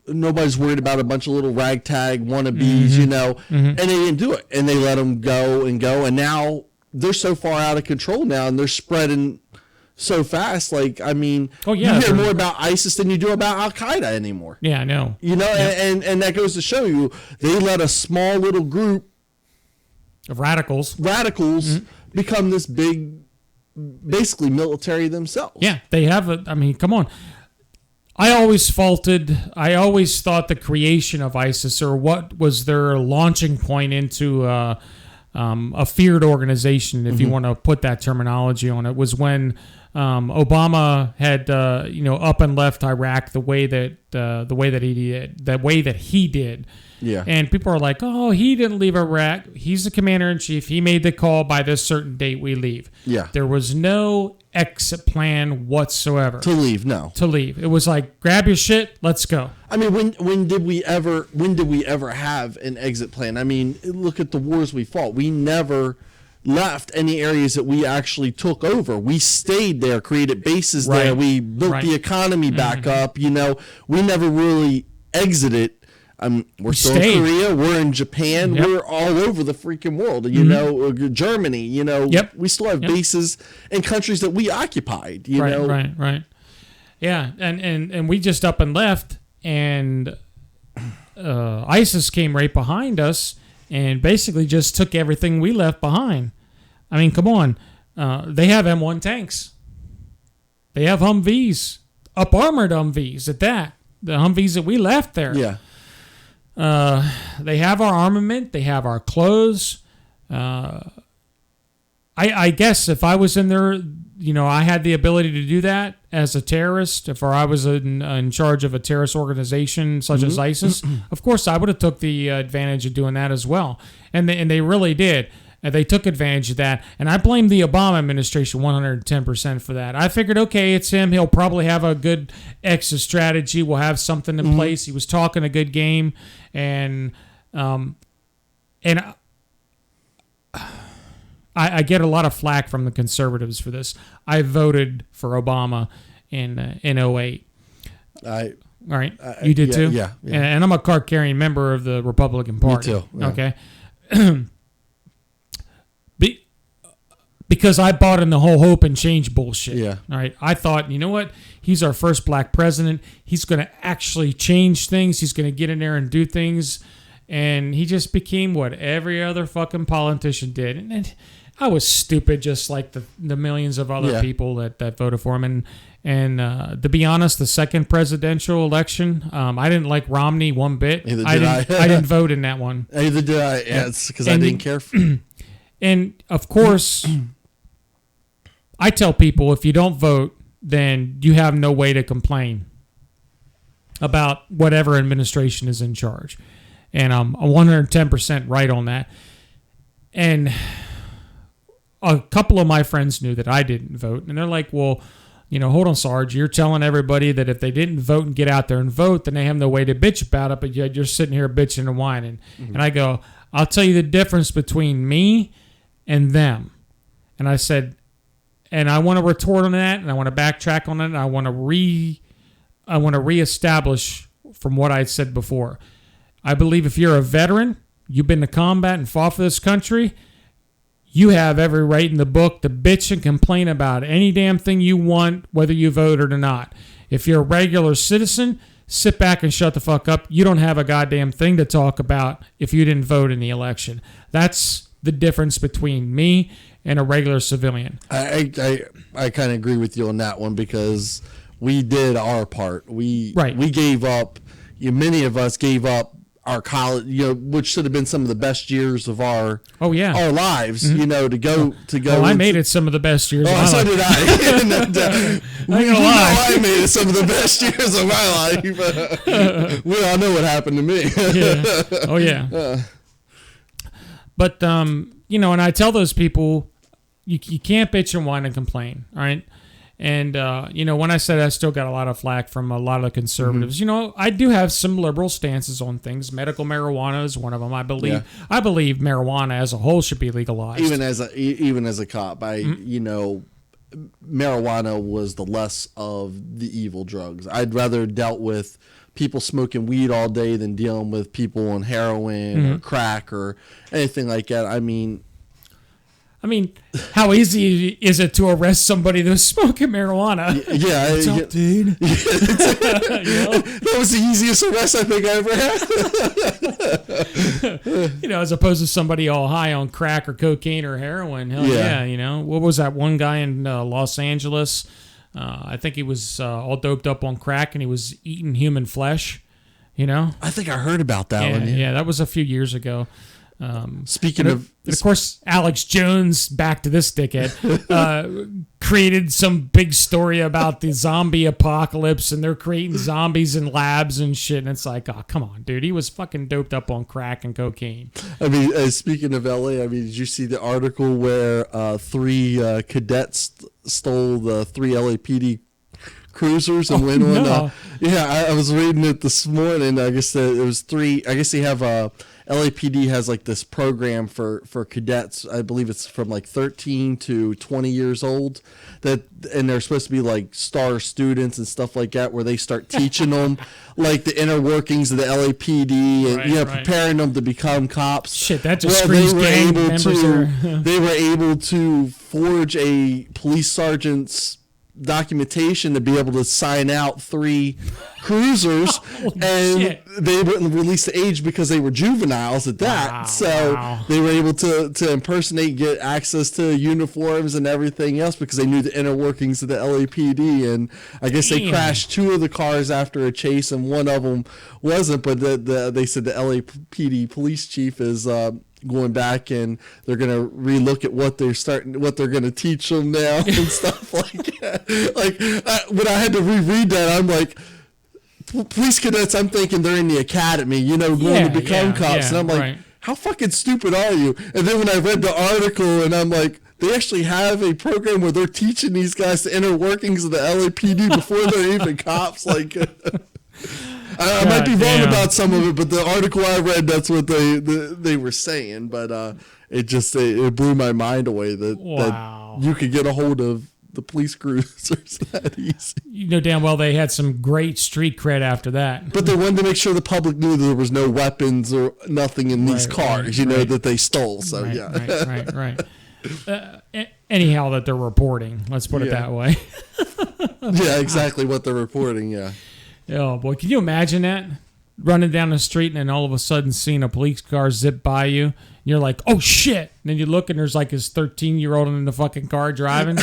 nobody's worried about a bunch of little ragtag wannabes, and they didn't do it. And they let them go. And now they're so far out of control now, and they're spreading so fast. Like, I mean, you hear more about ISIS than you do about Al-Qaeda anymore. Yeah, I know. And that goes to show you, they let a small little group of radicals become this big, basically military themselves. Yeah, they have come on. I always thought the creation of ISIS, or what was their launching point into a feared organization, if you want to put that terminology on it, was when Obama had up and left Iraq the way that he did. Yeah. And people are like, oh, he didn't leave Iraq. He's the commander in chief. He made the call by this certain date we leave. Yeah. There was no exit plan whatsoever. To leave, no. To leave. It was like, grab your shit, let's go. I mean, when did we ever have an exit plan? I mean, look at the wars we fought. We never left any areas that we actually took over. We stayed there, created bases there. We built the economy back up. You know, we never really exited. We're still in Korea. We're in Japan. We're all over the freaking world. You know, Germany. You know, we still have bases in countries that we occupied. You know, right. Yeah, and we just up and left, and ISIS came right behind us and basically just took everything we left behind. I mean, come on. They have M1 tanks. They have Humvees, up-armored Humvees at that. The Humvees that we left there. Yeah. They have our armament. They have our clothes. I guess if I was in there, you know, I had the ability to do that as a terrorist. If I was in charge of a terrorist organization such as ISIS, of course I would have took the advantage of doing that as well. And they really did. They took advantage of that. And I blame the Obama administration 110% for that. I figured, okay, it's him. He'll probably have a good exit strategy. We'll have something in place. He was talking a good game. And I get a lot of flack from the conservatives for this. I voted for Obama in 08. All right. You did too? Yeah. And I'm a card-carrying member of the Republican Party. Me too. Yeah. Okay. Because I bought in the whole hope and change bullshit. Yeah. All right. I thought, you know what? He's our first black president. He's going to actually change things. He's going to get in there and do things. And he just became what every other fucking politician did. And I was stupid, just like the millions of other people that voted for him. And to be honest, the second presidential election, I didn't like Romney one bit. Neither I did I. I didn't vote in that one. Neither did I. Yeah, it's because I didn't care. And of course, I tell people if you don't vote, then you have no way to complain about whatever administration is in charge. And I'm 110% right on that. And a couple of my friends knew that I didn't vote. And they're like, well, you know, hold on, Sarge. You're telling everybody that if they didn't vote and get out there and vote, then they have no way to bitch about it. But you're sitting here bitching and whining. And I go, I'll tell you the difference between me and them. And I said, and I want to retort on that, and I want to backtrack on it, and I want to reestablish from what I said before. I believe if you're a veteran, you've been to combat and fought for this country, you have every right in the book to bitch and complain about any damn thing you want, whether you voted or not. If you're a regular citizen, sit back and shut the fuck up. You don't have a goddamn thing to talk about if you didn't vote in the election. That's the difference between me and a regular civilian. I kind of agree with you on that one because we did our part. We gave up. Many of us gave up our college, which should have been some of the best years of our lives, to go. Well, I made it some of the best years. Oh, so did I. I made it some of the best years of my life. We all know what happened to me. Yeah. Oh yeah. But and I tell those people, you can't bitch and whine and complain, all right? And, when I said I still got a lot of flack from a lot of the conservatives, I do have some liberal stances on things. Medical marijuana is one of them. I believe marijuana as a whole should be legalized. Even as a cop, marijuana was the less of the evil drugs. I'd rather dealt with people smoking weed all day than dealing with people on heroin or crack or anything like that. I mean, how easy is it to arrest somebody that's smoking marijuana? Yeah. What's up, dude? That was the easiest arrest I think I ever had. As opposed to somebody all high on crack or cocaine or heroin. Hell yeah. What was that one guy in Los Angeles? I think he was all doped up on crack and he was eating human flesh, I think I heard about that one. Yeah, that was a few years ago. Speaking of, and of course, Alex Jones, back to this dickhead, created some big story about the zombie apocalypse, and they're creating zombies in labs and shit. And it's like, oh, come on, dude. He was fucking doped up on crack and cocaine. I mean, speaking of LA, I mean, did you see the article where 3 cadets stole the 3 LAPD cruisers and went on? No. I was reading it this morning. I guess it was 3. I guess they have LAPD has like this program for cadets. I believe it's from like 13 to 20 years old, and they're supposed to be like star students and stuff like that, where they start teaching them like the inner workings of the LAPD and preparing them to become cops. Shit, that just screams gang members. They were able to forge a police sergeant's documentation to be able to sign out 3 cruisers, and shit, they wouldn't release the age because they were juveniles at that. Wow, so they were able to impersonate, get access to uniforms and everything else because they knew the inner workings of the LAPD. And I guess they crashed 2 of the cars after a chase, and one of them wasn't. But they said the LAPD police chief is going back, and they're gonna relook at what they're gonna teach them now and stuff like that. Like when I had to reread that, I'm like, police cadets, I'm thinking they're in the academy, going to become cops, and I'm like, how fucking stupid are you? And then when I read the article, and I'm like, they actually have a program where they're teaching these guys the inner workings of the LAPD before they're even cops. Like, I might be wrong about some of it, but the article I read, that's what they were saying. But it blew my mind away that you could get a hold of the police cruisers that easy. You know damn well they had some great street cred after that. But they wanted to make sure the public knew there was no weapons or nothing in these cars, that they stole. So right. Anyhow, that they're reporting. Let's put it that way. Yeah, exactly what they're reporting. Yeah. Oh boy, can you imagine that? Running down the street and then all of a sudden seeing a police car zip by you. And you're like, oh shit. And then you look and there's like his 13-year-old in the fucking car driving.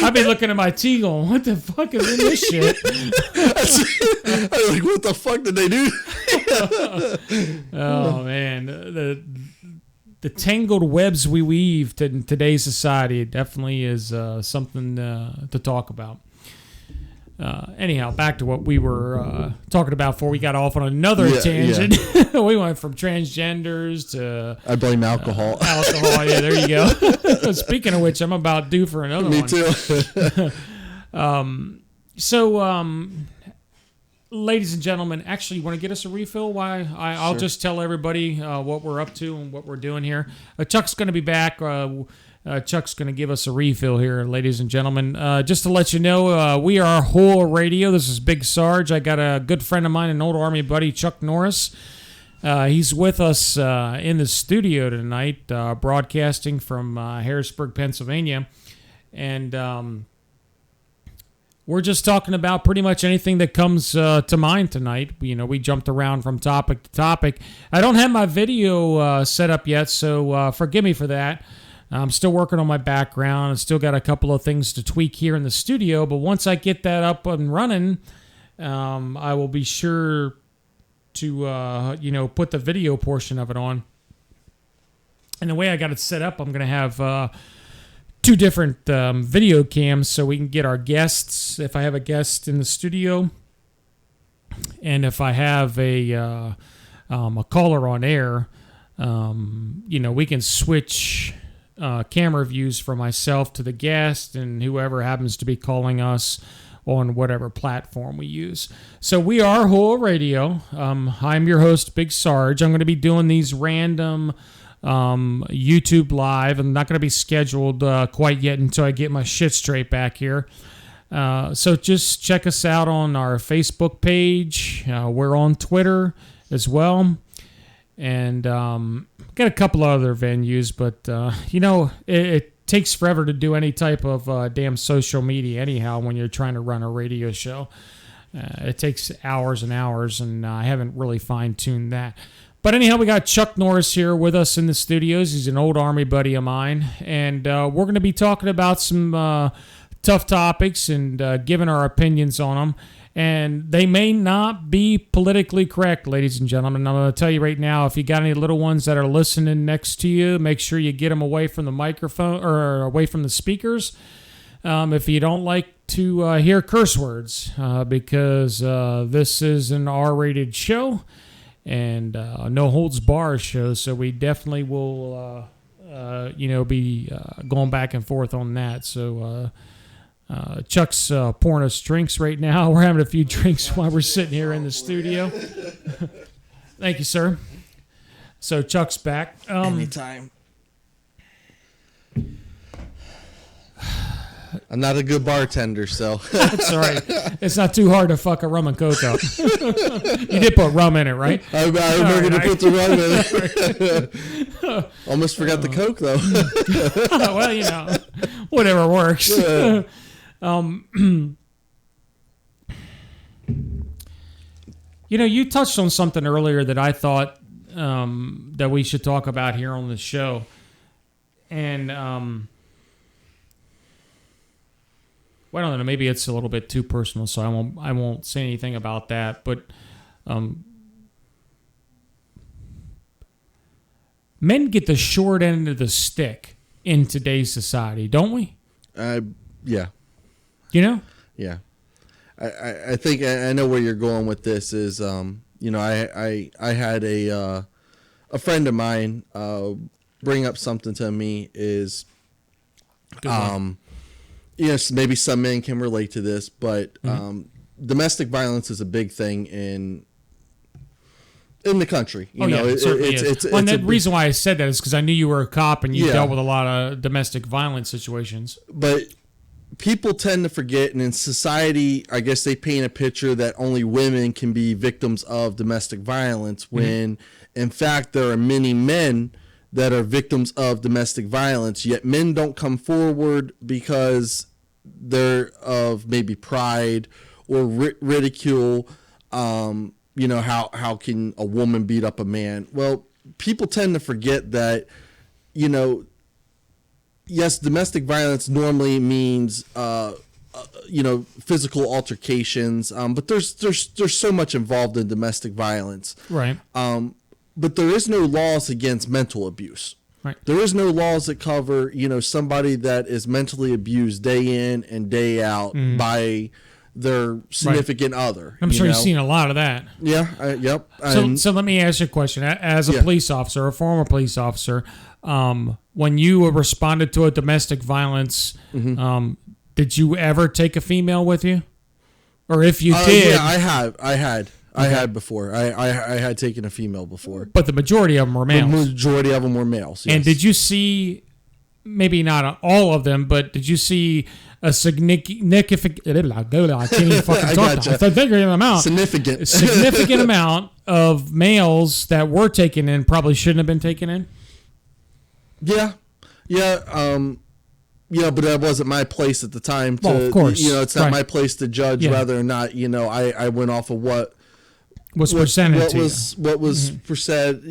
I've been looking at my T going, what the fuck is in this shit? I'm like, what the fuck did they do? Oh man. The tangled webs we weave in today's society definitely is something to talk about. Anyhow, back to what we were talking about before we got off on another tangent. Yeah. We went from transgenders to... I blame alcohol. Alcohol, yeah, there you go. Speaking of which, I'm about due for another one. Me too. So, ladies and gentlemen, actually, you want to get us a refill? I'll just tell everybody what we're up to and what we're doing here. Chuck's going to be back. Chuck's going to give us a refill here, ladies and gentlemen. Just to let you know, we are HOOAH Radio. This is Big Sarge. I got a good friend of mine, an old Army buddy, Chuck Norris. He's with us in the studio tonight, broadcasting from Harrisburg, Pennsylvania. And we're just talking about pretty much anything that comes to mind tonight. We jumped around from topic to topic. I don't have my video set up yet, so forgive me for that. I'm still working on my background. I've still got a couple of things to tweak here in the studio, but once I get that up and running, I will be sure to, put the video portion of it on. And the way I got it set up, I'm going to have 2 different video cams so we can get our guests, if I have a guest in the studio, and if I have a caller on air, we can switch camera views for myself to the guest and whoever happens to be calling us on whatever platform we use. So we are HOOAH Radio. I'm your host, Big Sarge. I'm going to be doing these random YouTube live. I'm not going to be scheduled quite yet until I get my shit straight back here. So just check us out on our Facebook page. We're on Twitter as well. And got a couple other venues, but, it takes forever to do any type of damn social media anyhow when you're trying to run a radio show. It takes hours and hours, and I haven't really fine-tuned that. But anyhow, we got Chuck Norris here with us in the studios. He's an old Army buddy of mine, and we're going to be talking about some tough topics and giving our opinions on them. And they may not be politically correct, ladies and gentlemen. I'm going to tell you right now, if you got any little ones that are listening next to you, make sure you get them away from the microphone or away from the speakers. If you don't like to hear curse words, because this is an R-rated show and no holds bar show, so we definitely will, be going back and forth on that. So Chuck's pouring us drinks right now. We're having a few drinks while we're sitting here in the studio. Thank you, sir. So Chuck's back. Anytime. I'm not a good bartender, so. That's all right. It's not too hard to fuck a rum and coke up. You did put rum in it, right? I remember to put the rum in it. Almost forgot the coke, though. Well, whatever works. Yeah. You touched on something earlier that I thought that we should talk about here on the show. And, well, I don't know, maybe it's a little bit too personal, so I won't say anything about that. But men get the short end of the stick in today's society, don't we? Yeah. Yeah. I think I know where you're going with this. Is I had a friend of mine bring up something to me. Is yes, maybe some men can relate to this, but domestic violence is a big thing in the country. It certainly is. And the reason why I said that is because I knew you were a cop and you dealt with a lot of domestic violence situations. But people tend to forget, and in society, I guess they paint a picture that only women can be victims of domestic violence, when in fact there are many men that are victims of domestic violence, yet men don't come forward because they're of maybe pride or ridicule. How can a woman beat up a man? Well, people tend to forget that, yes, domestic violence normally means, physical altercations, but there's so much involved in domestic violence. Right. But there is no laws against mental abuse. Right. There is no laws that cover, somebody that is mentally abused day in and day out by their significant other. I'm sure you've seen a lot of that. Yeah. Yep. So let me ask you a question. As a police officer, a former police officer, when you responded to a domestic violence, did you ever take a female with you? Or if you did? Yeah, I had. I had before. I had taken a female before. But the majority of them were males. The majority of them were males, yes. And did you see, maybe not all of them, but did you see a significant amount of males that were taken in probably shouldn't have been taken in? Yeah. But that wasn't my place at the time. Of course. It's not my place to judge whether or not, I went off of what presented to you. What was percent,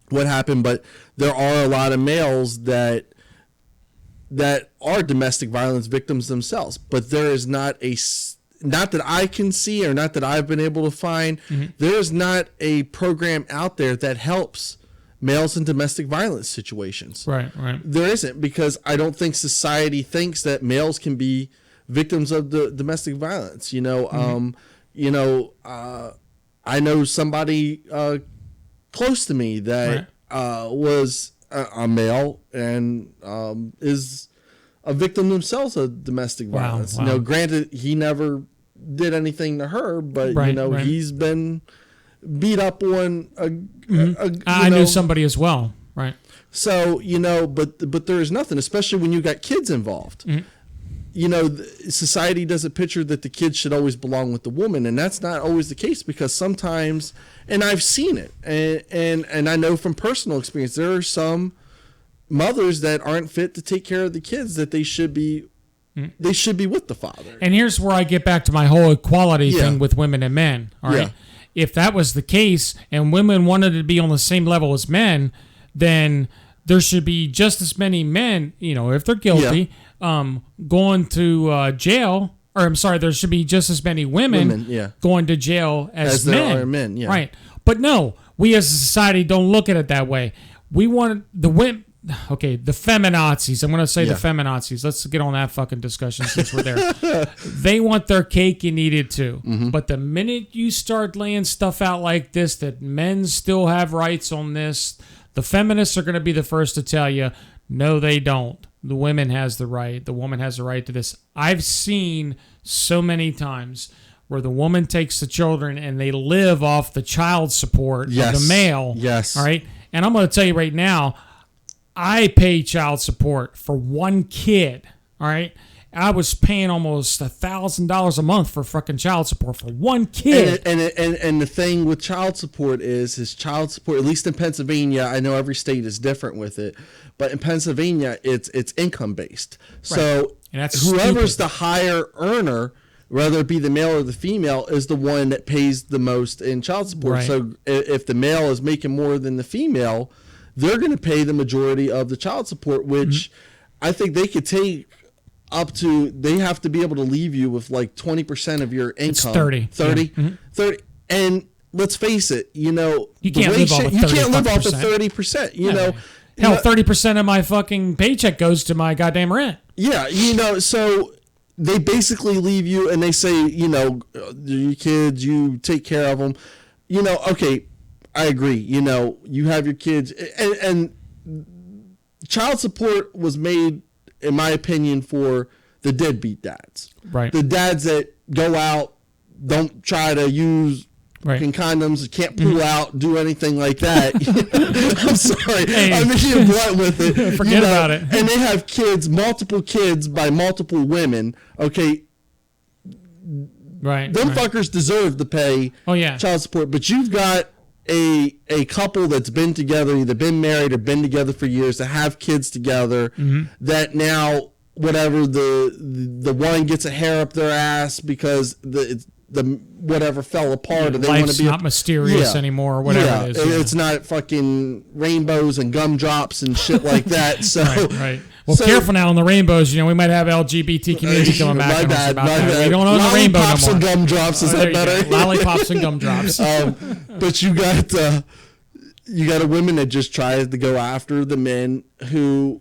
what happened. But there are a lot of males that are domestic violence victims themselves. But there is not that I can see, or not that I've been able to find, there is not a program out there that helps males in domestic violence situations. Right. There isn't, because I don't think society thinks that males can be victims of the domestic violence. I know somebody close to me that was a male and is a victim themselves of domestic violence. Wow. Granted, he never did anything to her, but he's been beat up on I knew somebody as well, right? So, but there is nothing, especially when you got kids involved. Society doesn't picture that the kids should always belong with the woman, and that's not always the case, because sometimes, and I've seen it, and I know from personal experience, there are some mothers that aren't fit to take care of the kids, that they should be with the father. And here's where I get back to my whole equality thing with women and men, all right? If that was the case and women wanted to be on the same level as men, then there should be just as many men, if they're guilty, going to jail or I'm sorry, there should be just as many women going to jail as men. There are men, yeah. Right. But no, we as a society don't look at it that way. We want the women. Okay, the feminazis. I'm going to say the feminazis. Let's get on that fucking discussion since we're there. They want their cake and eat it too. Mm-hmm. But the minute you start laying stuff out like this, that men still have rights on this, the feminists are going to be the first to tell you, no, they don't. The women has the right. The woman has the right to this. I've seen so many times where the woman takes the children and they live off the child support of the male. Yes. All right. And I'm going to tell you right now, I pay child support for one kid. All right. I was paying almost $1,000 a month for fucking child support for one kid. And the thing with child support is child support, at least in Pennsylvania, I know every state is different with it, but in Pennsylvania, it's income based. Right. So whoever's the higher earner, whether it be the male or the female, is the one that pays the most in child support. Right. So if the male is making more than the female, they're going to pay the majority of the child support, which I think they could take up to, they have to be able to leave you with like 20% of your income. It's 30. 30? Yeah. Mm-hmm. 30. And let's face it, you can't live off of 30%. You can't live off of 30%, you know. Hell, 30% of my fucking paycheck goes to my goddamn rent. Yeah, so they basically leave you and they say, your kids, you take care of them. Okay, I agree. You have your kids, and child support was made, in my opinion, for the deadbeat dads. Right. The dads that go out, don't try to use condoms, can't pull out, do anything like that. I'm sorry. Hey. I'm being blunt with it. Forget about it. And they have kids, multiple kids by multiple women. Okay. Right. Them fuckers deserve to pay child support, but you've got a couple that's been together, either been married or been together for years, to have kids together, that now whatever the one gets a hair up their ass because the whatever fell apart, and they want to be not mysterious anymore, or whatever it is. It's not fucking rainbows and gumdrops and shit like that. So right. Well, careful now on the rainbows. We might have LGBT community coming back on us about that. We don't own the rainbow no more. Lollipops and gumdrops, is that better? Lollipops and gumdrops. But you got a women that just tries to go after the men who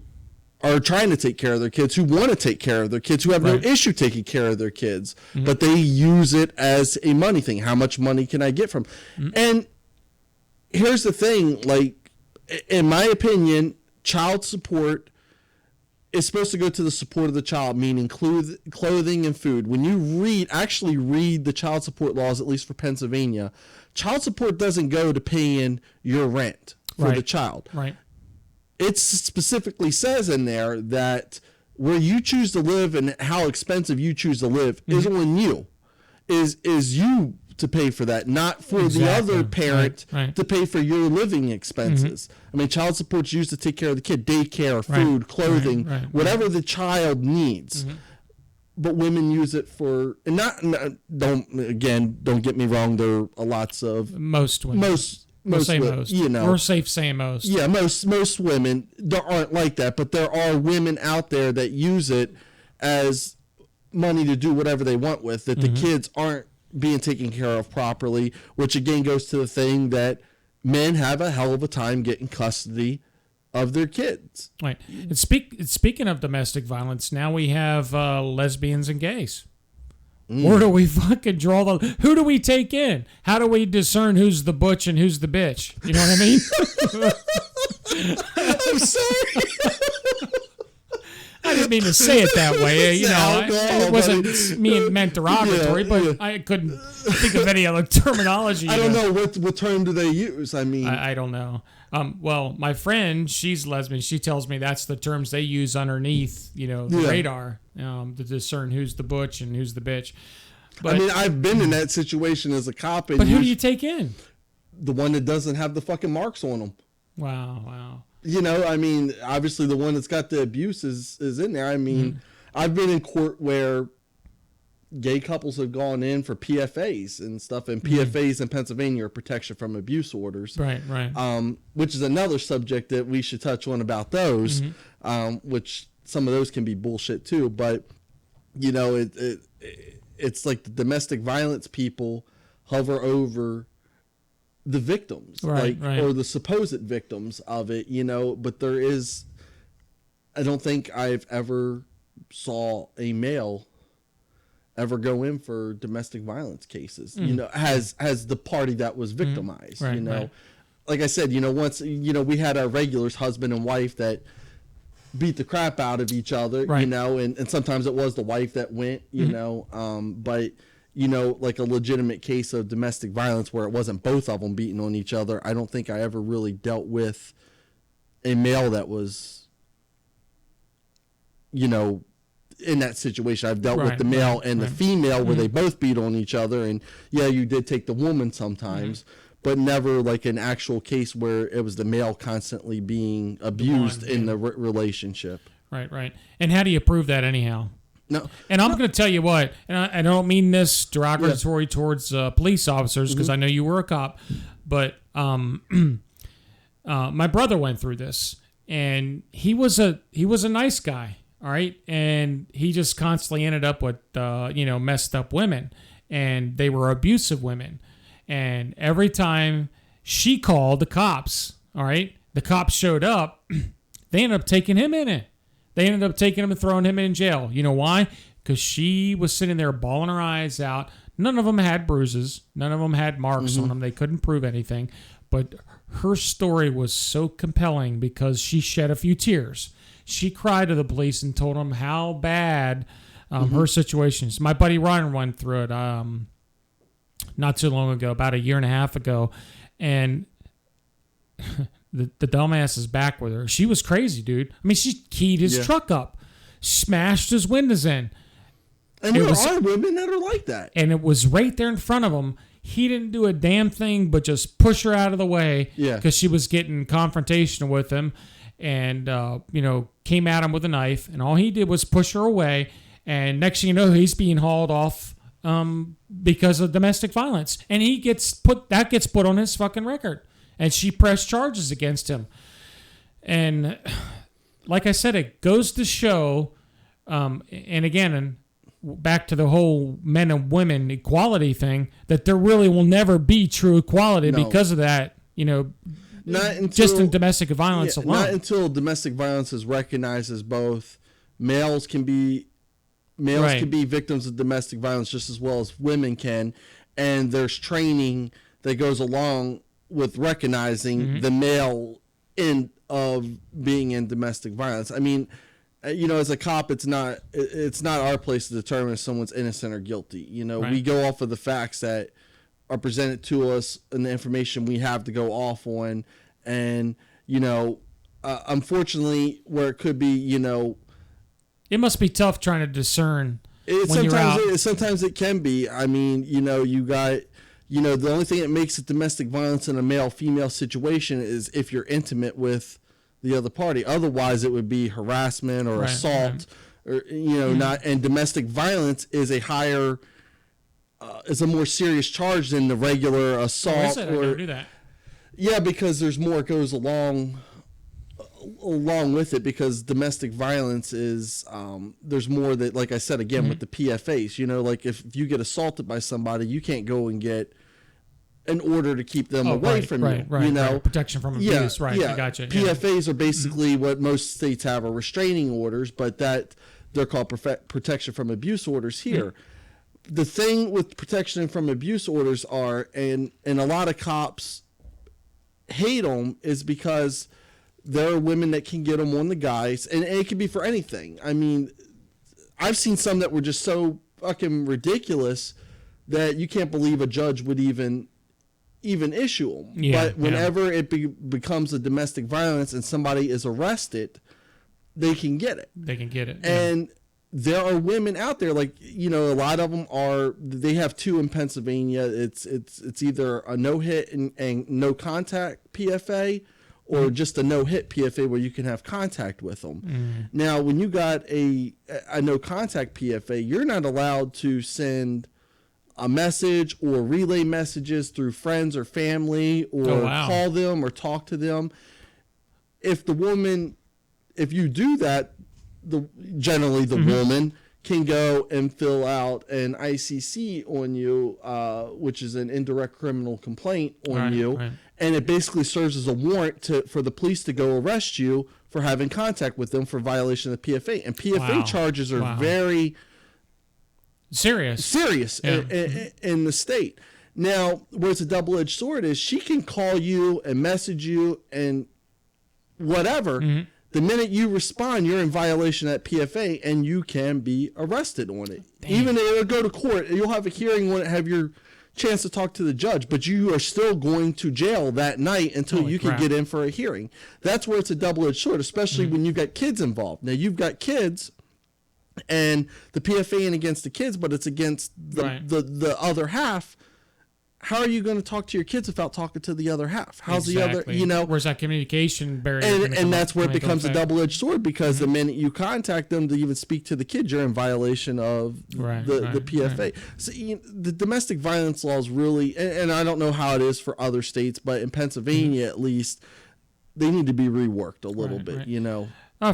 are trying to take care of their kids, who want to take care of their kids, who have no issue taking care of their kids, but they use it as a money thing. How much money can I get from? And here's the thing, like, in my opinion, child support is supposed to go to the support of the child, meaning clothing and food. When you actually read the child support laws, at least for Pennsylvania, child support doesn't go to paying your rent for the child. Right. It specifically says in there that where you choose to live and how expensive you choose to live is on you. Is you to pay for that, not for the other parent to pay for your living expenses. I mean, child support's used to take care of the kid, daycare, food, clothing, whatever the child needs. But women use it for, and don't get me wrong, there are lots of most women. Most, we're safe saying most. Yeah, most women aren't like that, but there are women out there that use it as money to do whatever they want with, that the kids aren't being taken care of properly, which again goes to the thing that men have a hell of a time getting custody of their kids. Right. And speaking of domestic violence, now we have lesbians and gays. Where do we fucking draw the... Who do we take in? How do we discern who's the butch and who's the bitch? You know what I mean? I'm sorry. I didn't mean to say it that way. It wasn't meant derogatory, but I couldn't think of any other terminology. I don't know. What term do they use? I mean... I don't know. Well, my friend, she's lesbian. She tells me that's the terms they use underneath, the radar, to discern who's the butch and who's the bitch. But, I mean, I've been in that situation as a cop. But who do you take in? The one that doesn't have the fucking marks on them. Wow. I mean, obviously the one that's got the abuse is in there. I mean, I've been in court where gay couples have gone in for PFAs and stuff, and PFAs in Pennsylvania are protection from abuse orders. Right. Which is another subject that we should touch on about those, which some of those can be bullshit too. But it's like the domestic violence people hover over the victims, right. or the supposed victims of it, but I don't think I've ever saw a male ever go in for domestic violence cases, as the party that was victimized, right. Like I said, once, we had our regulars, husband and wife, that beat the crap out of each other, right. And sometimes it was the wife that went, but like a legitimate case of domestic violence where it wasn't both of them beating on each other. I don't think I ever really dealt with a male that was, in that situation. I've dealt with the male and the female where they both beat on each other, and you did take the woman sometimes, but never like an actual case where it was the male constantly being abused in the relationship. Right. And how do you prove that anyhow? No. And I'm going to tell you what, and I don't mean this derogatory towards police officers, because I know you were a cop, but my brother went through this, and he was a nice guy, all right, and he just constantly ended up with messed up women, and they were abusive women, and every time she called the cops, all right, the cops showed up, they ended up taking him in it. They ended up taking him and throwing him in jail. You know why? Because she was sitting there bawling her eyes out. None of them had bruises. None of them had marks on them. They couldn't prove anything. But her story was so compelling because she shed a few tears. She cried to the police and told them how bad her situation is. My buddy Ryan went through it not too long ago, about a year and a half ago. And the dumbass is back with her. She was crazy, dude. I mean, she keyed his truck up, smashed his windows in. And there are women that are like that. And it was right there in front of him. He didn't do a damn thing but just push her out of the way because she was getting confrontational with him and, came at him with a knife. And all he did was push her away. And next thing you know, he's being hauled off because of domestic violence. And he gets put on his fucking record. And she pressed charges against him. And like I said, it goes to show, and again, back to the whole men and women equality thing, that there really will never be true equality because of that, just in domestic violence alone. Not until domestic violence is recognized as both males can be victims of domestic violence just as well as women can, and there's training that goes along with recognizing the male of being in domestic violence. I mean, as a cop, it's not our place to determine if someone's innocent or guilty. We go off of the facts that are presented to us and the information we have to go off on. And, unfortunately, where it could be, it must be tough trying to discern when you're out. Sometimes it can be. I mean, you got... the only thing that makes it domestic violence in a male-female situation is if you're intimate with the other party. Otherwise, it would be harassment or assault, or not. And domestic violence is a higher, is a more serious charge than the regular assault. I never do that. Yeah, because there's more goes along with it. Because domestic violence is there's more that, like I said again with the PFAs. Like if you get assaulted by somebody, you can't go and get an order to keep them away from you. Right. Protection from abuse. I gotcha. PFAs are basically what most states have are restraining orders, but that they're called protection from abuse orders here. The thing with protection from abuse orders are, and a lot of cops hate them, is because there are women that can get them on the guys, and it can be for anything. I mean, I've seen some that were just so fucking ridiculous that you can't believe a judge would even issue them. But whenever it becomes a domestic violence and somebody is arrested, they can get it. And there are women out there, like, a lot of them they have two in Pennsylvania. It's either a no-hit and no contact PFA, or just a no-hit PFA where you can have contact with them. Now, when you got a no-contact PFA, you're not allowed to send a message or relay messages through friends or family, or call them or talk to them. If you do that, generally the woman can go and fill out an ICC on you, which is an indirect criminal complaint on you. Right. And it basically serves as a warrant for the police to go arrest you for having contact with them for violation of the PFA. And PFA charges are very serious in the state. Now, where it's a double-edged sword is she can call you and message you and whatever. Mm-hmm. The minute you respond, you're in violation of that PFA, and you can be arrested on it. Damn. Even if it'll go to court, you'll have a hearing when have your chance to talk to the judge, but you are still going to jail that night until you can get in for a hearing. That's where it's a double-edged sword, especially when you've got kids involved. Now, you've got kids, and the PFA ain't against the kids, but it's against the other half. How are you going to talk to your kids without talking to the other half? How's the other, Where's that communication barrier? And that's where it becomes a double-edged sword, because the minute you contact them to even speak to the kid, you're in violation of the PFA. Right. So the domestic violence laws really, and I don't know how it is for other states, but in Pennsylvania at least, they need to be reworked a little bit,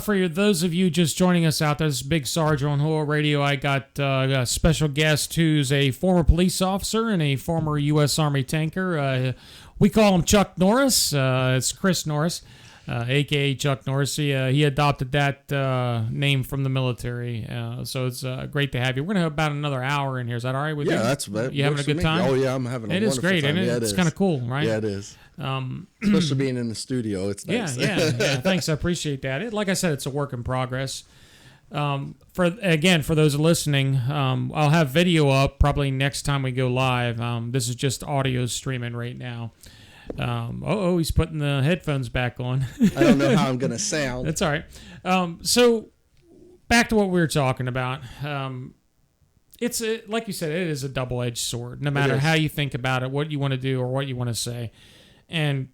For those of you just joining us out there, this is Big Sarge on HOOAH Radio. I got a special guest who's a former police officer and a former U.S. Army tanker. We call him Chuck Norris. It's Chris Norris, a.k.a. Chuck Norris. He adopted that name from the military. So it's great to have you. We're going to have about another hour in here. Is that all right with you? Yeah, that's that. You having a good time? Oh, yeah, I'm having a wonderful time. It is great, isn't it? Yeah, it's kind of cool, right? Yeah, it is. Especially being in the studio, it's nice. Yeah. Thanks, I appreciate that. Like I said, it's a work in progress. For those listening, I'll have video up probably next time we go live. This is just audio streaming right now. He's putting the headphones back on. I don't know how I'm gonna sound. That's all right. So back to what we were talking about. It's like you said, it is a double-edged sword. No matter how you think about it, what you want to do or what you want to say. And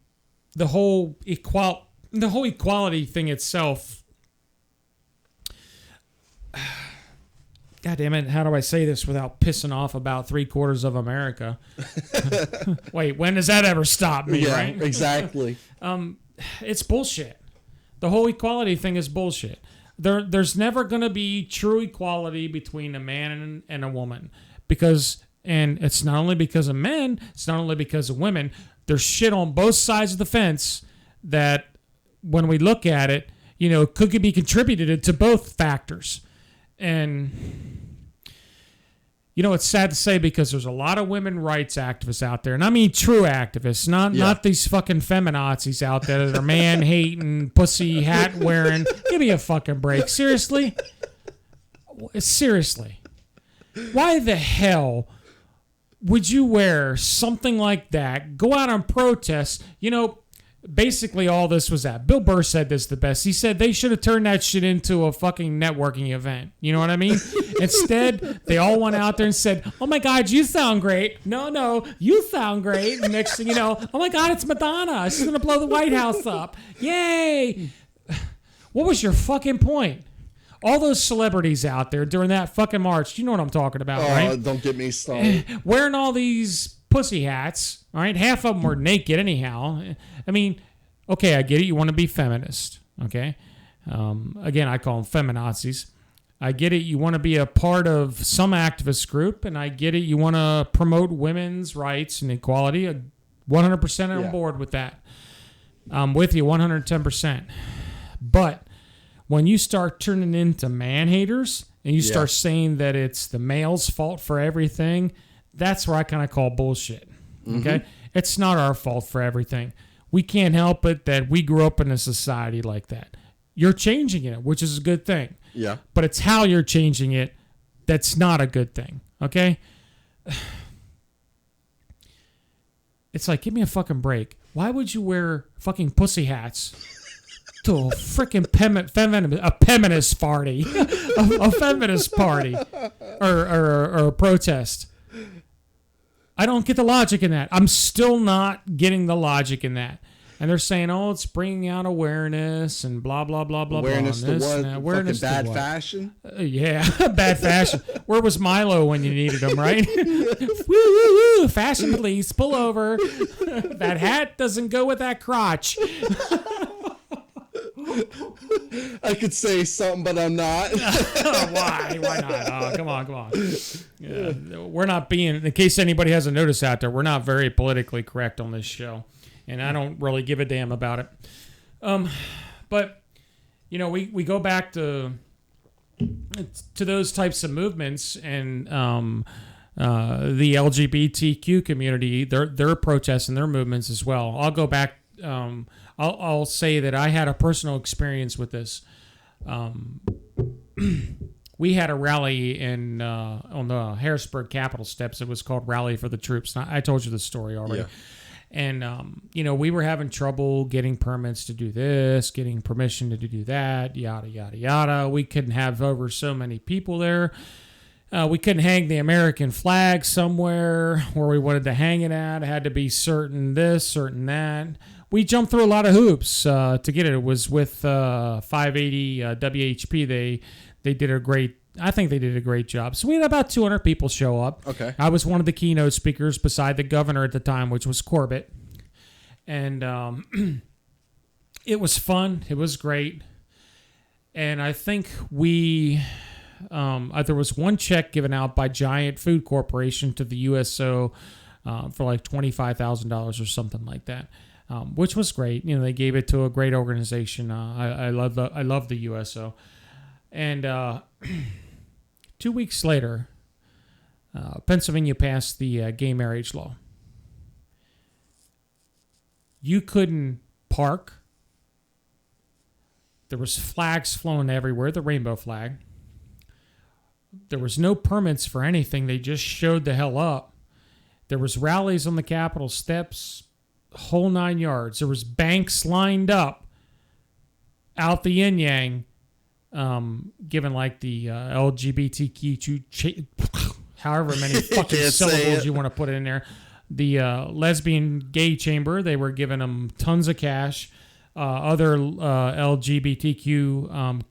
the whole equality thing itself. God damn it! How do I say this without pissing off about 3/4 of America? Wait, when does that ever stop me? Right? Exactly. It's bullshit. The whole equality thing is bullshit. There's never going to be true equality between a man and a woman, and it's not only because of men, it's not only because of women. There's shit on both sides of the fence that, when we look at it, could be contributed to both factors. And, it's sad to say, because there's a lot of women rights activists out there. And I mean true activists, not these fucking feminazis out there that are man-hating, pussy hat-wearing. Give me a fucking break. Seriously? Seriously. Why the hell would you wear something like that, go out and protest? Basically all this was that. Bill Burr said this the best. He said they should have turned that shit into a fucking networking event. You know what I mean? Instead, they all went out there and said, oh my God, you sound great. No, you sound great. And next thing you know, oh my God, it's Madonna. She's going to blow the White House up. Yay. What was your fucking point? All those celebrities out there during that fucking march, you know what I'm talking about, right? Don't get me started. Wearing all these pussy hats, all right? Half of them were naked anyhow. I mean, okay, I get it. You want to be feminist, okay? Again, I call them feminazis. I get it. You want to be a part of some activist group, and I get it. You want to promote women's rights and equality. 100% on board with that. I'm with you 110%. But when you start turning into man-haters and you start saying that it's the male's fault for everything, that's where I kind of call bullshit, okay? Mm-hmm. It's not our fault for everything. We can't help it that we grew up in a society like that. You're changing it, which is a good thing. Yeah. But it's how you're changing it that's not a good thing, okay? It's like, give me a fucking break. Why would you wear fucking pussy hats to a freaking feminist party, a feminist party, or a protest? I don't get the logic in that. I'm still not getting the logic in that. And they're saying, oh, it's bringing out awareness and blah, blah, blah, blah, awareness blah. Awareness to what? Awareness fucking bad to what? Fashion? Yeah, bad fashion. Where was Milo when you needed him, right? Woo, fashion police, pull over. That hat doesn't go with that crotch. I could say something, but I'm not. Why? Why not? Oh, come on. Yeah, we're not being, in case anybody hasn't noticed out there, we're not very politically correct on this show. And I don't really give a damn about it. But, you know, we go back to those types of movements and the LGBTQ community, their protests and their movements as well. I'll go back. I'll say that I had a personal experience with this. We had a rally on the Harrisburg Capitol steps. It was called Rally for the Troops. I told you the story already. Yeah. And, you know, we were having trouble getting permits to do this, getting permission to do that, yada, yada, yada. We couldn't have over so many people there. We couldn't hang the American flag somewhere where we wanted to hang it at. It had to be certain this, certain that. We jumped through a lot of hoops to get it. It was with 580 WHP. They did a great, I think they did a great job. So we had about 200 people show up. Okay. I was one of the keynote speakers beside the governor at the time, which was Corbett. And it was fun. It was great. And I think there was one check given out by Giant Food Corporation to the USO for like $25,000 or something like that, which was great. You know, they gave it to a great organization. I love the USO. And 2 weeks later, Pennsylvania passed the gay marriage law. You couldn't park. There was flags flown everywhere, the rainbow flag. There was no permits for anything. They just showed the hell up. There was rallies on the Capitol steps, whole 9 yards. There was banks lined up out the yin-yang, given like the LGBTQ, however many fucking syllables you want to put in there. The lesbian gay chamber, they were giving them tons of cash. Other LGBTQ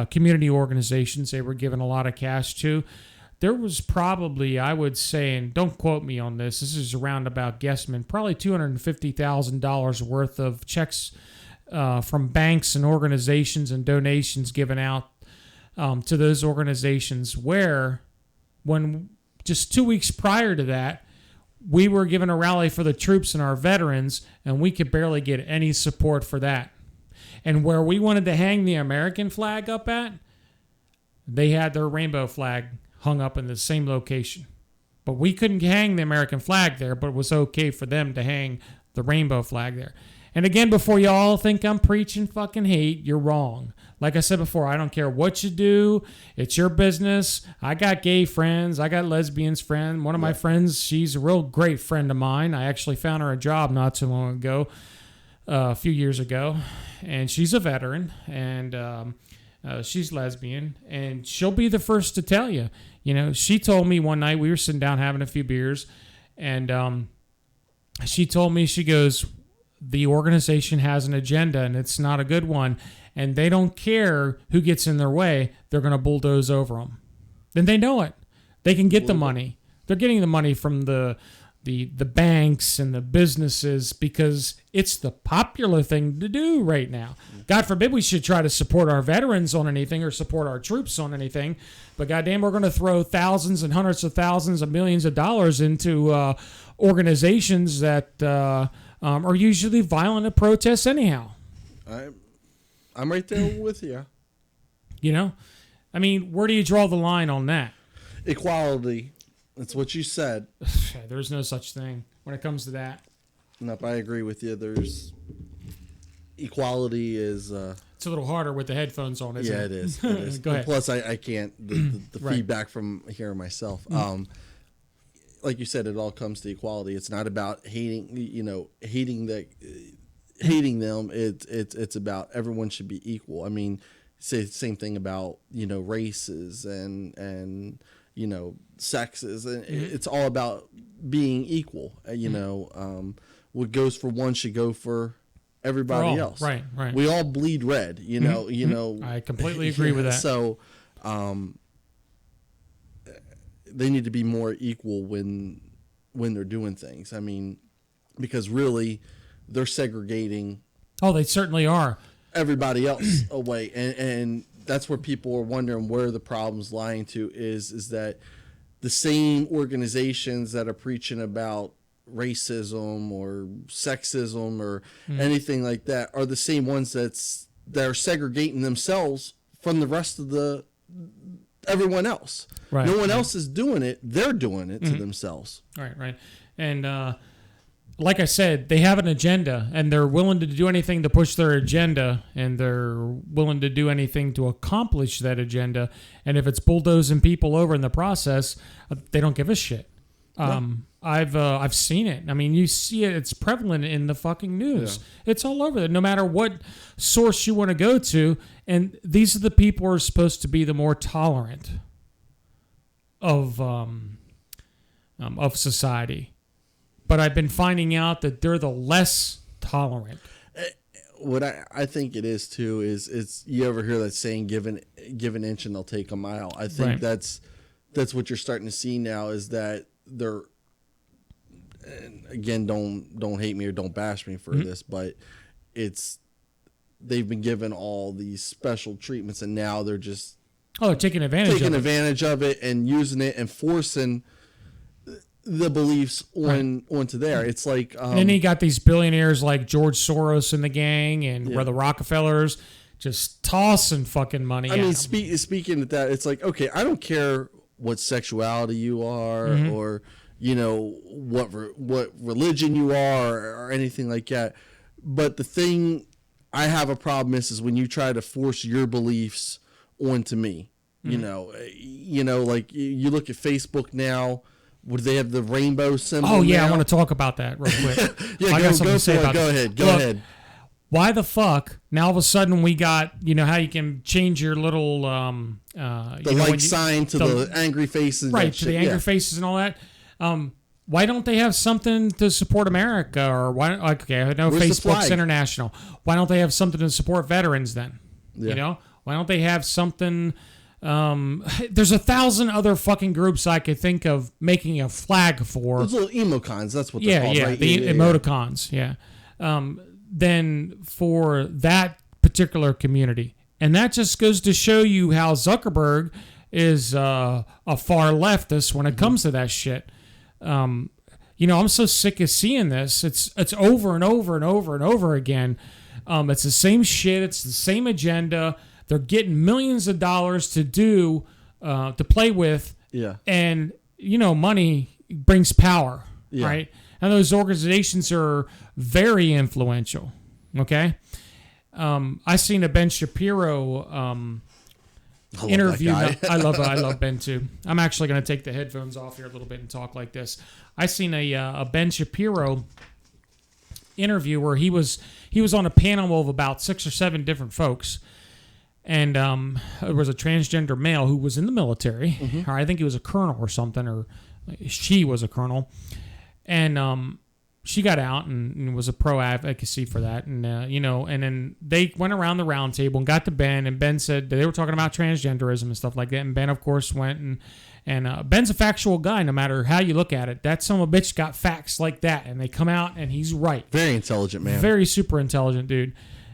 community organizations, they were given a lot of cash to. There was probably, I would say, and don't quote me on this, this is a roundabout guesstimate, probably $250,000 worth of checks from banks and organizations and donations given out to those organizations, where when just 2 weeks prior to that, we were given a rally for the troops and our veterans, and we could barely get any support for that. And where we wanted to hang the American flag up at, they had their rainbow flag hung up in the same location. But we couldn't hang the American flag there, but it was okay for them to hang the rainbow flag there. And again, before y'all think I'm preaching fucking hate, you're wrong. Like I said before, I don't care what you do. It's your business. I got gay friends. I got lesbians friends. One of my friends, she's a real great friend of mine. I actually found her a job not too long ago, a few years ago. And she's a veteran, and she's lesbian. And she'll be the first to tell you. You know, she told me one night, we were sitting down having a few beers, and she told me, she goes, the organization has an agenda, and it's not a good one. And they don't care who gets in their way. They're going to bulldoze over them. Then they know it. They can get the money. They're getting the money from the banks and the businesses because it's the popular thing to do right now. God forbid we should try to support our veterans on anything or support our troops on anything. But goddamn, we're going to throw thousands and hundreds of thousands of millions of dollars into organizations that are usually violent at protests anyhow. I'm right there with you. You know? I mean, where do you draw the line on that? Equality. That's what you said. There's no such thing when it comes to that. Nope, I agree with you. There's equality is... it's a little harder with the headphones on, isn't it? Yeah, it is. It is. Go ahead. Plus, I can't... The Right. feedback from hearing myself. Like you said, it all comes to equality. It's not about hating them. It's about everyone should be equal. I mean, say the same thing about races and sexes, and it's all about being equal. What goes for one should go for everybody else. Right. We all bleed red. I completely agree with that. So, they need to be more equal when they're doing things. I mean, because really, they're segregating. Oh, they certainly are. everybody else away. And that's where people are wondering where the problem's lying to is that the same organizations that are preaching about racism or sexism or anything like that are the same ones that are segregating themselves from the rest of everyone else. Right. No one else is doing it. They're doing it to themselves. Right. And like I said, they have an agenda, and they're willing to do anything to push their agenda, and they're willing to do anything to accomplish that agenda. And if it's bulldozing people over in the process, they don't give a shit. I've seen it. I mean, you see it. It's prevalent in the fucking news. Yeah. It's all over there, no matter what source you want to go to. And these are the people who are supposed to be the more tolerant of society. But I've been finding out that they're the less tolerant. What I think it is too is you ever hear that saying, give an inch and they'll take a mile. I think that's what you're starting to see now, is that they're, and again, don't hate me or don't bash me for this, but they've been given all these special treatments, and now they're just taking advantage of it and using it and forcing the beliefs onto there. It's like and then you got these billionaires like George Soros and the gang and where the Rockefellers just tossing fucking money. I mean, speaking of that, it's like, okay, I don't care what sexuality you are or what religion you are or anything like that, but the thing I have a problem is when you try to force your beliefs onto me. Like you look at Facebook now. Would they have the rainbow symbol? Oh yeah, now? I want to talk about that real quick. I got something to say about it. Go ahead. Why the fuck? Now all of a sudden we got, how you can change your little sign to the angry faces, right? To the angry faces and all that. Why don't they have something to support America? Or why? Okay, I know Facebook's international. Why don't they have something to support veterans then? Yeah. Why don't they have something? There's 1,000 other fucking groups I could think of making a flag for. Those little emocons, that's what they're called, right? The emoticons, Then for that particular community. And that just goes to show you how Zuckerberg is a far leftist when it comes to that shit. I'm so sick of seeing this. It's over and over and over and over again. It's the same shit. It's the same agenda. They're getting millions of dollars to play with. Yeah. And, money brings power, right? And those organizations are very influential, okay? I seen a Ben Shapiro interview. I love Ben too. I'm actually going to take the headphones off here a little bit and talk like this. I seen a Ben Shapiro interview where he was on a panel of about 6 or 7 different folks. And there was a transgender male who was in the military. Or I think he was a colonel or something, or she was a colonel. And she got out and was a pro advocacy for that. And, and then they went around the round table and got to Ben. And Ben said they were talking about transgenderism and stuff like that. And Ben, of course, went and Ben's a factual guy no matter how you look at it. That son of a bitch got facts like that. And they come out and he's right. Very intelligent man. Very super intelligent dude.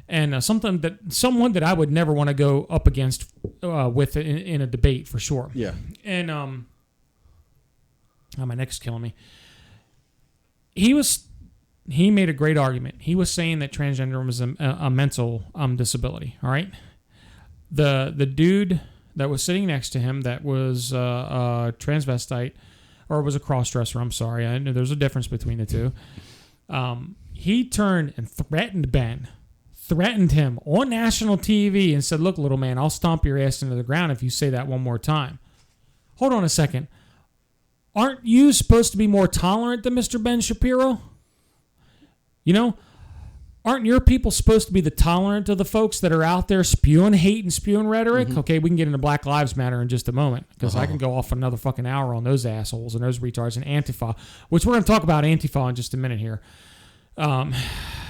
And someone that I would never want to go up against with in a debate for sure. Yeah. And my neck's killing me. He made a great argument. He was saying that transgenderism is a mental disability. All right. The dude that was sitting next to him that was a transvestite or was a crossdresser. I'm sorry. I know there's a difference between the two. He turned and threatened him on national TV and said, "Look, little man, I'll stomp your ass into the ground if you say that one more time." Hold on a second. Aren't you supposed to be more tolerant than Mr. Ben Shapiro? Aren't your people supposed to be the tolerant of the folks that are out there spewing hate and spewing rhetoric? Okay, we can get into Black Lives Matter in just a moment because I can go off another fucking hour on those assholes and those retards and Antifa, which we're going to talk about Antifa in just a minute here. Yeah.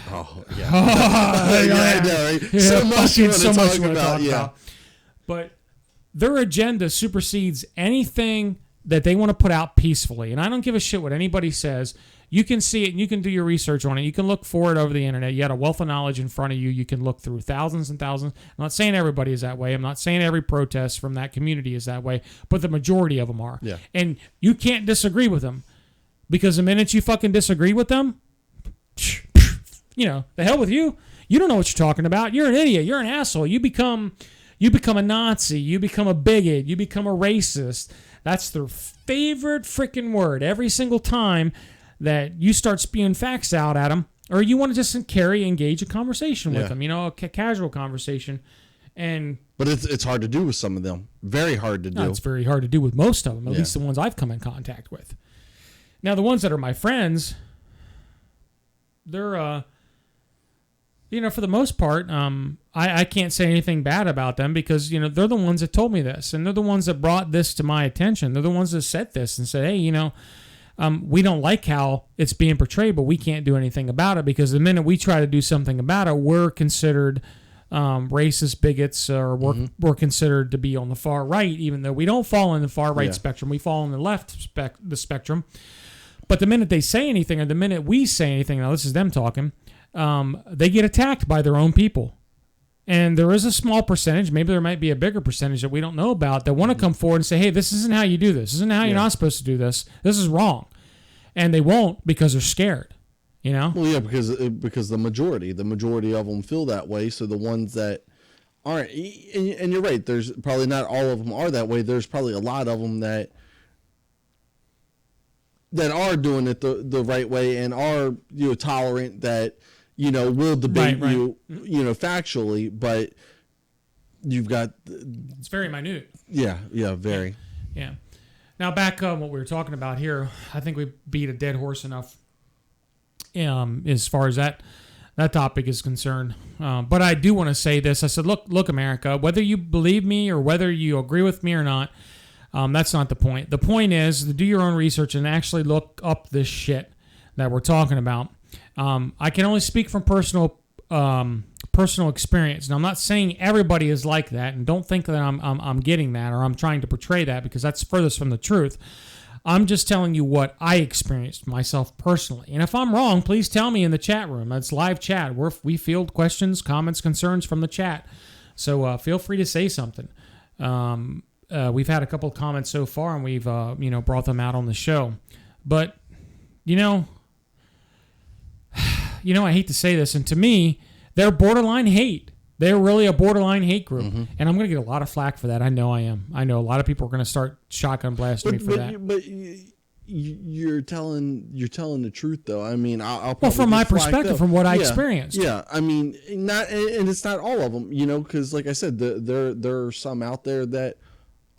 I know, right? So much you want to talk about. But their agenda supersedes anything that they want to put out peacefully. And I don't give a shit what anybody says. You can see it and you can do your research on it. You can look for it over the internet. You got a wealth of knowledge in front of you. You can look through thousands and thousands. I'm not saying everybody is that way. I'm not saying every protest from that community is that way, but the majority of them are. Yeah. And you can't disagree with them, because the minute you fucking disagree with them, the hell with you. You don't know what you're talking about. You're an idiot. You're an asshole. You become a Nazi. You become a bigot. You become a racist. That's their favorite freaking word every single time that you start spewing facts out at them, or you want to just engage a conversation with them, a casual conversation. But it's hard to do with some of them. Very hard to do. No, it's very hard to do with most of them, at least the ones I've come in contact with. Now, the ones that are my friends, they're, for the most part, I can't say anything bad about them, because, they're the ones that told me this, and they're the ones that brought this to my attention. They're the ones that said this and said, hey, we don't like how it's being portrayed, but we can't do anything about it, because the minute we try to do something about it, we're considered racist bigots, or we're considered to be on the far right, even though we don't fall in the far right spectrum. We fall on the left the spectrum. But the minute they say anything, or the minute we say anything, now this is them talking, they get attacked by their own people. And there is a small percentage, maybe there might be a bigger percentage that we don't know about, that want to come forward and say, hey, this isn't how you do this. This isn't how you're not supposed to do this. This is wrong. And they won't, because they're scared, Well, yeah, because the majority of them feel that way. So the ones that aren't, and you're right, there's probably not all of them are that way. There's probably a lot of them that are doing it the right way, and are tolerant, that will debate you factually, but you've got it's very minute. Yeah, very. Yeah. Now back on what we were talking about here, I think we beat a dead horse enough as far as that topic is concerned. But I do want to say this. I said, look, America, whether you believe me or whether you agree with me or not, that's not the point. The point is to do your own research and actually look up this shit that we're talking about. I can only speak from personal experience. Now, I'm not saying everybody is like that, and don't think that I'm getting that, or I'm trying to portray that, because that's furthest from the truth. I'm just telling you what I experienced myself personally. And if I'm wrong, please tell me in the chat room. It's live chat. We field questions, comments, concerns from the chat. So feel free to say something. We've had a couple of comments so far, and we've brought them out on the show. But I hate to say this, and to me, they're borderline hate. They're really a borderline hate group, and I'm going to get a lot of flack for that. I know I am. I know a lot of people are going to start shotgun blasting me for that. But you're telling the truth, though. I mean, I'll from my perspective, from what I experienced. Yeah, I mean, and it's not all of them, because like I said, there are some out there that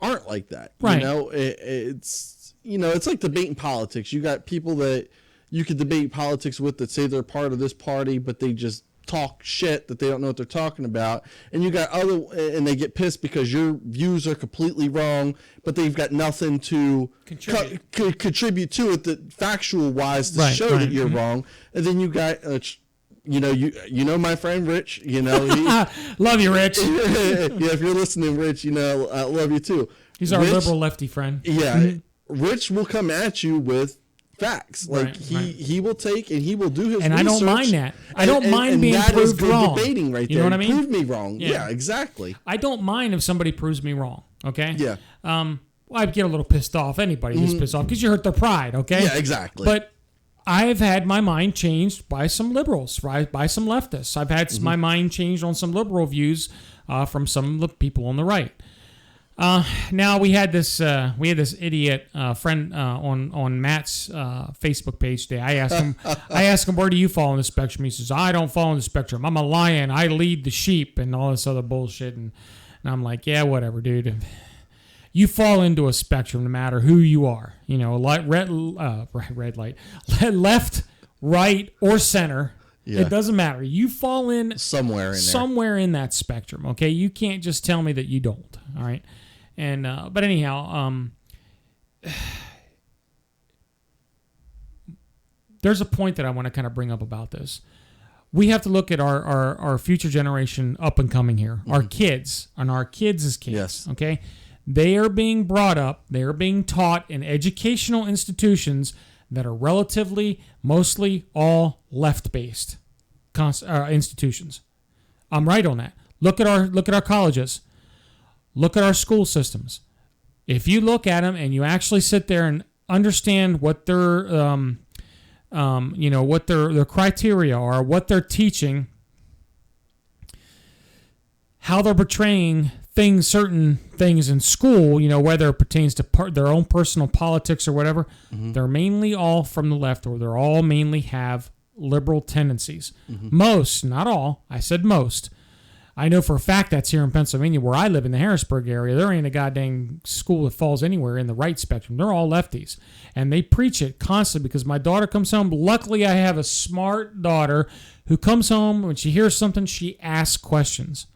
aren't like that. Right. It's like debating politics. You got people that you could debate politics with that say they're part of this party, but they just talk shit that they don't know what they're talking about. And you got and they get pissed because your views are completely wrong, but they've got nothing to contribute to it, that factual wise, to show that you're wrong. And then you got my friend Rich, love you, Rich. Yeah, if you're listening, Rich, I love you too. He's our liberal lefty friend. Yeah. Rich will come at you with facts. Like he will take and he will do his and research. I don't mind that. I don't mind being proved wrong. Debating right there. You know what I mean? Prove me wrong. Yeah, exactly. I don't mind if somebody proves me wrong. Okay. Yeah. I'd get a little pissed off. Anybody gets pissed off because you hurt their pride. Okay. Yeah, exactly. But I've had my mind changed by some liberals, right? By some leftists. I've had my mind changed on some liberal views from some of the people on the right. Now we had this idiot friend on Matt's Facebook page today. I asked him, where do you fall on the spectrum? He says, I don't fall on the spectrum. I'm a lion. I lead the sheep, and all this other bullshit. And I'm like, yeah, whatever, dude. You fall into a spectrum no matter who you are. Red light, left, right, or center. Yeah. It doesn't matter. You fall in somewhere in that spectrum. Okay, you can't just tell me that you don't. All right. And but anyhow, there's a point that I want to kind of bring up about this. We have to look at our future generation up and coming here, our kids, and our kids' kids. Yes. Okay, they are being brought up, they are being taught in educational institutions that are relatively, mostly all left-based institutions. I'm right on that. Look at our colleges. Look at our school systems. If you look at them and you actually sit there and understand what their what their criteria are, what they're teaching, how they're portraying certain things in school, whether it pertains to their own personal politics or whatever, they're mainly all from the left, or they're all mainly have liberal tendencies. Most, not all, I said most. I know for a fact that's here in Pennsylvania, where I live in the Harrisburg area. There ain't a goddamn school that falls anywhere in the right spectrum. They're all lefties. And they preach it constantly because my daughter comes home. Luckily, I have a smart daughter who comes home. When she hears something, she asks questions.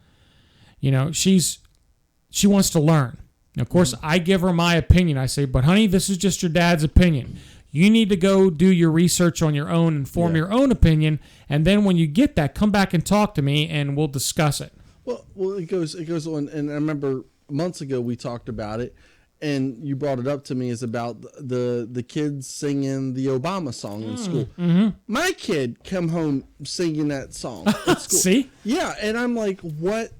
She wants to learn. And of course, I give her my opinion. I say, but honey, this is just your dad's opinion. You need to go do your research on your own and form your own opinion. And then when you get that, come back and talk to me and we'll discuss it. Well, it goes on. And I remember months ago we talked about it, and you brought it up to me, is about the kids singing the Obama song in school. Mm-hmm. My kid come home singing that song at school. See? Yeah. And I'm like, what?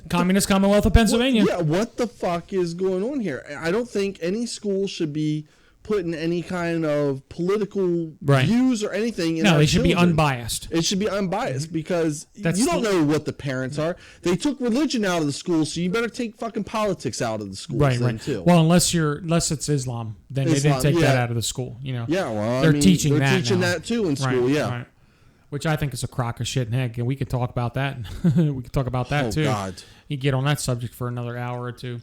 Communist Commonwealth of Pennsylvania. What the fuck is going on here? I don't think any school should be putting any kind of political views or anything in No, they should be unbiased. It should be unbiased because you don't know what the parents are. They took religion out of the school, so you better take fucking politics out of the schools too. Well, unless it's Islam, then they didn't take that out of the school. Yeah, well, they're teaching that too in school. Right. Which I think is a crock of shit and heck, and we could talk about that. We could talk about that too. God. You get on that subject for another hour or two.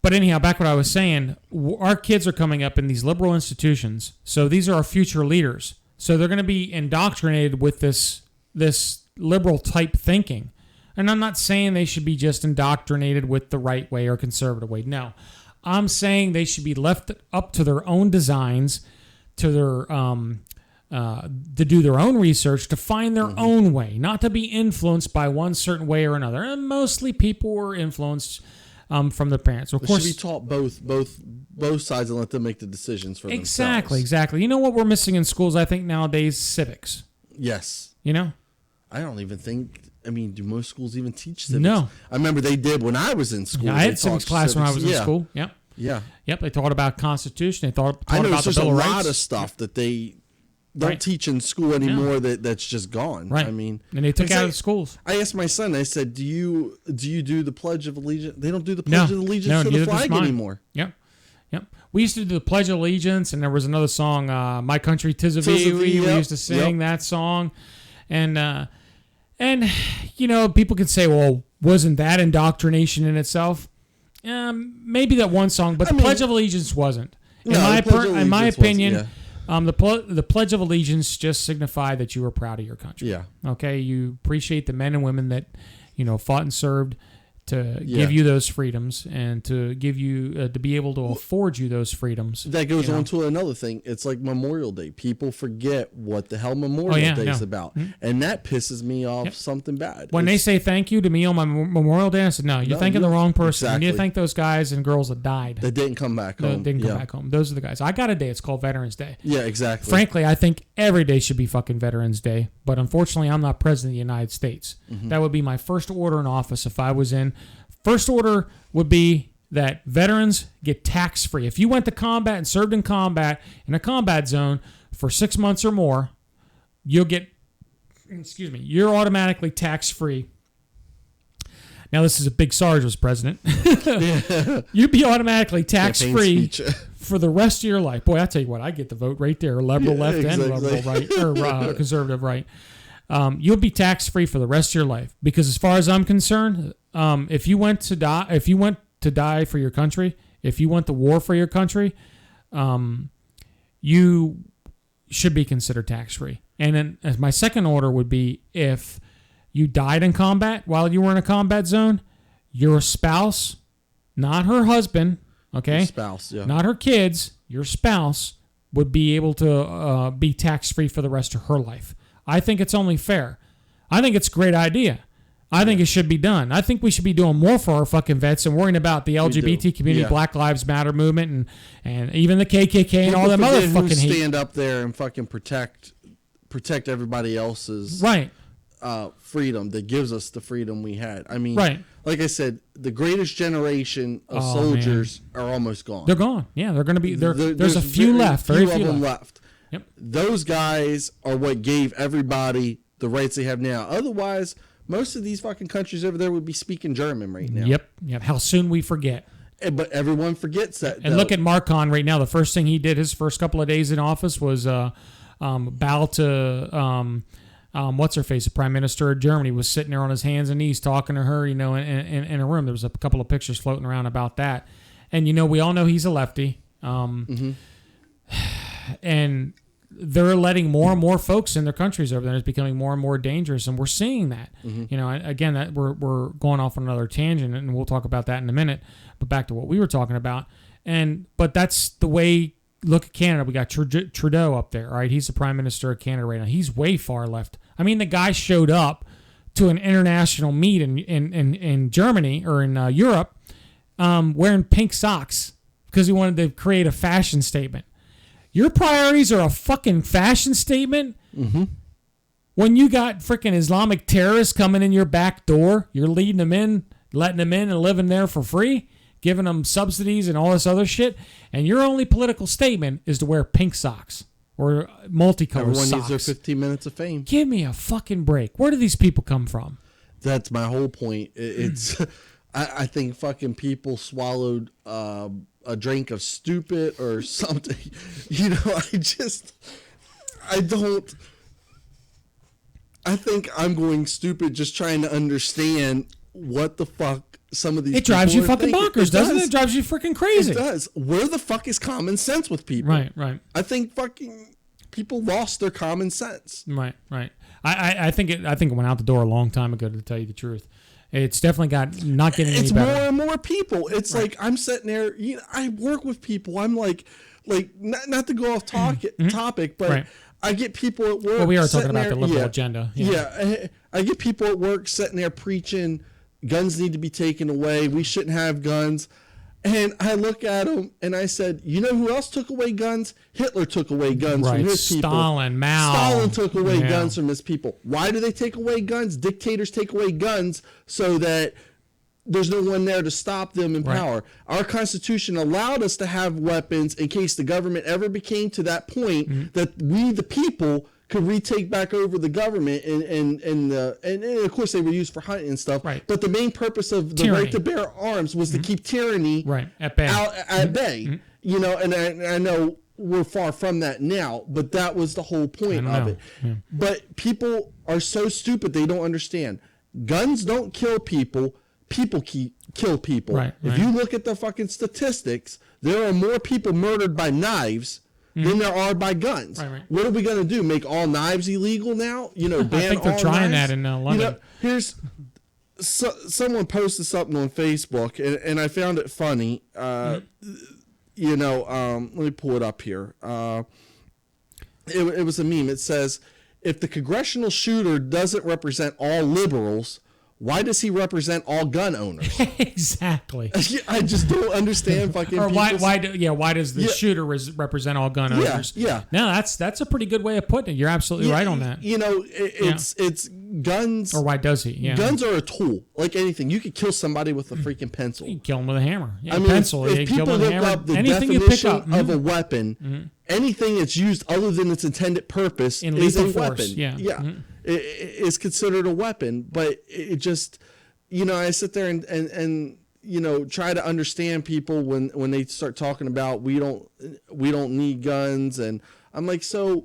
But anyhow, back what I was saying, our kids are coming up in these liberal institutions, so these are our future leaders. So they're going to be indoctrinated with this liberal type thinking. And I'm not saying they should be just indoctrinated with the right way or conservative way. No. I'm saying they should be left up to their own designs, to their to do their own research, to find their own way, not to be influenced by one certain way or another. And mostly people were influenced from the parents. Of course, should be taught both sides and let them make the decisions for themselves. Exactly. You know what we're missing in schools, I think, nowadays? Civics. Yes. I don't even think... I mean, do most schools even teach civics? No. I remember they did when I was in school. Yeah, I had civics class when I was in school. Yep. Yeah. Yep, they taught about Constitution. They taught I know about the Bill of Rights. There's a lot of stuff that they don't teach in school anymore that's just gone. Right. I mean... And they took out of the schools. I asked my son, I said, do you do the Pledge of Allegiance? They don't do the Pledge of Allegiance to the flag anymore. Yep. We used to do the Pledge of Allegiance, and there was another song, My Country 'Tis of Thee. We used to sing that song. And people could say, well, wasn't that indoctrination in itself? Maybe that one song, but the Pledge of Allegiance wasn't. In my opinion, the Pledge of Allegiance just signified that you were proud of your country. Yeah. Okay, you appreciate the men and women that fought and served to give you those freedoms and to give you to be able to afford you those freedoms. That goes on to another thing. It's like Memorial Day. People forget what the hell Memorial Day is about, and that pisses me off something bad. When they say thank you to me on my Memorial Day, I said, no, you're thanking the wrong person. Exactly. You need to thank those guys and girls that died. That didn't come back home. Back home. Those are the guys. I got a day. It's called Veterans Day. Yeah, exactly. Frankly, I think every day should be fucking Veterans Day, but unfortunately, I'm not president of the United States. That would be my first order in office if I was in. First order would be that veterans get tax-free. If you went to combat and served in combat in a combat zone for 6 months or more, you're automatically tax-free. Now, this is a big Sarge was president. You'd be automatically tax-free for the rest of your life. Boy, I tell you what, I get the vote right there. Liberal left and liberal right, or conservative right. You'll be tax-free for the rest of your life. Because as far as I'm concerned, if you went to die for your country, if you went to war for your country, you should be considered tax-free. And then as my second order would be, if you died in combat while you were in a combat zone, your spouse, not her husband, okay? Your spouse, yeah. Not her kids, your spouse would be able to be tax-free for the rest of her life. I think it's only fair. I think it's a great idea. I think it should be done. I think we should be doing more for our fucking vets and worrying about the LGBT community, Black Lives Matter movement, and even the KKK and all them other fucking stand up there and fucking protect everybody else's freedom that gives us the freedom we had. I mean, like I said, the greatest generation of soldiers are almost gone. They're gone. Yeah, they're going to be there. There's a few left. Very few of them left. Yep. Those guys are what gave everybody the rights they have now. Otherwise, most of these fucking countries over there would be speaking German right now. Yep. How soon we forget. But everyone forgets that. And look at Marcon right now. The first thing he did his first couple of days in office was bow to what's her face, the Prime Minister of Germany, was sitting there on his hands and knees talking to her, in a room. There was a couple of pictures floating around about that. And, we all know he's a lefty. And they're letting more and more folks in their countries over there. It's becoming more and more dangerous, and we're seeing that. Again, that we're going off on another tangent, and we'll talk about that in a minute. But back to what we were talking about, but that's the way. Look at Canada. We got Trudeau up there, right? He's the Prime Minister of Canada right now. He's way far left. I mean, the guy showed up to an international meet in Germany or in Europe wearing pink socks because he wanted to create a fashion statement. Your priorities are a fucking fashion statement? Mm-hmm. When you got freaking Islamic terrorists coming in your back door, you're leading them in, letting them in and living there for free, giving them subsidies and all this other shit, and your only political statement is to wear pink socks or multicolored socks. Everyone needs their 15 minutes of fame. Give me a fucking break. Where do these people come from? That's my whole point. It's I think fucking people swallowed a drink of stupid or something. I think I'm going stupid just trying to understand what the fuck some of these. It drives you fucking bonkers, doesn't it? It drives you freaking crazy. It does. Where the fuck is common sense with people? Right. I think fucking people lost their common sense. Right. I think it went out the door a long time ago, to tell you the truth. It's definitely not getting any better. It's more and more people. It's like I'm sitting there. I work with people. I'm like not to go off topic, but I get people at work. Well, we are talking about the liberal agenda. Yeah, I get people at work sitting there preaching guns need to be taken away. We shouldn't have guns. And I look at them and I said, you know who else took away guns? Hitler took away guns from his people. Stalin took away guns from his people. Why do they take away guns? Dictators take away guns so that there's no one there to stop them in power. Our Constitution allowed us to have weapons in case the government ever became to that point that we, the people, could retake back over the government, and of course they were used for hunting and stuff. Right. But the main purpose of the right to bear arms was to keep tyranny at bay. At bay. And I know we're far from that now, but that was the whole point of it. Yeah. But people are so stupid they don't understand. Guns don't kill people. People kill people. If you look at the fucking statistics, there are more people murdered by knives than there are by guns. What are we going to do? Make all knives illegal now? Ban all knives? I think they're trying that in London. Here's someone posted something on Facebook, and I found it funny. Let me pull it up here. It was a meme. It says, if the congressional shooter doesn't represent all liberals, why does he represent all gun owners? Exactly. I just don't understand fucking. Or why does the shooter represent all gun owners? Yeah. No, that's a pretty good way of putting it. You're absolutely right on that. It's guns. Or why does he? Yeah. Guns are a tool, like anything. You could kill somebody with a freaking pencil. You can kill him with a hammer. Yeah, pencil. If people look up the definition of a weapon, anything that's used other than its intended purpose is a weapon. Yeah. Is considered a weapon, but it just, I sit there and try to understand people when they start talking about we don't need guns, and I'm like, so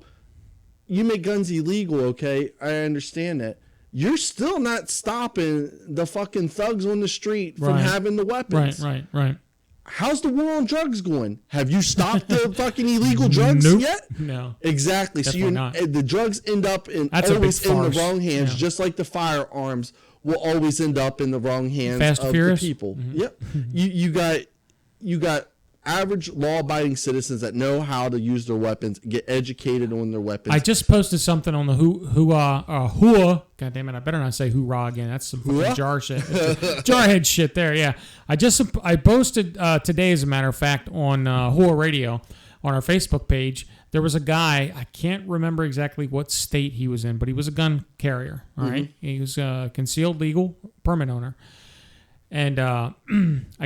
you make guns illegal, okay? I understand that. You're still not stopping the fucking thugs on the street from having the weapons. Right. How's the war on drugs going? Have you stopped the fucking illegal drugs yet? No. Exactly. Definitely So the drugs end up always in the wrong hands, just like the firearms will always end up in the wrong hands of the people. Yep. You got average law-abiding citizens that know how to use their weapons, get educated on their weapons. I just posted something on the HOOAH. God damn it! I better not say hoorah again. That's some fucking jar shit. Jarhead shit there. Yeah. I posted today, as a matter of fact, on HOOAH Radio on our Facebook page. There was a guy, I can't remember exactly what state he was in, but he was a gun carrier. All right, he was a concealed legal permit owner. And I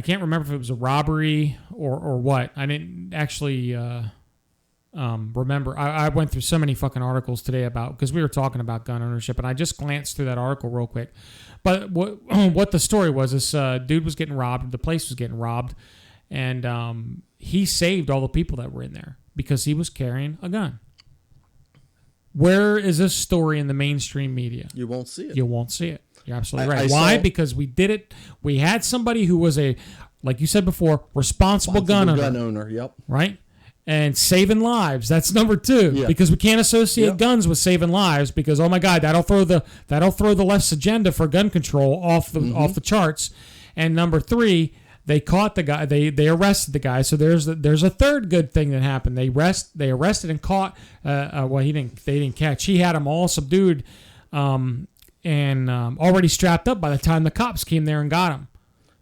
can't remember if it was a robbery or what. I didn't actually remember. I went through so many fucking articles today because we were talking about gun ownership, and I just glanced through that article real quick. But what the story was, this dude was getting robbed. The place was getting robbed, and he saved all the people that were in there because he was carrying a gun. Where is this story in the mainstream media? You won't see it. You won't see it. You're absolutely right. Why? Because we did it. We had somebody who was like you said before, responsible gun owner. Yep. Right? And saving lives. That's number 2. Yeah. Because we can't associate guns with saving lives because, oh my God, that'll throw the left's agenda for gun control off the charts. And number 3, they caught the guy. They arrested the guy. So there's a third good thing that happened. They arrested and caught. They didn't catch. He had them all subdued, and already strapped up by the time the cops came there and got him.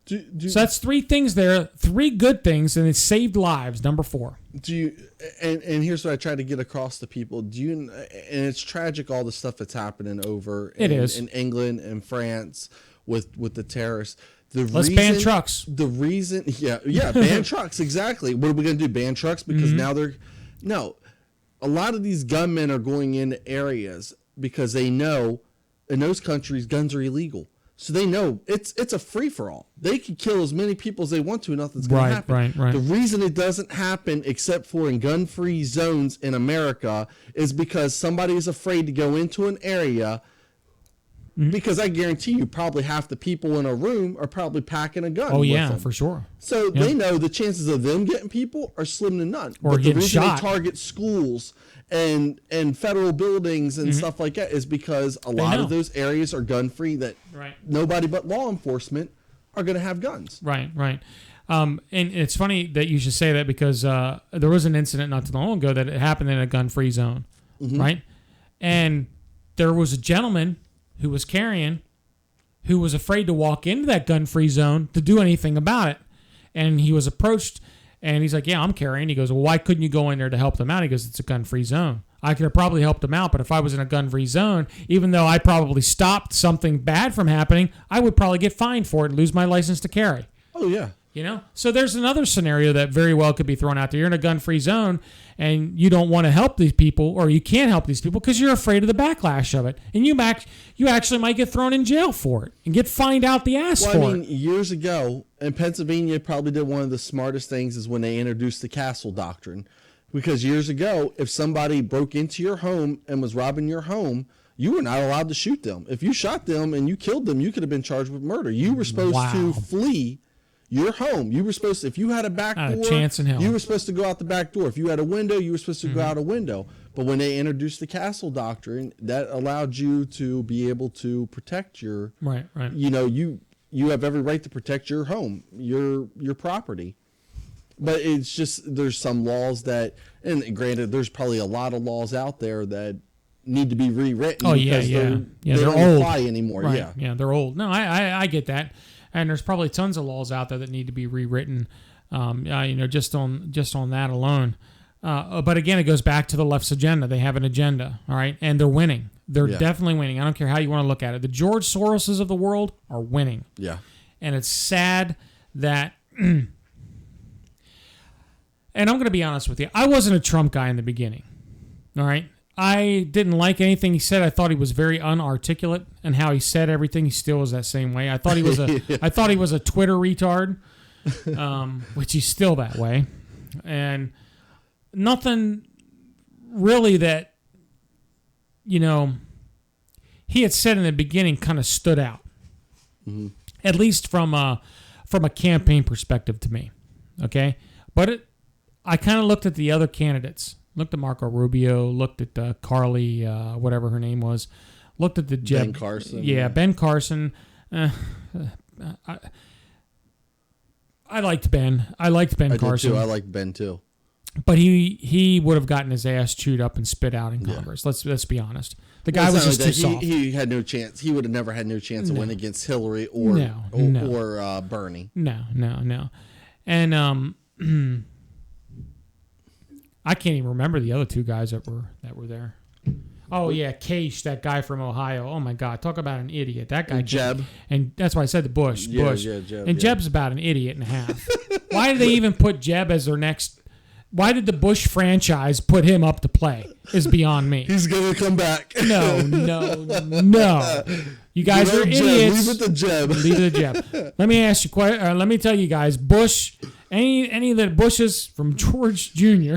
So that's 3 things there. 3 good things, and it saved lives. Number 4. And here's what I try to get across to people. And it's tragic all the stuff that's happening over in England and France with the terrorists. Let's ban trucks. The reason, ban trucks, exactly. What are we going to do, ban trucks? Because now a lot of these gunmen are going into areas because they know in those countries guns are illegal. So they know it's a free-for-all. They can kill as many people as they want to and nothing's going to happen. Right. The reason it doesn't happen except for in gun-free zones in America is because somebody is afraid to go into an area. Because I guarantee you probably half the people in a room are probably packing a gun. Oh, with yeah, them. for sure. So they know the chances of them getting people are slim to none. Or but getting the reason shot. they target schools and federal buildings and stuff like that is because a lot of those areas are gun-free that nobody but law enforcement are going to have guns. Right. And it's funny that you should say that because there was an incident not too long ago that it happened in a gun-free zone, right? And there was a gentleman who was carrying, who was afraid to walk into that gun-free zone to do anything about it. And he was approached, and he's like, yeah, I'm carrying. He goes, well, why couldn't you go in there to help them out? He goes, it's a gun-free zone. I could have probably helped them out, but if I was in a gun-free zone, even though I probably stopped something bad from happening, I would probably get fined for it and lose my license to carry. Oh, yeah. You know? So there's another scenario that very well could be thrown out there. You're in a gun-free zone, and you don't want to help these people, or you can't help these people because you're afraid of the backlash of it. And you actually might get thrown in jail for it and get fined out the ass for it. I mean, years ago, in Pennsylvania, probably did one of the smartest things is when they introduced the castle doctrine. Because years ago, if somebody broke into your home and was robbing your home, you were not allowed to shoot them. If you shot them and you killed them, you could have been charged with murder. You were supposed to flee your home. You were supposed to, if you had a back door, a chance in hell. You were supposed to go out the back door. If you had a window, you were supposed to go out a window. But when they introduced the castle doctrine, that allowed you to be able to protect your right. You know, you have every right to protect your home, your property. But it's just there's some laws that, and granted, there's probably a lot of laws out there that need to be rewritten. Oh yeah, they they're don't old. apply anymore. Right. Yeah, they're old. No, I get that. And there's probably tons of laws out there that need to be rewritten, just on that alone. But again, it goes back to the left's agenda. They have an agenda, all right? And they're winning. They're definitely winning. I don't care how you want to look at it. The George Soroses of the world are winning. Yeah. And it's sad that... and I'm going to be honest with you. I wasn't a Trump guy in the beginning, all right? I didn't like anything he said. I thought he was very unarticulate, and how he said everything. He still is that same way. I thought he was a Twitter retard, which he's still that way, and nothing really that he had said in the beginning kind of stood out, at least from a campaign perspective to me. Okay, but I kind of looked at the other candidates. Looked at Marco Rubio, looked at Carly, whatever her name was, looked at the Ben Carson. Yeah, Ben Carson. I liked Ben. I liked Ben Carson. Did too. I liked Ben too. But he would have gotten his ass chewed up and spit out in Congress. Let's be honest. The guy was just too soft. He had no chance. He would have never had no chance to win against Hillary or Bernie. No. And I can't even remember the other two guys that were there. Oh yeah, Case, that guy from Ohio. Oh my God, talk about an idiot. That guy. Jeb. And that's why I said the Bush. Yeah, Jeb. And Jeb's about an idiot and a half. Why did they even put Jeb as their next? Why did the Bush franchise put him up to play? Is beyond me. He's gonna come back. No. You guys are idiots. Leave it to Jeb. Leave it to Jeb. Let me ask you. Let me tell you guys. Bush. Any of the Bushes from George Jr.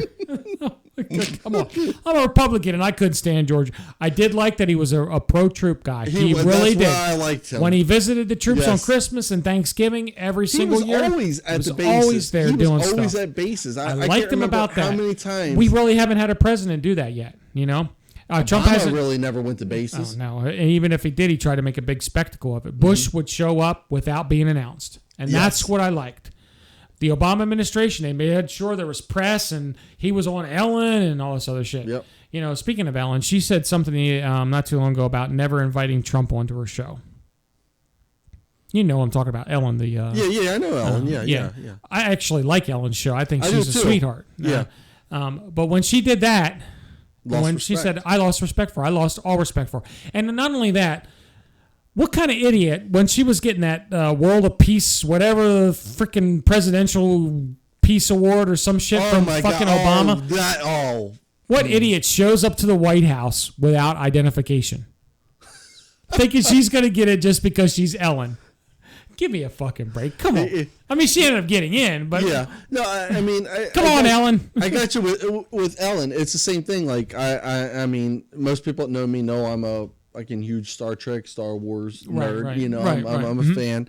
Come on. I'm a Republican and I couldn't stand George. I did like that he was a pro-troop guy. He really did. I liked him. When he visited the troops on Christmas and Thanksgiving every single year. He was always at the bases. Always there doing stuff. Always at bases. I liked him about that. How many times? We really haven't had a president do that yet, you know? Trump hasn't really never went to bases. Oh, no. And even if he did, he tried to make a big spectacle of it. Bush would show up without being announced. And that's what I liked. The Obama administration, they made sure there was press and he was on Ellen and all this other shit. Yep. You know, speaking of Ellen, she said something not too long ago about never inviting Trump onto her show. You know I'm talking about Ellen. I know Ellen. Yeah. I actually like Ellen's show. I think she's a sweetheart. Yeah. But when she did that, she said, I lost respect for her. I lost all respect for her. And not only that, what kind of idiot, when she was getting that World of Peace, whatever freaking presidential peace award or some shit from fucking Obama? What idiot shows up to the White House without identification? Thinking she's going to get it just because she's Ellen. Give me a fucking break. Come on. I mean, she ended up getting in, but... Yeah. No, I mean... Come on, Ellen. I got you with Ellen. It's the same thing. Like, I mean, most people that know me know I'm a huge Star Trek, Star Wars nerd. Right. You know, I'm a fan.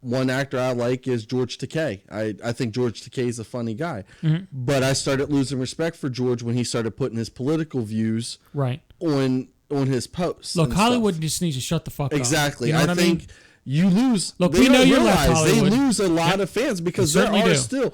One actor I like is George Takei. I think George Takei is a funny guy. Mm-hmm. But I started losing respect for George when he started putting his political views on his posts. Look, Hollywood just needs to shut the fuck up. Exactly. You know I think... mean? You lose. Look, we know you're left Hollywood. They lose a lot of fans because there are still.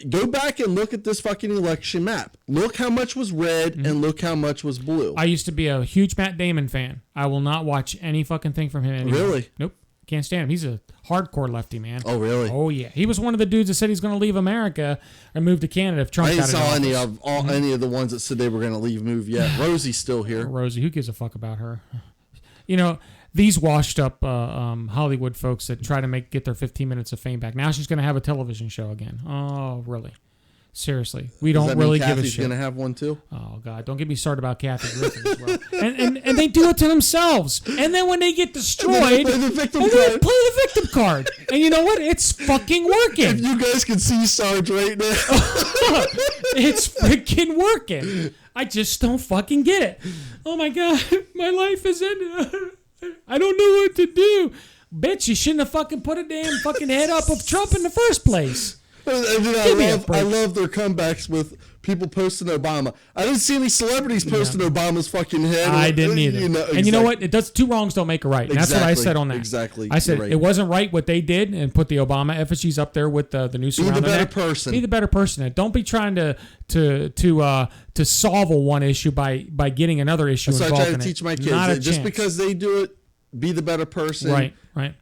Go back and look at this fucking election map. Look how much was red and look how much was blue. I used to be a huge Matt Damon fan. I will not watch any fucking thing from him anymore. Really? Nope. Can't stand him. He's a hardcore lefty, man. Oh, really? Oh, yeah. He was one of the dudes that said he's going to leave America and move to Canada if Trump got it. I didn't saw any of the ones that said they were going to move yet. Rosie's still here. Rosie, who gives a fuck about her? You know, these washed up Hollywood folks that try to get their 15 minutes of fame back. Now she's going to have a television show again. Oh, really? Seriously. We don't really give a shit. Kathy's going to have one too? Oh, God. Don't get me started about Kathy Griffin as well. And they do it to themselves. And then when they get destroyed, they play the victim card. And you know what? It's fucking working. If you guys can see Sarge right now. It's freaking working. I just don't fucking get it. Oh, my God. My life is ended. I don't know what to do. Bitch, you shouldn't have fucking put a damn fucking head up of Trump in the first place. I love their comebacks with people posting Obama. I didn't see any celebrities posting Obama's fucking head. I didn't either. And you know what? It does. Two wrongs don't make a right. And that's what I said on that. Exactly. I said it wasn't right what they did and put the Obama effigies up there with the noose around their neck. Be the better person. Be the better person. And don't be trying to solve a one issue by getting another issue involved in it. That's what I try to teach my kids. Just because they do it, be the better person. Right.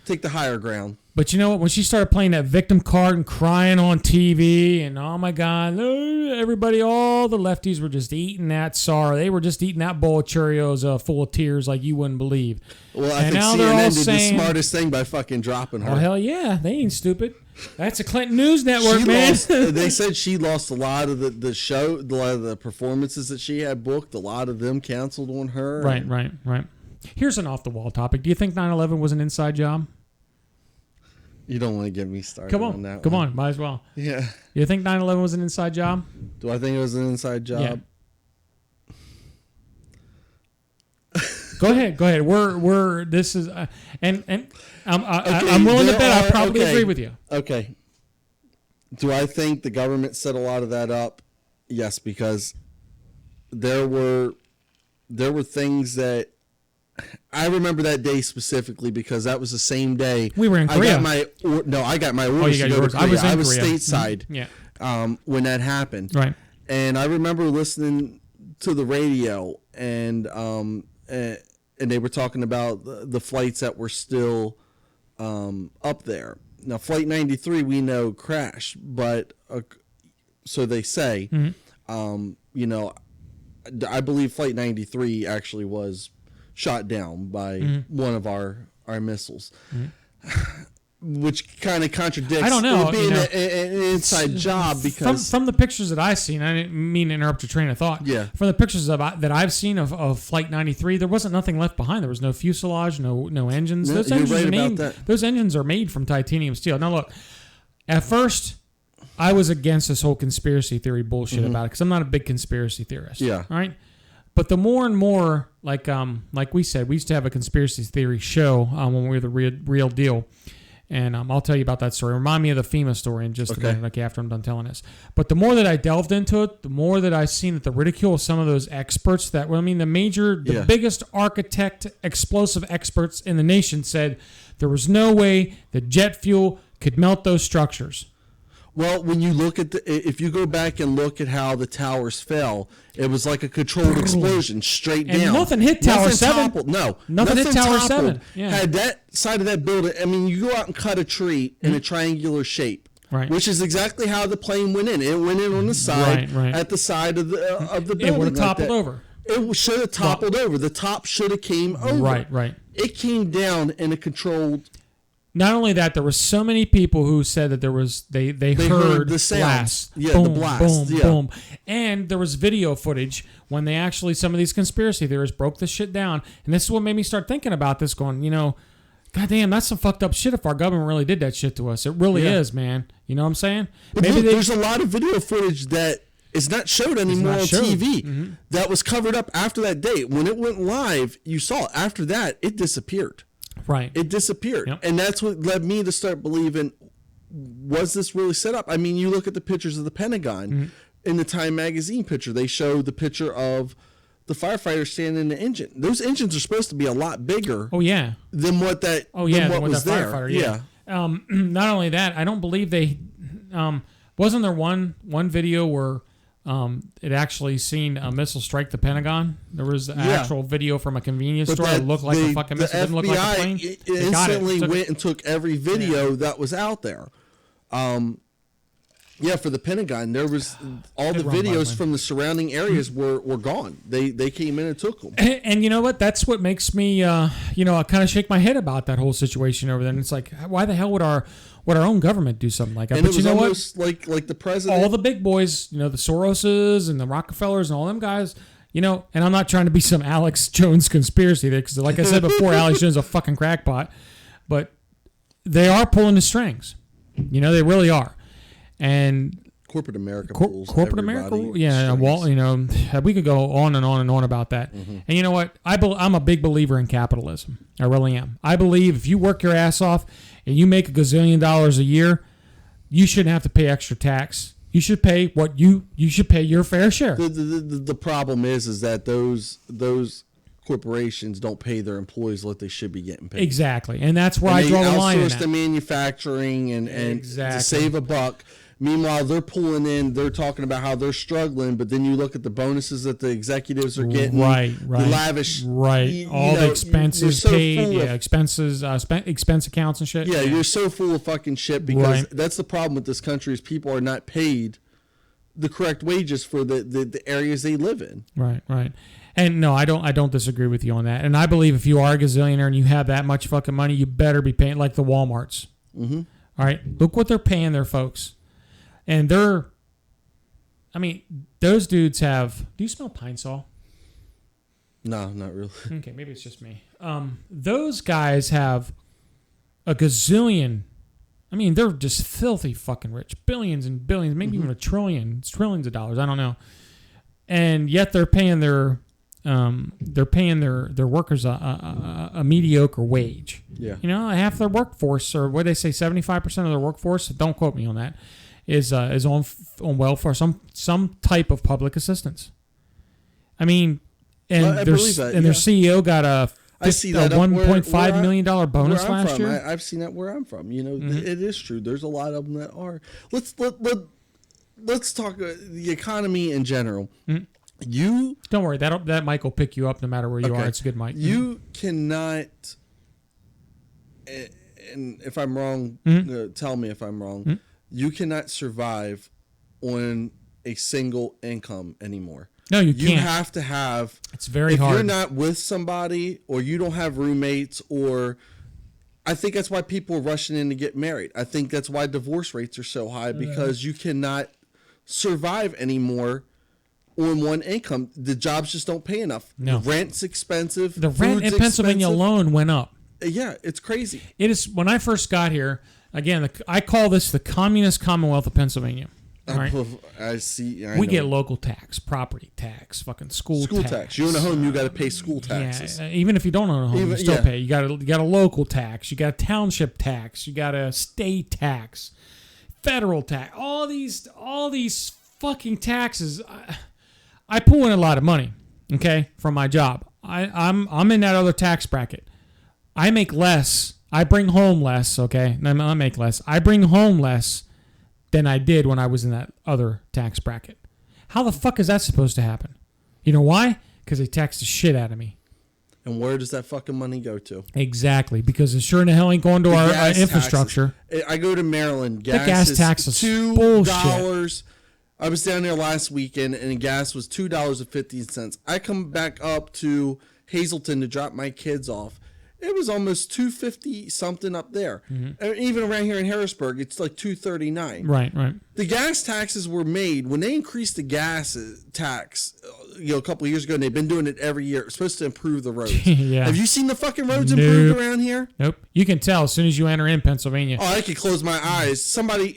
Take the higher ground. But you know what? When she started playing that victim card and crying on TV and, oh, my God, everybody, all the lefties were just eating that sorrow. They were just eating that bowl of Cheerios full of tears like you wouldn't believe. Well, I think CNN did the smartest thing by fucking dropping her. Oh, hell yeah. They ain't stupid. That's a Clinton News Network, man. They said she lost a lot of the show, a lot of the performances that she had booked. A lot of them canceled on her. Right. Here's an off-the-wall topic. Do you think 9/11 was an inside job? You don't want to get me started on that. Come on, might as well. Yeah. You think 9/11 was an inside job? Do I think it was an inside job? Yeah. Go ahead. We're this is I'm willing to bet I probably agree with you. Okay. Do I think the government set a lot of that up? Yes, because there were things that I remember that day specifically because that was the same day we were in Korea. I got my orders to go to Korea. I was stateside when that happened. Right. And I remember listening to the radio, and they were talking about the flights that were still up there. Now, Flight 93 we know crashed, but so they say. You know, I believe Flight 93 actually was shot down by one of our missiles. Which kind of contradicts. I don't know. It being an inside job because from the pictures that I've seen, I didn't mean to interrupt your train of thought. Yeah. From the pictures that I've seen of Flight 93, there wasn't nothing left behind. There was no fuselage, no engines. Those engines are made from titanium steel. Now look, at first, I was against this whole conspiracy theory bullshit about it because I'm not a big conspiracy theorist. Yeah. All right. But the more and more, like we said, we used to have a conspiracy theory show when we were the real deal. And I'll tell you about that story. Remind me of the FEMA story in just a minute, like after I'm done telling this. But the more that I delved into it, the more that I've seen that the ridicule of some of those experts the biggest architect, explosive experts in the nation said there was no way that jet fuel could melt those structures. Well, when you look at if you go back and look at how the towers fell, it was like a controlled explosion straight down. And nothing hit Tower 7. Toppled. No. Nothing hit Tower 7. Yeah. Had that side of that building, I mean, you go out and cut a tree in a triangular shape. Right. Which is exactly how the plane went in. It went in on the side, at the side of the building. It would have toppled over. It should have toppled over. The top should have came over. Right. It came down in a controlled. Not only that, there were so many people who said that they heard the sounds. blast. Yeah, boom, the blast. Boom, boom. And there was video footage when they actually, some of these conspiracy theorists broke this shit down. And this is what made me start thinking about this, going, goddamn, that's some fucked up shit if our government really did that shit to us. It really is, man. You know what I'm saying? But there's a lot of video footage that is not showed anymore on TV that was covered up after that date. When it went live, you saw it. After that, it disappeared. Right. It disappeared. Yep. And that's what led me to start believing, was this really set up? I mean, you look at the pictures of the Pentagon in the Time magazine picture. They show the picture of the firefighter standing in the engine. Those engines are supposed to be a lot bigger than what that than what was there. Firefighter, not only that, I don't believe they wasn't there one video where it actually seen a missile strike the Pentagon. There was actual video from a convenience store that looked like a fucking missile. Didn't look like a plane. Instantly went and took every video that was out there. For the Pentagon, there was all the videos from the surrounding areas were gone. They came in and took them. And you know what? That's what makes me, I kind of shake my head about that whole situation over there. And it's like, why the hell would our own government do something like that? And but it was you know almost what? Like the president, all the big boys, the Soroses and the Rockefellers and all them guys. And I'm not trying to be some Alex Jones conspiracy there, because like I said before, Alex Jones is a fucking crackpot, but they are pulling the strings. They really are. And corporate America pulls corporate America, we could go on and on and on about that. And you know what? I'm a big believer in capitalism. I really am. I believe if you work your ass off and you make $1 gazillion a year, you shouldn't have to pay extra tax. You should pay what you should pay your fair share. The problem is that those corporations don't pay their employees what they should be getting paid. Exactly, and that's where I draw the line. They outsource the manufacturing and to save a buck. Meanwhile, they're pulling in, they're talking about how they're struggling, but then you look at the bonuses that the executives are getting. Right. The lavish. All the expenses paid, expenses, expense accounts and shit. Yeah, you're so full of fucking shit because that's the problem with this country is people are not paid the correct wages for the areas they live in. Right. And no, I don't disagree with you on that. And I believe if you are a gazillionaire and you have that much fucking money, you better be paying like the Walmarts. All right, look what they're paying their folks. And those dudes have. Do you smell pine sol? No, not really. Okay, maybe it's just me. Those guys have a gazillion. They're just filthy fucking rich, billions and billions, maybe even trillions of dollars. I don't know. And yet they're paying their workers a mediocre wage. Yeah. Half their workforce, or what they say, 75% of their workforce. Don't quote me on that. Is on welfare, some type of public assistance. And their CEO got a I see that $1.5 million bonus where I'm last from. year. I've seen that where I'm from. You know, it is true. There's a lot of them that are. Let's talk the economy in general. You don't worry, that mic will pick you up no matter where you are. It's a good mic. You cannot. And if I'm wrong, tell me if I'm wrong. You cannot survive on a single income anymore. No, you can't. You have to have. It's very hard. If you're not with somebody, or you don't have roommates, or I think that's why people are rushing in to get married. I think that's why divorce rates are so high, because you cannot survive anymore on one income. The jobs just don't pay enough. No. Rent's expensive. The rent in Pennsylvania alone went up. Yeah, it's crazy. It is. When I first got here, again, I call this the Communist Commonwealth of Pennsylvania. All right. I see. We get local tax, property tax, fucking school tax. You own a home, you got to pay school taxes. Yeah, even if you don't own a home, you still pay. You got a local tax. You got a township tax. You got a state tax, federal tax. All these fucking taxes. I pull in a lot of money, okay, from my job. I'm in that other tax bracket. I make less. I bring home less. Okay, I make less. I bring home less than I did when I was in that other tax bracket. How the fuck is that supposed to happen? You know why? Because they tax the shit out of me. And where does that fucking money go to? Exactly, because it sure in the hell ain't going to our infrastructure. Taxes. I go to Maryland. Gas tax is $2. bullshit. I was down there last weekend, and gas was $2.50. I come back up to Hazleton to drop my kids off. It was almost $2.50 something up there. And even around here in Harrisburg, it's like $2.39. Right. The gas taxes were made when they increased the gas tax, a couple of years ago, and they've been doing it every year. It's supposed to improve the roads. Yeah. Have you seen the fucking roads improved around here? Nope. You can tell as soon as you enter in Pennsylvania. Oh, I could close my eyes. Somebody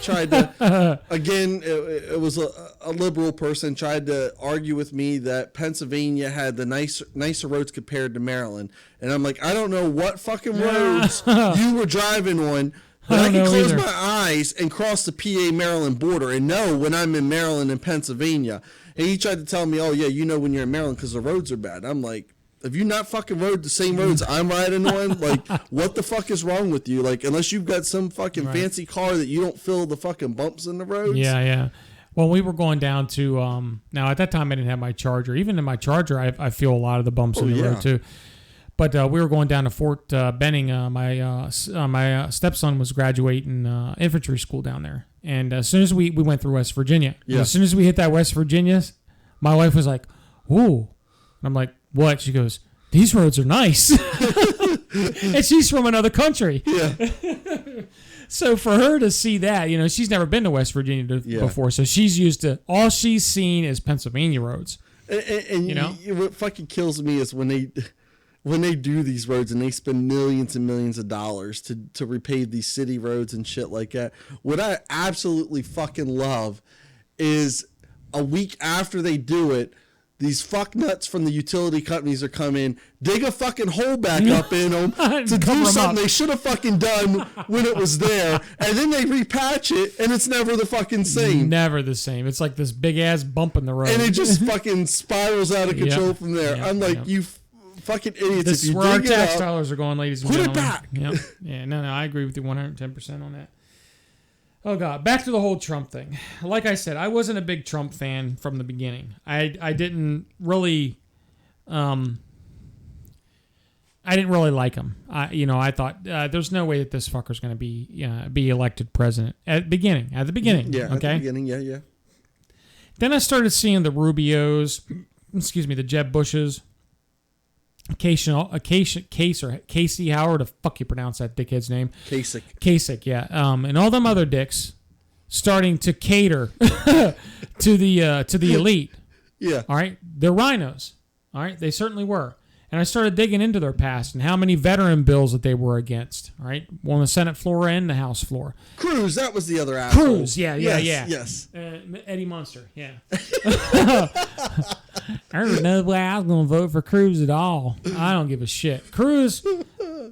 tried to, again, it was a liberal person tried to argue with me that Pennsylvania had the nicer roads compared to Maryland. And I'm like, I don't know what fucking roads you were driving on, but I can close my eyes and cross the PA-Maryland border and know when I'm in Maryland and Pennsylvania. And he tried to tell me, oh, yeah, you know when you're in Maryland because the roads are bad. I'm like, have you not fucking rode the same roads I'm riding on? Like, what the fuck is wrong with you? Like, unless you've got some fucking fancy car that you don't feel the fucking bumps in the roads. Yeah. Well, we were going down to, now at that time I didn't have my Charger. Even in my Charger, I feel a lot of the bumps in the road too. But we were going down to Fort Benning. My stepson was graduating infantry school down there. And as soon as we went through West Virginia, as soon as we hit that West Virginia, my wife was like, ooh. And I'm like, what? She goes, these roads are nice. And she's from another country. Yeah. So for her to see that, she's never been to West Virginia before. So she's used to, all she's seen is Pennsylvania roads. And what fucking kills me is when they do these roads and they spend millions and millions of dollars to repave these city roads and shit like that. What I absolutely fucking love is a week after they do it, these fucknuts from the utility companies are coming, dig a fucking hole back up in them to do something they should have fucking done when it was there, and then they repatch it, and it's never the fucking same. Never the same. It's like this big ass bump in the road, and it just fucking spirals out of control from there. I'm like, you fucking idiots! This is where our tax dollars are going, ladies and gentlemen. Put it back. Yep. Yeah, no, I agree with you 110% on that. Oh God, back to the whole Trump thing. Like I said, I wasn't a big Trump fan from the beginning. I didn't really, I didn't really like him. I thought there's no way that this fucker's going to be elected president at the beginning. Yeah. Okay. At the beginning. Yeah. Then I started seeing the Rubios, the Jeb Bushes. Casey Howard, the fuck you pronounce that dickhead's name? Kasich, yeah. And all them other dicks starting to cater to the elite. Yeah. All right? They're rhinos. All right? They certainly were. And I started digging into their past and how many veteran bills that they were against. All right? On the Senate floor and the House floor. Cruz, that was the other asshole. Cruz, yeah. Yes. Eddie Munster, yeah. I don't know why I was going to vote for Cruz at all. I don't give a shit. Cruz,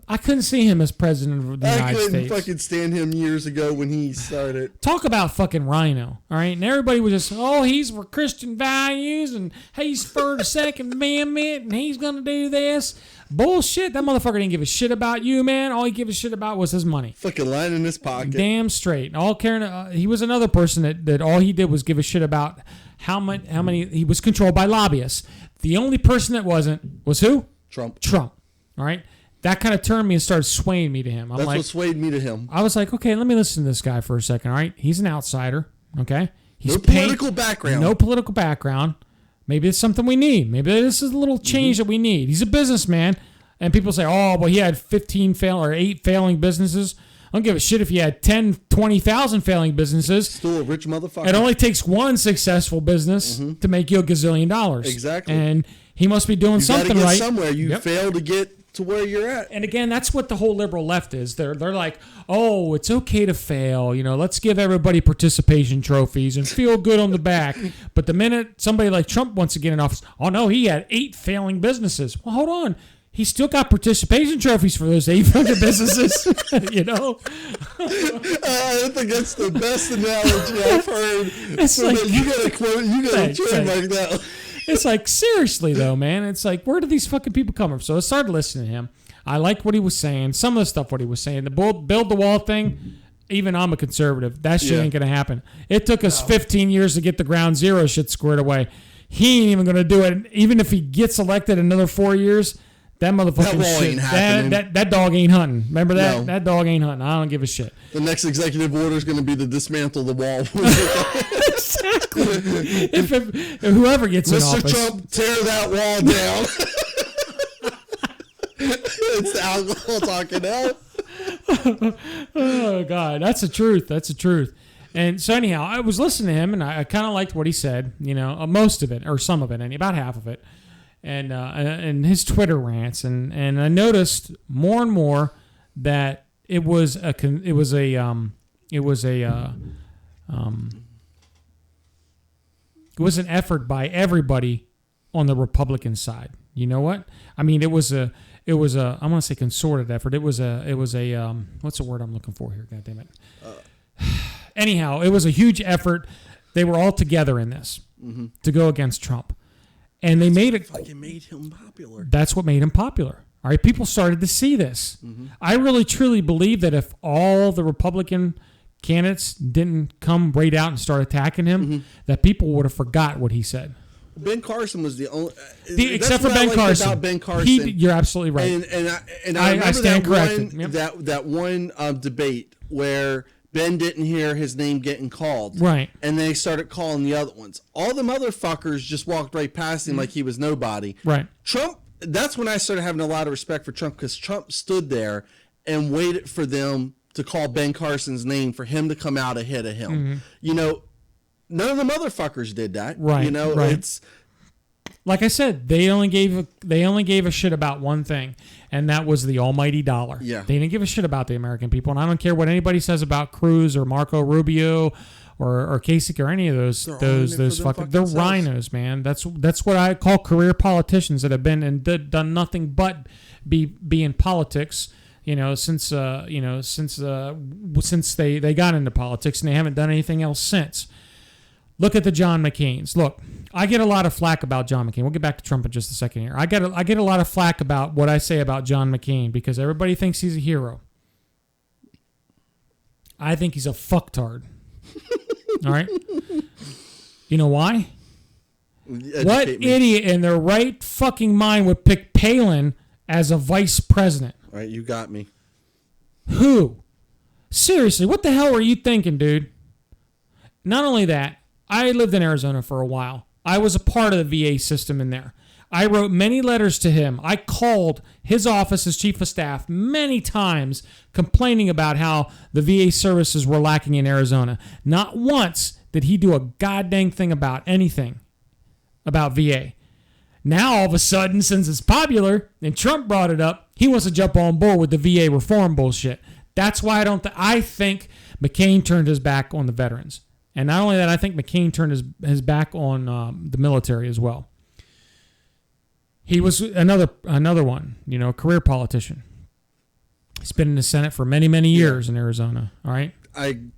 I couldn't see him as president of the United States. I couldn't fucking stand him years ago when he started. Talk about fucking rhino, all right? And everybody was just, he's for Christian values, and he's for the Second Amendment, and he's going to do this. Bullshit. That motherfucker didn't give a shit about you, man. All he gave a shit about was his money. Fucking lying in his pocket. Damn straight. All caring. He was another person that all he did was give a shit about how many. He was controlled by lobbyists. The only person that wasn't was who? Trump. All right. That kind of turned me and started swaying me to him. That's what swayed me to him. I was like, okay, let me listen to this guy for a second. All right. He's an outsider. Okay. He's no political background. No political background. Maybe it's something we need. Maybe this is a little change that we need. He's a businessman. And people say, he had 8 failing businesses. I don't give a shit if you had 10, 20,000 failing businesses. Still a rich motherfucker. It only takes one successful business to make you $1 gazillion. Exactly. And he must be doing something right. Somewhere. You fail to get to where you're at. And again, that's what the whole liberal left is. They're like, it's okay to fail. Let's give everybody participation trophies and feel good on the back. But the minute somebody like Trump wants to get in office, he had 8 failing businesses. Well, hold on. He's still got participation trophies for those 800 businesses, I think that's the best analogy I've heard. It's like, you got a quote, you got a trademark that. It's like, seriously, though, man. It's like, where do these fucking people come from? So I started listening to him. I liked what he was saying. Some of the stuff what he was saying. The build the wall thing, even I'm a conservative. That shit ain't going to happen. It took us 15 years to get the ground zero shit squared away. He ain't even going to do it. Even if he gets elected another 4 years, that motherfucking shit. That dog ain't hunting. Remember that? No. That dog ain't hunting. I don't give a shit. The next executive order is going to be to dismantle the wall. Exactly. if whoever gets in office. Mr. Trump, tear that wall down. It's the alcohol talking now. Oh, God. That's the truth. That's the truth. And so anyhow, I was listening to him, and I kind of liked what he said. Most of it, or some of it, and about half of it. And his Twitter rants, and I noticed more and more that it was an effort by everybody on the Republican side. You know what? I mean, it was a I want to say concerted effort. It was a what's the word I'm looking for here? God damn it. Anyhow, it was a huge effort. They were all together in this to go against Trump. And they made it. Fucking made him popular. That's what made him popular. All right, people started to see this. I really, truly believe that if all the Republican candidates didn't come right out and start attacking him, that people would have forgot what he said. Ben Carson was the only. Except for Ben Carson. About Ben Carson. You're absolutely right. And I stand corrected. That one debate where Ben didn't hear his name getting called. Right. And they started calling the other ones. All the motherfuckers just walked right past him like he was nobody. Right. Trump, that's when I started having a lot of respect for Trump, because Trump stood there and waited for them to call Ben Carson's name for him to come out ahead of him. None of the motherfuckers did that. Right. Right. It's like I said, they only gave a shit about one thing, and that was the almighty dollar. Yeah. They didn't give a shit about the American people, and I don't care what anybody says about Cruz or Marco Rubio or Kasich or any of those fucking they're rhinos, man. That's what I call career politicians that have been and done nothing but be in politics. Since they got into politics, and they haven't done anything else since. Look at the John McCains. Look, I get a lot of flack about John McCain. We'll get back to Trump in just a second here. I get a lot of flack about what I say about John McCain because everybody thinks he's a hero. I think he's a fucktard. All right? You know why? What idiot in their right fucking mind would pick Palin as a vice president? All right, you got me. Who? Seriously, what the hell were you thinking, dude? Not only that, I lived in Arizona for a while. I was a part of the VA system in there. I wrote many letters to him. I called his office as chief of staff many times complaining about how the VA services were lacking in Arizona. Not once did he do a goddamn thing about anything about VA. Now, all of a sudden, since it's popular and Trump brought it up, he wants to jump on board with the VA reform bullshit. That's why I think McCain turned his back on the veterans. And not only that, I think McCain turned his back on the military as well. He was another one, career politician. He's been in the Senate for many, many years in Arizona. All right.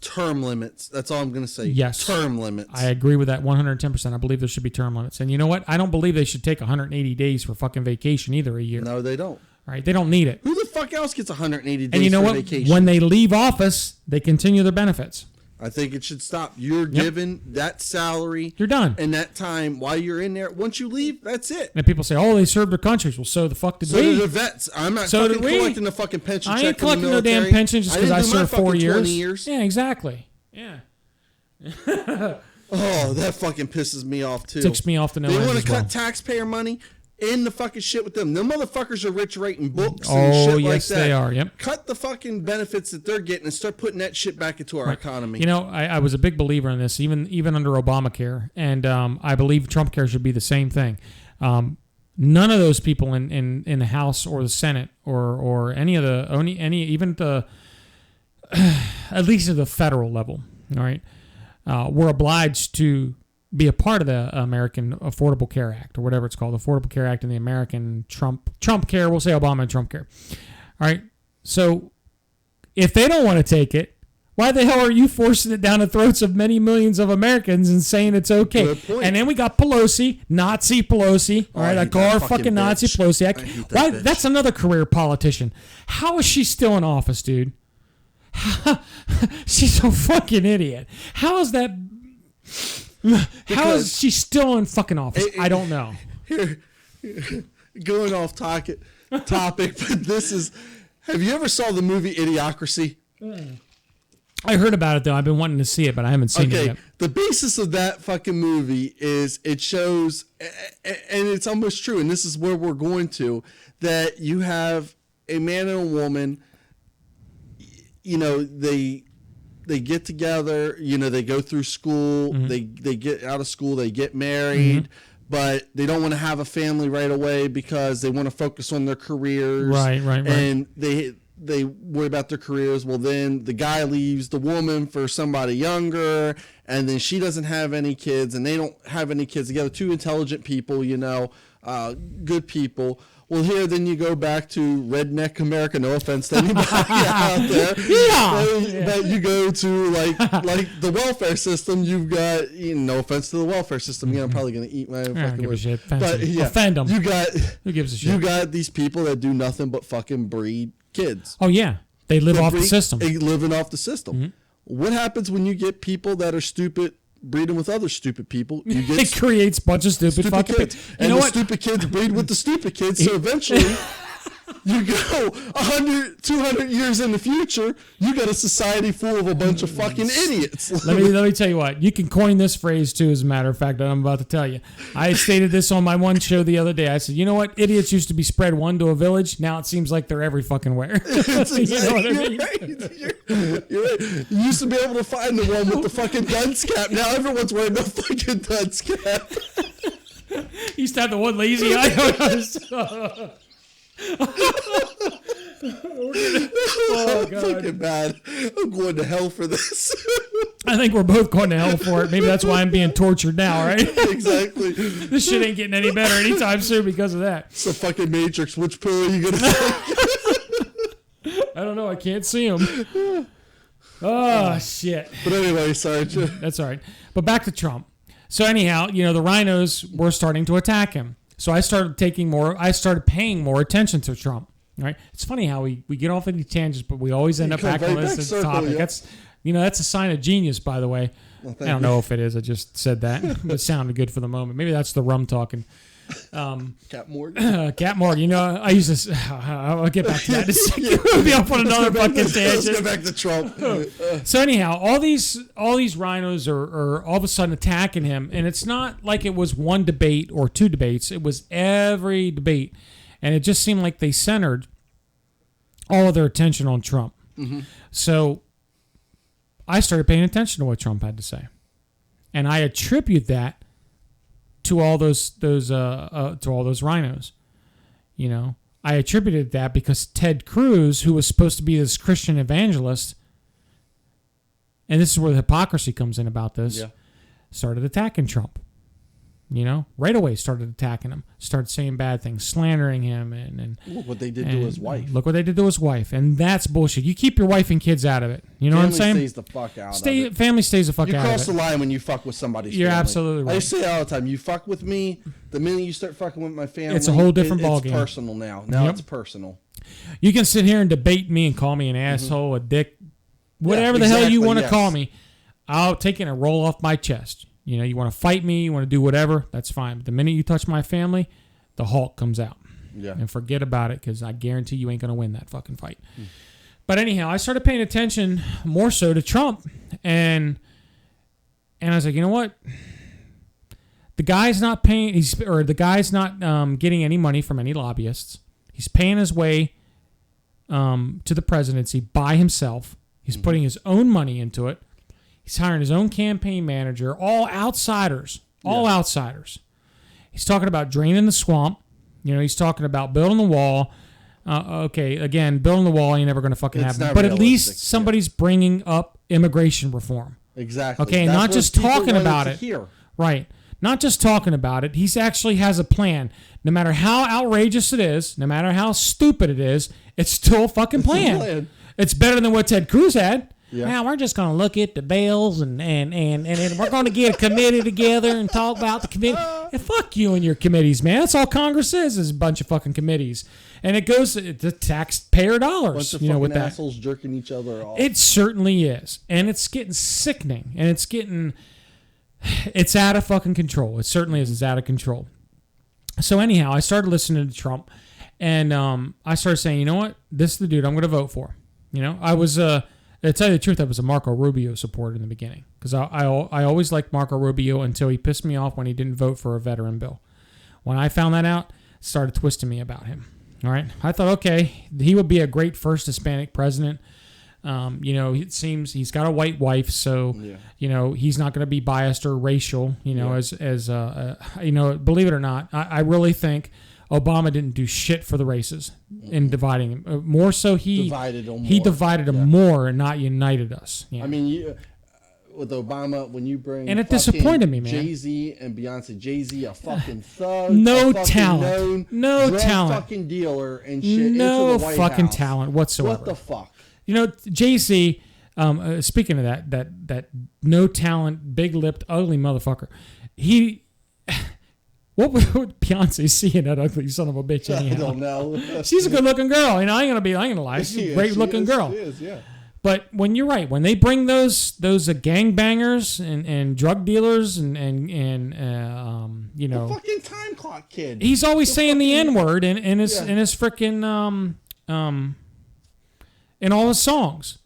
Term limits. That's all I'm going to say. Yes. Term limits. I agree with that 110%. I believe there should be term limits. And you know what? I don't believe they should take 180 days for fucking vacation either a year. No, they don't. All right? They don't need it. Who the fuck else gets 180 days and you know for what? vacation? When they leave office, they continue their benefits. I think it should stop. You're given that salary. You're done. And that time while you're in there. Once you leave, that's it. And people say, oh, they served their countries. Well, so the fuck did we? So did the vets. I'm not fucking collecting the fucking pension check. I ain't collecting no damn pension just because I served 4 years. 20 years. Yeah, exactly. Yeah. Oh, that fucking pisses me off too. Ticks me off to no end. They want to cut taxpayer money in the fucking shit with them. Them motherfuckers are rich writing books and shit like that. Oh, yes, they are. Yep. Cut the fucking benefits that they're getting and start putting that shit back into our economy. You know, I was a big believer in this, even under Obamacare, and I believe Trump care should be the same thing. None of those people in the House or the Senate or any even the at least at the federal level, all right, were obliged to be a part of the American Affordable Care Act or whatever it's called, Affordable Care Act and the American Trump Care. We'll say Obama and Trump Care. All right. So if they don't want to take it, why the hell are you forcing it down the throats of many millions of Americans and saying it's okay? Good point. And then we got Pelosi, Nazi Pelosi. All right, I call her fucking Nazi Pelosi. Why? That's another career politician. How is she still in office, dude? She's a fucking idiot. How is that? How is she still in fucking office? I don't know. Here, going off topic, but this is. Have you ever saw the movie Idiocracy? I heard about it though. I've been wanting to see it, but I haven't seen it yet. The basis of that fucking movie is it shows, and it's almost true, and this is where we're going to, that you have a man and a woman. You know, they get together, you know, they go through school, they get out of school, they get married, but they don't want to have a family right away because they want to focus on their careers. Right. And they worry about their careers. Well, then the guy leaves the woman for somebody younger, and then she doesn't have any kids, and they don't have any kids together. Two intelligent people, you know, good people. Well, here, then you go back to redneck America. No offense to anybody out there. But you go to like the welfare system. You've got, no offense to the welfare system. I'm probably going to eat my own fucking words. But yeah, offend them. You got who gives a shit? You got these people that do nothing but fucking breed kids. Oh yeah, they live off the system. Living off the system. What happens when you get people that are stupid? Breeding with other stupid people, you get it creates a bunch of stupid fucking kids. And the stupid kids breed with the stupid kids, so eventually you go 100, 200 years in the future, you got a society full of a bunch of fucking idiots. Let me tell you what, you can coin this phrase too, as a matter of fact, that I'm about to tell you. I stated this on my one show the other day. I said, you know what, idiots used to be spread one to a village, now it seems like they're every fucking where. You know what I mean? You're right. You used to be able to find the one with the fucking dunce cap. Now everyone's wearing the fucking dunce cap. You used to have the one lazy eye. Oh, God. Fucking bad. I'm going to hell for this. I think we're both going to hell for it. Maybe that's why I'm being tortured now, right? Exactly. This shit ain't getting any better anytime soon because of that. It's a fucking Matrix. Which pill are you going to take? I don't know. I can't see him. Oh, shit. But anyway, Sarge. That's all right. But back to Trump. So anyhow, the rhinos were starting to attack him. So I started paying more attention to Trump. Right? It's funny how we get off on these tangents, but we always end up back on this topic. Yeah. That's a sign of genius, by the way. Well, I don't know if it is. I just said that. But it sounded good for the moment. Maybe that's the rum talking. Cap Morgan. Cap Morgan. I use this. I'll get back to that in a second. We'll be off on another fucking tangent. Let's go back to Trump. So anyhow, all these rhinos are all of a sudden attacking him, and it's not like it was one debate or two debates. It was every debate, and it just seemed like they centered all of their attention on Trump. So I started paying attention to what Trump had to say, and I attribute that to all those rhinos. I attributed that because Ted Cruz, who was supposed to be this Christian evangelist, and this is where the hypocrisy comes in about this, started attacking Trump. right away started attacking him, started saying bad things, slandering him, and look what they did to his wife. Look what they did to his wife, and that's bullshit. You keep your wife and kids out of it. You know what I'm saying? Family stays the fuck out of it. Family stays the fuck out of it. You cross the line when you fuck with somebody's family. You're absolutely right. I say all the time, you fuck with me, the minute you start fucking with my family, it's a whole different ballgame. It's personal now. Now it's personal. You can sit here and debate me and call me an asshole, a dick, whatever the hell you want to call me. I'll take it and roll off my chest. You want to fight me, you want to do whatever, that's fine. But the minute you touch my family, the Hulk comes out. Yeah. And forget about it, because I guarantee you ain't going to win that fucking fight. But anyhow, I started paying attention more so to Trump. And I was like, you know what? The guy's not paying, the guy's not getting any money from any lobbyists. He's paying his way to the presidency by himself. He's putting his own money into it. He's hiring his own campaign manager, all outsiders. He's talking about draining the swamp. He's talking about building the wall. Okay, again, building the wall ain't never going to fucking happen. But at least somebody's bringing up immigration reform. Exactly. Okay, and not just talking about it. Right. Not just talking about it. He actually has a plan. No matter how outrageous it is, no matter how stupid it is, it's still a fucking plan. It's better than what Ted Cruz had. Yeah. Now we're just going to look at the bills and then we're going to get a committee together and talk about the committee. And fuck you and your committees, man. That's all Congress is a bunch of fucking committees. And it goes to taxpayer dollars. Bunch of fucking assholes jerking each other off. It certainly is. And it's getting sickening. And it's out of fucking control. It certainly is. It's out of control. So anyhow, I started listening to Trump. And I started saying, you know what? This is the dude I'm going to vote for. I was... to tell you the truth, I was a Marco Rubio supporter in the beginning, because I always liked Marco Rubio until he pissed me off when he didn't vote for a veteran bill. When I found that out, it started twisting me about him. All right, I thought, okay, he would be a great first Hispanic president. It seems he's got a white wife, so he's not going to be biased or racial. As believe it or not, I really think Obama didn't do shit for the races in dividing them. More so, he divided them more and not united us. I mean, with Obama, when you bring and it disappointed me, man. Jay-Z and Beyonce, Jay-Z a fucking thug, no a fucking talent, no talent, fucking dealer and shit, no into the White fucking House. talent whatsoever. What the fuck? Jay-Z. Speaking of that no talent, big lipped, ugly motherfucker. What would Beyonce see in that ugly son of a bitch anyhow? I don't know. She's a good-looking girl. I ain't gonna lie. She's a great-looking girl. She is, yeah. But when you're right, when they bring those gangbangers and drug dealers and the fucking time clock kid. He's always saying the N-word in his freaking in all his songs.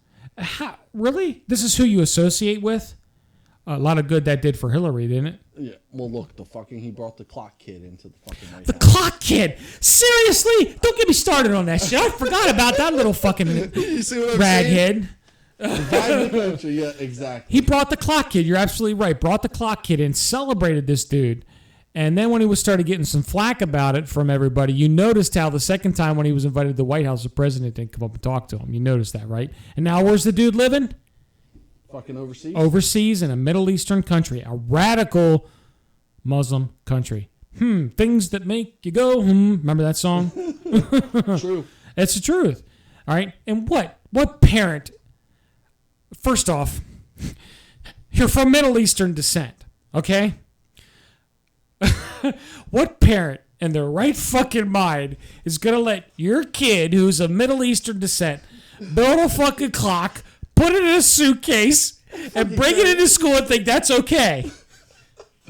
Really? This is who you associate with? A lot of good that did for Hillary, didn't it? Yeah. Well, look, he brought the clock kid into the fucking White The House. clock kid? Seriously? Don't get me started on that shit. I forgot about that little fucking raghead. Divide the country. Yeah, exactly. He brought the clock kid. You're absolutely right. Brought the clock kid and celebrated this dude. And then when he started getting some flack about it from everybody, you noticed how the second time when he was invited to the White House, the president didn't come up and talk to him. You noticed that, right? And now where's the dude living? Fucking overseas? Overseas in a Middle Eastern country, a radical Muslim country. Things that make you go, Remember that song? True. It's the truth. All right? And what parent, first off, you're from Middle Eastern descent, okay? What parent in their right fucking mind is going to let your kid who's of Middle Eastern descent build a fucking clock, put it in a suitcase, and bring it into school and think that's okay?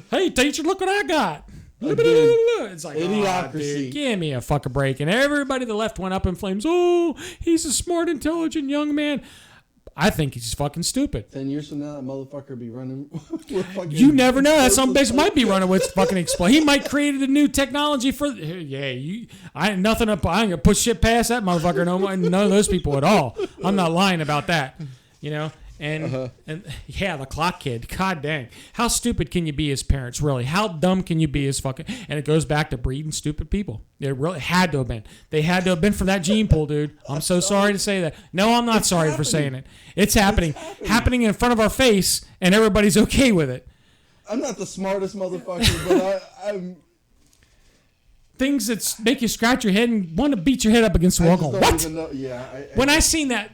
Hey, teacher, look what I got. It's like, idiocracy. Dude, give me a fucking break. And everybody the left went up in flames. Oh, he's a smart, intelligent young man. I think he's fucking stupid. 10 years from now, that motherfucker be running with fucking... You never know. That some bitch might be running with fucking explode. He might create a new technology for... I ain't nothing up... I ain't gonna push shit past that motherfucker. None of those people at all. I'm not lying about that. And the clock kid. God dang. How stupid can you be as parents, really? How dumb can you be as fucking... And it goes back to breeding stupid people. It really had to have been. They had to have been from that gene pool, dude. I'm so sorry to say that. No, I'm not sorry for saying it. It's happening. Happening in front of our face, and everybody's okay with it. I'm not the smartest motherfucker, but Things that make you scratch your head and want to beat your head up against the wall. What? When I seen that,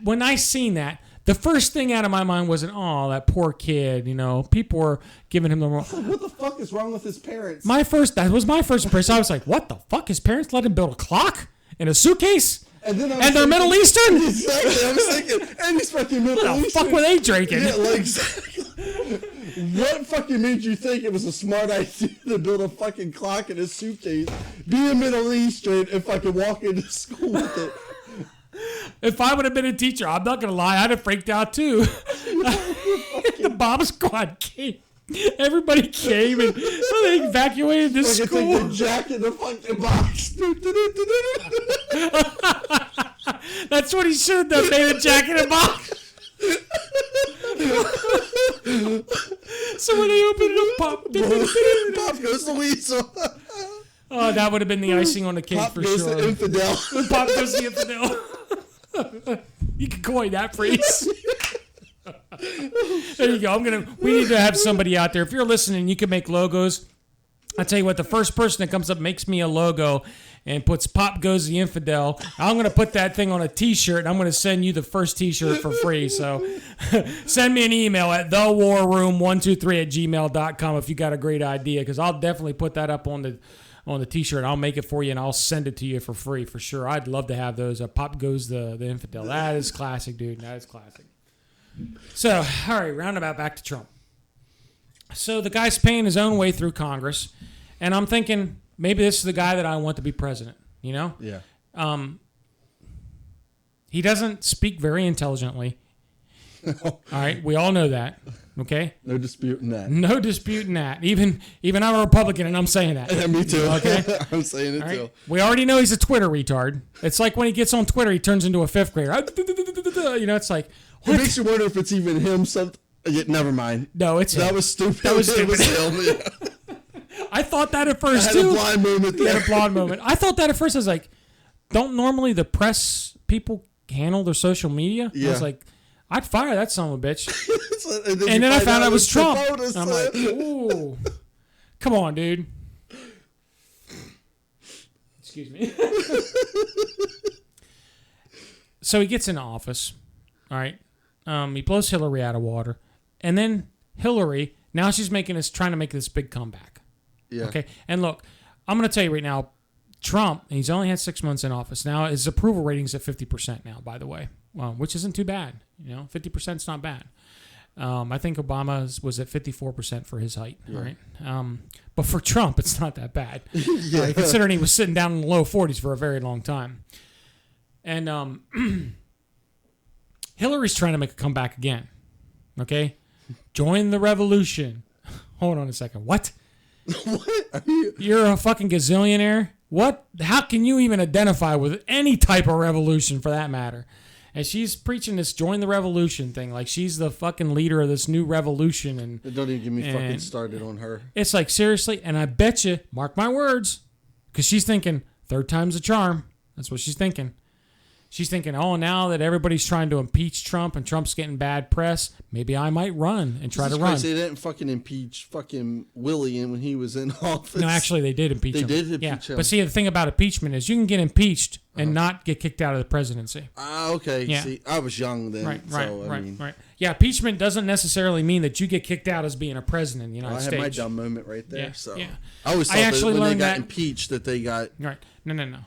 the first thing out of my mind wasn't, oh, that poor kid. You know, people were giving him the wrong. What the fuck is wrong with his parents? That was my first impression. I was like, what the fuck? His parents let him build a clock in a suitcase? And they're Middle Eastern? Exactly. I was thinking, and he's fucking Middle Eastern. What the fuck were they drinking? Yeah, like, what fucking made you think it was a smart idea to build a fucking clock in a suitcase, be a Middle Eastern, and fucking walk into school with it? If I would have been a teacher, I'm not going to lie, I'd have freaked out too. The bomb squad came. Everybody came and they evacuated the school. Take the jacket in the fucking box. That's what he should have done. Made a jacket in a box. So when they opened it up, pop goes the weasel. Oh, that would have been the icing on the cake Pop for goes sure. The infidel. Pop goes the infidel. You can coin that phrase. There you go. We need to have somebody out there. If you're listening, you can make logos. I tell you what, the first person that comes up makes me a logo and puts "Pop Goes the Infidel." I'm going to put that thing on a T-shirt, and I'm going to send you the first T-shirt for free. So send me an email at thewarroom123@gmail.com if you got a great idea, because I'll definitely put that up on the T-shirt. I'll make it for you, and I'll send it to you for free for sure. I'd love to have those. "Pop Goes the Infidel." That is classic, dude. That is classic. So, all right, roundabout back to Trump. So the guy's paying his own way through Congress, and I'm thinking maybe this is the guy that I want to be president, you know? Yeah. He doesn't speak very intelligently. All right, we all know that, okay? No disputing that. No disputing that. Even I'm a Republican, and I'm saying that. Yeah, me too. Okay? I'm saying it too. We already know he's a Twitter retard. It's like when he gets on Twitter, he turns into a fifth grader. You know, it's like, what? It makes you wonder if it's even him. Never mind. No, it's that him. was stupid. That was stupid. It was him. Yeah. I thought that at first, I had too. a blind moment there. A blind moment. I thought that at first. I was like, don't normally the press people handle their social media? Yeah. I was like, I'd fire that son of a bitch. and then I found out it was Trump. And I'm like, ooh. Come on, dude. Excuse me. So he gets into office. All right. He blows Hillary out of water. And then Hillary, now she's trying to make this big comeback. Yeah. Okay. And look, I'm going to tell you right now, Trump, he's only had 6 months in office. Now his approval rating's at 50% now, by the way, which isn't too bad. 50% is not bad. I think Obama was at 54% for his height. Yeah. All right. But for Trump, it's not that bad. Yeah. Right, considering he was sitting down in the low 40s for a very long time. And Hillary's trying to make a comeback again. Okay? Join the revolution. Hold on a second. What? What? You're a fucking gazillionaire? What? How can you even identify with any type of revolution for that matter? And she's preaching this join the revolution thing. Like she's the fucking leader of this new revolution. And don't even get me fucking started on her. It's like, seriously? And I bet you, mark my words, because she's thinking, third time's a charm. That's what she's thinking. She's thinking, oh, now that everybody's trying to impeach Trump and Trump's getting bad press, maybe I might run and try to run. They didn't fucking impeach fucking Willie when he was in office. No, actually, they did impeach him. They did impeach him. But see, the thing about impeachment is you can get impeached and not get kicked out of the presidency. Okay. Yeah. See, I was young then. Right. Yeah, impeachment doesn't necessarily mean that you get kicked out as being a president in the United States. I had my dumb moment right there. Yeah. So yeah. I always thought that when they got impeached that they got... Right. No.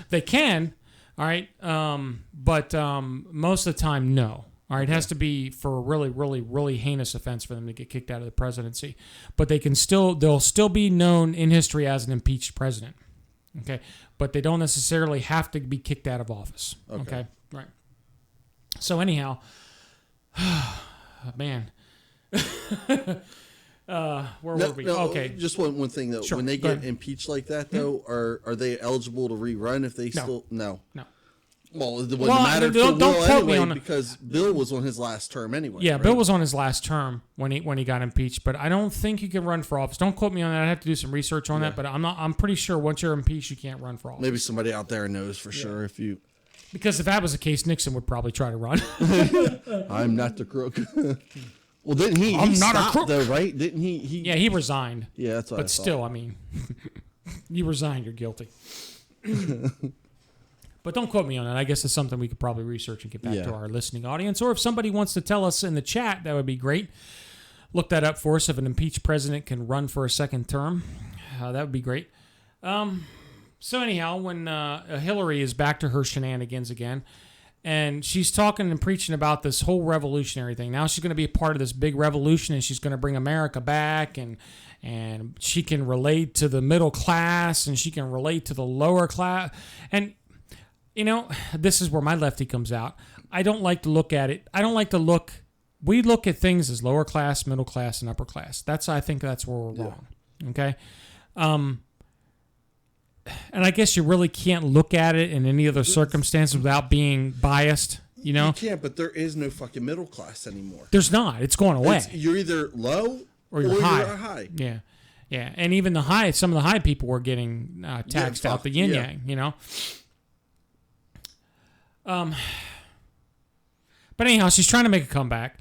They can... All right, but most of the time, no. All right, it has to be for a really, really, really heinous offense for them to get kicked out of the presidency. But they'll still be known in history as an impeached president. Okay, but they don't necessarily have to be kicked out of office. Okay, right. So anyhow, man. Where were we? Okay. Just one thing though. Sure. When they get impeached like that though, are they eligible to rerun if they still no? Well, it wouldn't matter if don't quote me on because Bill was on his last term anyway. Yeah, right? Bill was on his last term when he got impeached, but I don't think you can run for office. Don't quote me on that. I have to do some research on that, but I'm pretty sure once you're impeached, you can't run for office. Maybe somebody out there knows for sure because if that was the case, Nixon would probably try to run. I'm not the crook. Well, didn't he? I'm He not a stopped, crook. though, right? Didn't he? Yeah, he resigned. Yeah, that's what I But thought. still, I mean, you resigned, you're guilty. But don't quote me on that. I guess it's something we could probably research and get back to our listening audience. Or if somebody wants to tell us in the chat, that would be great. Look that up for us. If an impeached president can run for a second term, that would be great. So anyhow, when Hillary is back to her shenanigans again, and she's talking and preaching about this whole revolutionary thing. Now she's going to be a part of this big revolution, and she's going to bring America back, and she can relate to the middle class, and she can relate to the lower class. And, you know, this is where my lefty comes out. I don't like to look at it. We look at things as lower class, middle class, and upper class. I think that's where we're wrong. Okay? And I guess you really can't look at it in any other circumstances without being biased, you know? You can't, but there is no fucking middle class anymore. There's not. It's going away. You're either low or you're you're high. high. Yeah. Yeah. And even some of the high people were getting taxed out the yin-yang, you know? But anyhow, she's trying to make a comeback,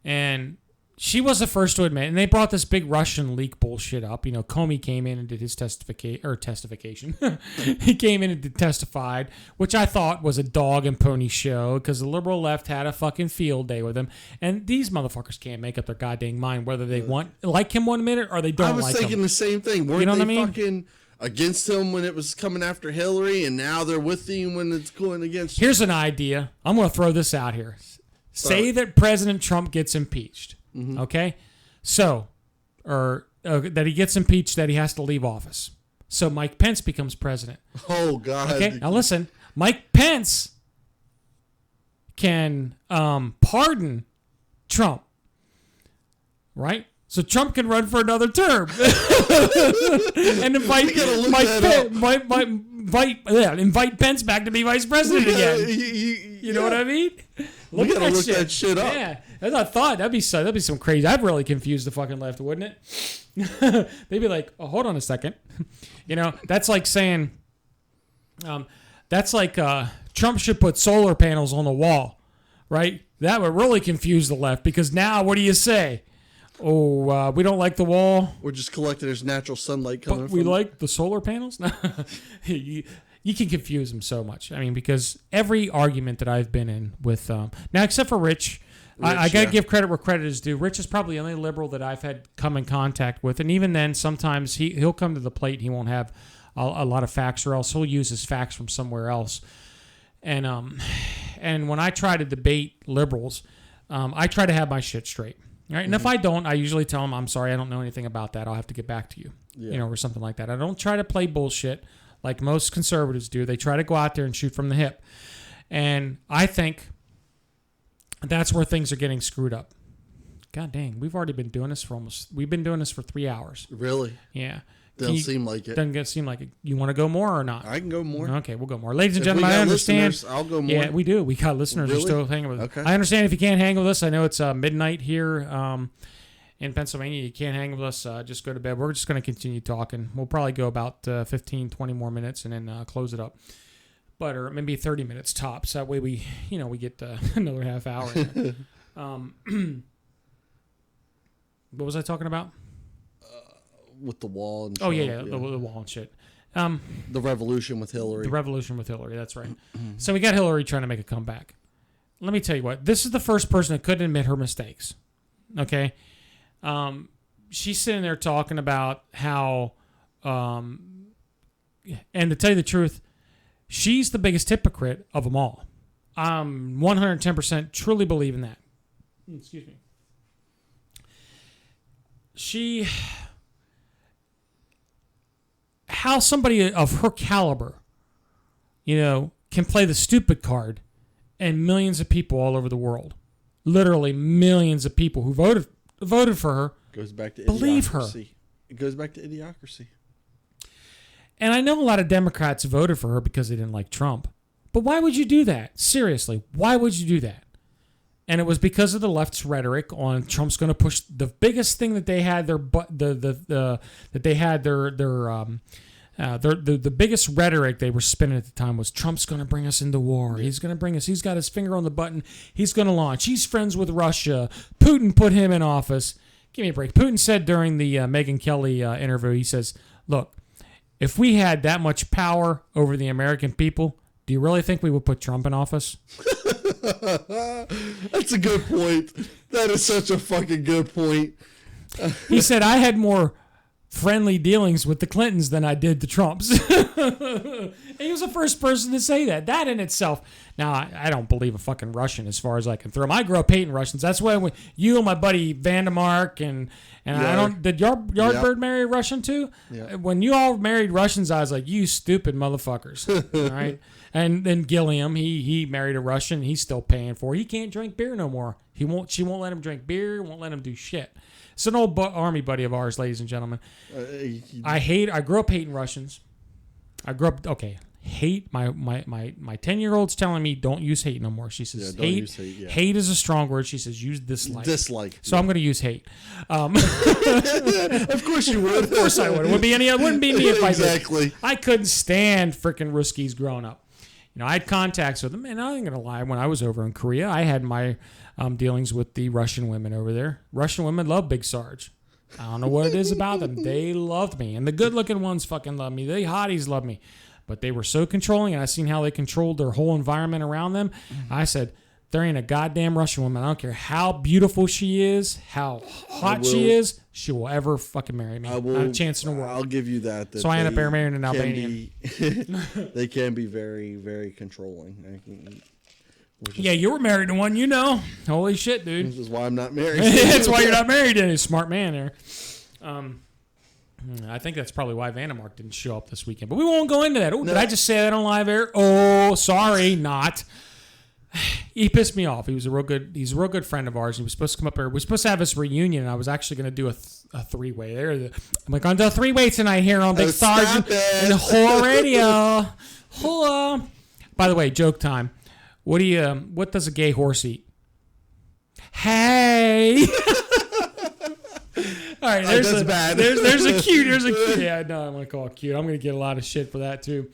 and she was the first to admit, and they brought this big Russian leak bullshit up. You know, Comey came in and did his testification. He came in and testified, which I thought was a dog and pony show because the liberal left had a fucking field day with him. And these motherfuckers can't make up their goddamn mind whether they like him 1 minute or they don't like him. I was thinking the same thing. Weren't You know what they I mean? fucking against him when it was coming after Hillary, and now they're with him when it's going against? Here's an idea. I'm going to throw this out here. Say that President Trump gets impeached. Mm-hmm. Okay, so that he gets impeached, that he has to leave office. So Mike Pence becomes president. Oh God! Okay, now listen, Mike Pence can pardon Trump, right? So Trump can run for another term and invite invite Pence back to be vice president again. You know what I mean? Look at that shit up. Yeah, as I thought, that'd be some crazy. I'd really confuse the fucking left, wouldn't it? They'd be like, "Oh, hold on a second." You know, that's like saying, Trump should put solar panels on the wall, right? That would really confuse the left because now, what do you say? Oh, we don't like the wall. We're just collecting there's natural sunlight coming. But we like the solar panels. You can confuse them so much. I mean, because every argument that I've been in with now, except for Rich, I got to give credit where credit is due. Rich is probably the only liberal that I've had come in contact with, and even then, sometimes he'll come to the plate. And he won't have a lot of facts, or else he'll use his facts from somewhere else. And when I try to debate liberals, I try to have my shit straight. Right? And if I don't, I usually tell them, I'm sorry, I don't know anything about that. I'll have to get back to you, or something like that. I don't try to play bullshit like most conservatives do. They try to go out there and shoot from the hip. And I think that's where things are getting screwed up. God dang, we've been doing this for 3 hours. Really? Yeah. Doesn't seem like it. Doesn't seem like it. You want to go more or not? I can go more. Okay, we'll go more. Ladies and gentlemen, I understand. I'll go more. Yeah, we do. We got listeners who are still hanging with us. Okay. I understand if you can't hang with us. I know it's midnight here in Pennsylvania. You can't hang with us. Just go to bed. We're just going to continue talking. We'll probably go about 15, 20 more minutes and then close it up. Or maybe 30 minutes tops. That way we get another half hour. What was I talking about? With the wall and Trump, the wall and shit. The revolution with Hillary. The revolution with Hillary, that's right. So we got Hillary trying to make a comeback. Let me tell you what. This is the first person that couldn't admit her mistakes. Okay? She's sitting there talking about how, and to tell you the truth, she's the biggest hypocrite of them all. I'm 110% truly believe in that. Excuse me. How somebody of her caliber, can play the stupid card, and millions of people all over the world, literally millions of people who voted for her, goes back to believe her. It goes back to idiocracy. And I know a lot of Democrats voted for her because they didn't like Trump. But why would you do that? Seriously, why would you do that? And it was because of the left's rhetoric on Trump's going to push the biggest thing that they had The biggest rhetoric they were spinning at the time was Trump's going to bring us into war. He's going to bring us. He's got his finger on the button. He's going to launch. He's friends with Russia. Putin put him in office. Give me a break. Putin said during the Megyn Kelly interview, he says, look, if we had that much power over the American people, do you really think we would put Trump in office? That's a good point. That is such a fucking good point. He said, I had more friendly dealings with the Clintons than I did the Trumps. He was the first person to say that. That in itself. Now, I don't believe a fucking Russian as far as I can throw them. I grew up hating Russians. That's why you and my buddy Vandemark and I don't. Did Yardbird marry a Russian too? Yeah. When you all married Russians, I was like, you stupid motherfuckers. All right. And then Gilliam, he married a Russian. He's still paying for it. He can't drink beer no more. She won't let him drink beer. Won't let him do shit. It's an old army buddy of ours, ladies and gentlemen. I grew up hating Russians. Hate. My 10-year-old's telling me don't use hate no more. She says hate. Hate is a strong word. She says use dislike. Dislike. So I'm going to use hate. Of course you would. Of course I would. It wouldn't be me if I did. Exactly. I couldn't stand freaking Ruskies growing up. I had contacts with them, and I ain't going to lie. When I was over in Korea, I had my dealings with the Russian women over there. Russian women love Big Sarge. I don't know what it is about them. They loved me. And the good-looking ones fucking love me. The hotties love me. But they were so controlling, and I seen how they controlled their whole environment around them. I said, there ain't a goddamn Russian woman. I don't care how beautiful she is, how hot she is, she will ever fucking marry me. Not a chance in the world. I'll give you that. So I end up marrying an Albanian. They can be very, very controlling. Yeah, you were married to one, Holy shit, dude. This is why I'm not married. That's why you're not married to a smart man there. I think that's probably why Vandemark didn't show up this weekend. But we won't go into that. Did I just say that on live air? Oh, sorry, not. He pissed me off. He's a real good friend of ours. He was supposed to come up here. We were supposed to have this reunion, and I was actually going to do a three-way. I'm like, going to do a three-way tonight here on Big Sarge and HOOAH Radio. HOOAH. By the way, joke time. What does a gay horse eat? Hey. All right, there's a cute. Yeah, no, I want to call it cute. I'm going to get a lot of shit for that too.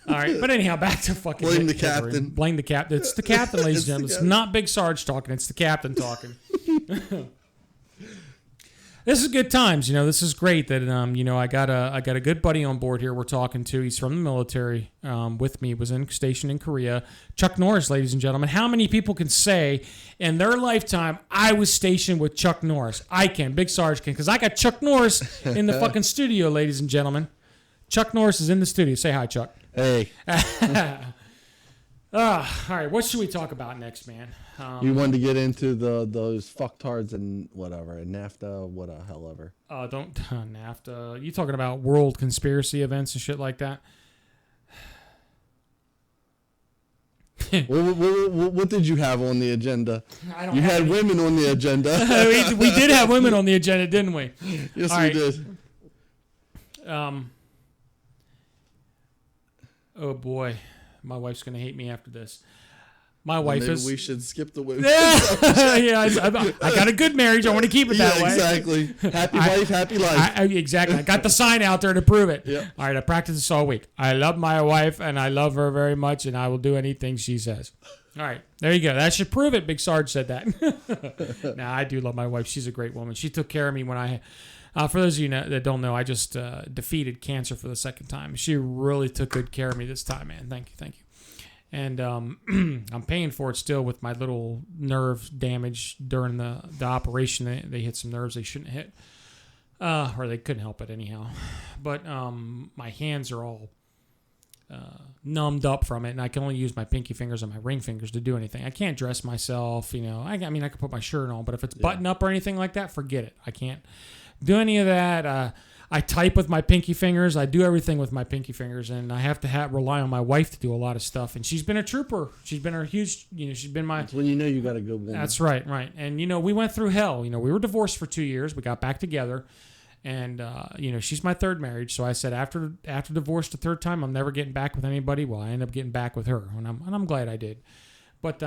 All right, but anyhow, back to fucking blame the captain. Blame the captain. It's the captain, ladies and gentlemen. It's not Big Sarge talking. It's the captain talking. This is good times. This is great that I got a good buddy on board here. We're talking to. He's from the military. With me, was stationed in Korea. Chuck Norris, ladies and gentlemen. How many people can say in their lifetime I was stationed with Chuck Norris? I can. Big Sarge can, because I got Chuck Norris in the fucking studio, ladies and gentlemen. Chuck Norris is in the studio. Say hi, Chuck. Hey. All right, what should we talk about next, man? You wanted to get into those fucktards and whatever, and NAFTA, what the hell ever. Don't NAFTA. You talking about world conspiracy events and shit like that? What did you have on the agenda? You had women on the agenda. we did have women on the agenda, didn't we? Yes, we did. Oh boy, my wife's gonna hate me after this. My wife Maybe is. We should skip the women. Yeah, I got a good marriage. I want to keep it that way. Exactly. Happy wife, happy life. Exactly. I got the sign out there to prove it. Yep. All right, I practiced this all week. I love my wife, and I love her very much, and I will do anything she says. All right, there you go. That should prove it. Big Sarge said that. Now, I do love my wife. She's a great woman. She took care of me when I. For those of you that don't know, I just defeated cancer for the second time. She really took good care of me this time, man. Thank you. And I'm paying for it still with my little nerve damage during the operation. They hit some nerves they shouldn't hit, or they couldn't help it anyhow. But my hands are all numbed up from it, and I can only use my pinky fingers and my ring fingers to do anything. I can't dress myself, I mean, I can put my shirt on, but if it's button up or anything like that, forget it. I can't do any of that. I type with my pinky fingers. I do everything with my pinky fingers, and I have to rely on my wife to do a lot of stuff. And she's been a trooper. She's been a huge, she's been my. That's when you got a good woman. That's right. And we went through hell. We were divorced for 2 years. We got back together, and she's my third marriage. So I said after divorce the third time, I'm never getting back with anybody. Well, I ended up getting back with her, and I'm glad I did. But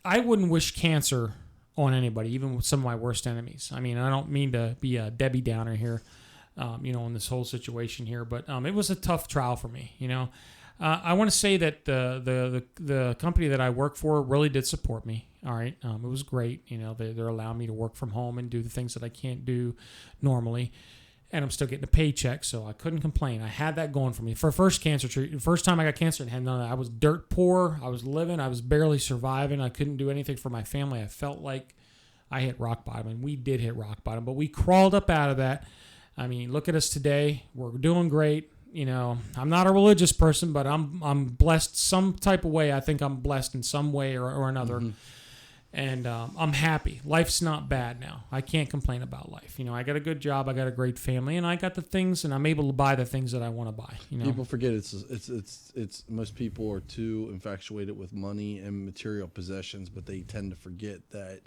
I wouldn't wish cancer on anybody, even with some of my worst enemies. I mean, I don't mean to be a Debbie Downer here, in this whole situation here, but it was a tough trial for me. I want to say that the company that I work for really did support me. All right, it was great. They're allowing me to work from home and do the things that I can't do normally, and I'm still getting a paycheck, so I couldn't complain. I had that going for me. For first cancer treatment, first time I got cancer, and had none of that. I was dirt poor. I was living. I was barely surviving. I couldn't do anything for my family. I felt like I hit rock bottom, and we did hit rock bottom, but we crawled up out of that. I mean, look at us today. We're doing great. I'm not a religious person, but I'm blessed some type of way. I think I'm blessed in some way or another. Mm-hmm. And I'm happy. Life's not bad now. I can't complain about life. I got a good job. I got a great family, and I got the things, and I'm able to buy the things that I want to buy. People forget it's most people are too infatuated with money and material possessions, but they tend to forget that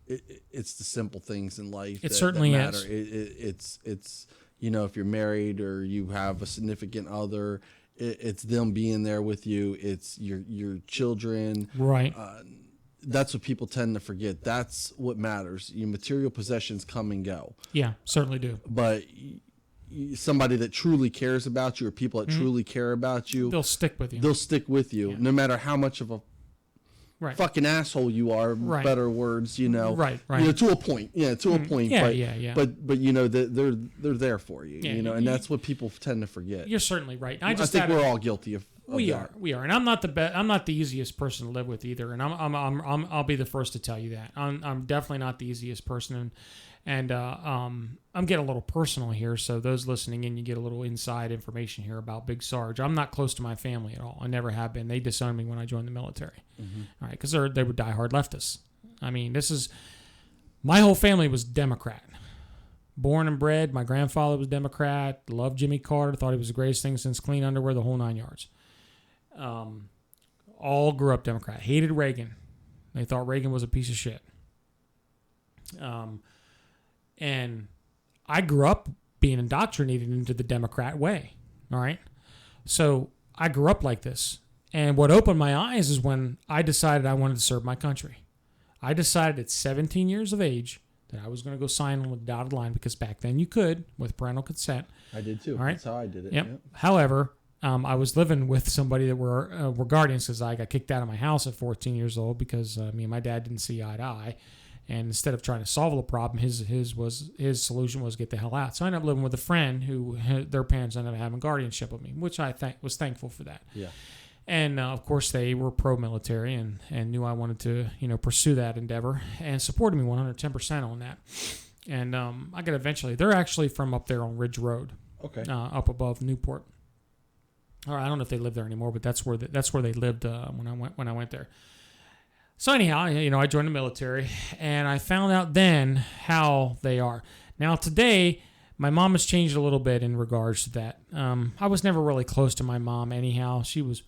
it's the simple things in life that certainly matter. Is. It's if you're married or you have a significant other, it's them being there with you. It's your children. Right. That's what people tend to forget. That's what matters. Your material possessions come and go. Yeah, certainly do. But somebody that truly cares about you, or people that truly care about you, they'll stick with you. They'll stick with you, no matter how much of a fucking asshole you are. Right. Better words, Right. To a point. Yeah, to a point. Yeah. But they're there for you. And that's what people tend to forget. You're certainly right. I think we're all guilty of. We are, and I'm not the easiest person to live with either, and I'll be the first to tell you that. I'm definitely not the easiest person, and I'm getting a little personal here. So those listening in, you get a little inside information here about Big Sarge. I'm not close to my family at all. I never have been. They disowned me when I joined the military, all right, because they were diehard leftists. I mean, my whole family was Democrat. Born and bred. My grandfather was Democrat. Loved Jimmy Carter. Thought he was the greatest thing since clean underwear. The whole 9 yards. All grew up Democrat. Hated Reagan. They thought Reagan was a piece of shit. And I grew up being indoctrinated into the Democrat way. All right. So I grew up like this. And what opened my eyes is when I decided I wanted to serve my country. I decided at 17 years of age that I was going to go sign on with the dotted line, because back then you could with parental consent. I did too. All right? That's how I did it. Yep. However, I was living with somebody that were guardians, because I got kicked out of my house at 14 years old because me and my dad didn't see eye to eye. And instead of trying to solve the problem, his solution was get the hell out. So I ended up living with a friend who their parents ended up having guardianship of me, which I was thankful for that. Yeah. And of course they were pro-military and knew I wanted to pursue that endeavor and supported me 110% on that. And I got eventually. They're actually from up there on Ridge Road. Okay. Up above Newport. Or I don't know if they live there anymore, but that's where they lived when I went there. So anyhow, I joined the military, and I found out then how they are. Now today, my mom has changed a little bit in regards to that. I was never really close to my mom anyhow. She was.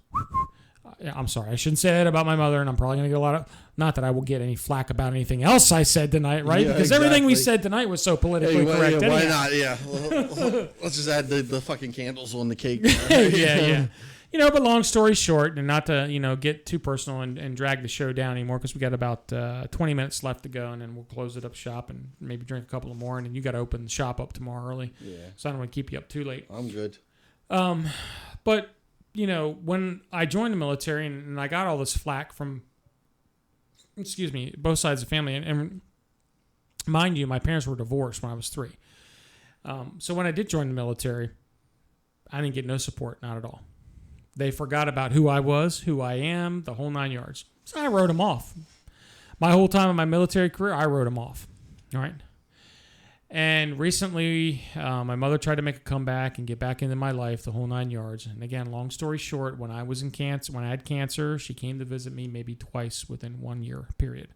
I'm sorry, I shouldn't say that about my mother, and I'm probably going to get a lot of. Not that I will get any flack about anything else I said tonight, right? Yeah, because everything we said tonight was so politically correct. Yeah, why not? Yeah, let's just add the fucking candles on the cake. yeah. But long story short, and not to get too personal and drag the show down anymore, because we got about 20 minutes left to go, and then we'll close it up shop and maybe drink a couple of more, and then you got to open the shop up tomorrow early. Yeah. So I don't want to keep you up too late. I'm good. But when I joined the military and I got all this flack from, both sides of the family, and mind you, my parents were divorced when I was 3. So when I did join the military, I didn't get no support, not at all. They forgot about who I was, who I am, the whole 9 yards. So I wrote them off. My whole time in my military career, I wrote them off. All right. And recently, my mother tried to make a comeback and get back into my life, the whole 9 yards. And again, long story short, when I had cancer, she came to visit me maybe twice within 1 year period.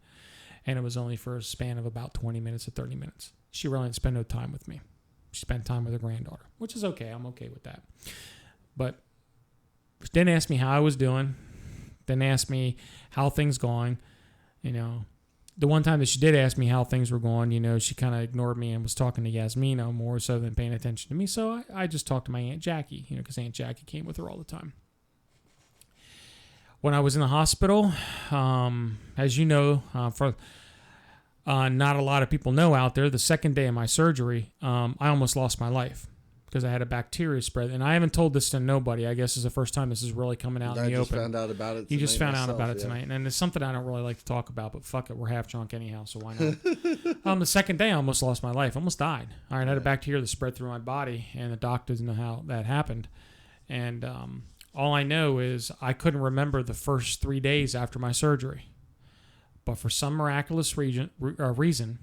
And it was only for a span of about 20 minutes to 30 minutes. She really didn't spend no time with me. She spent time with her granddaughter, which is okay. I'm okay with that. But didn't ask me how I was doing. Didn't ask me how things going. The one time that she did ask me how things were going, she kind of ignored me and was talking to Yasmina more so than paying attention to me. So I just talked to my Aunt Jackie, because Aunt Jackie came with her all the time. when I was in the hospital, as you know, for not a lot of people know out there, the second day of my surgery, I almost lost my life because I had a bacteria spread. And I haven't told this to nobody. I guess is the first time this is really coming out in the open. I just found out about it tonight. You just found out about it yeah. tonight. And it's something I don't really like to talk about, but fuck it. We're half drunk anyhow, so why not? The second day, I almost lost my life. Almost died. All right, I had a bacteria that spread through my body, and the doc doesn't know how that happened. And all I know is I couldn't remember the first 3 days after my surgery. But for some miraculous reason,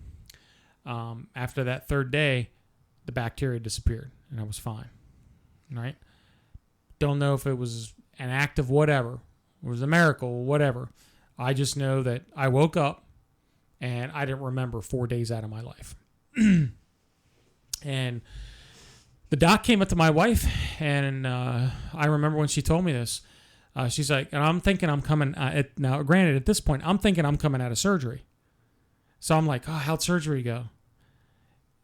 after that third day, the bacteria disappeared, and I was fine. Right? Don't know if it was an act of whatever. It was a miracle, whatever. I just know that I woke up, and I didn't remember 4 days out of my life. And the doc came up to my wife, and I remember when she told me this. She's like, and I'm thinking I'm coming. Now, granted, at this point, I'm thinking I'm coming out of surgery. So I'm like, oh, how'd surgery go?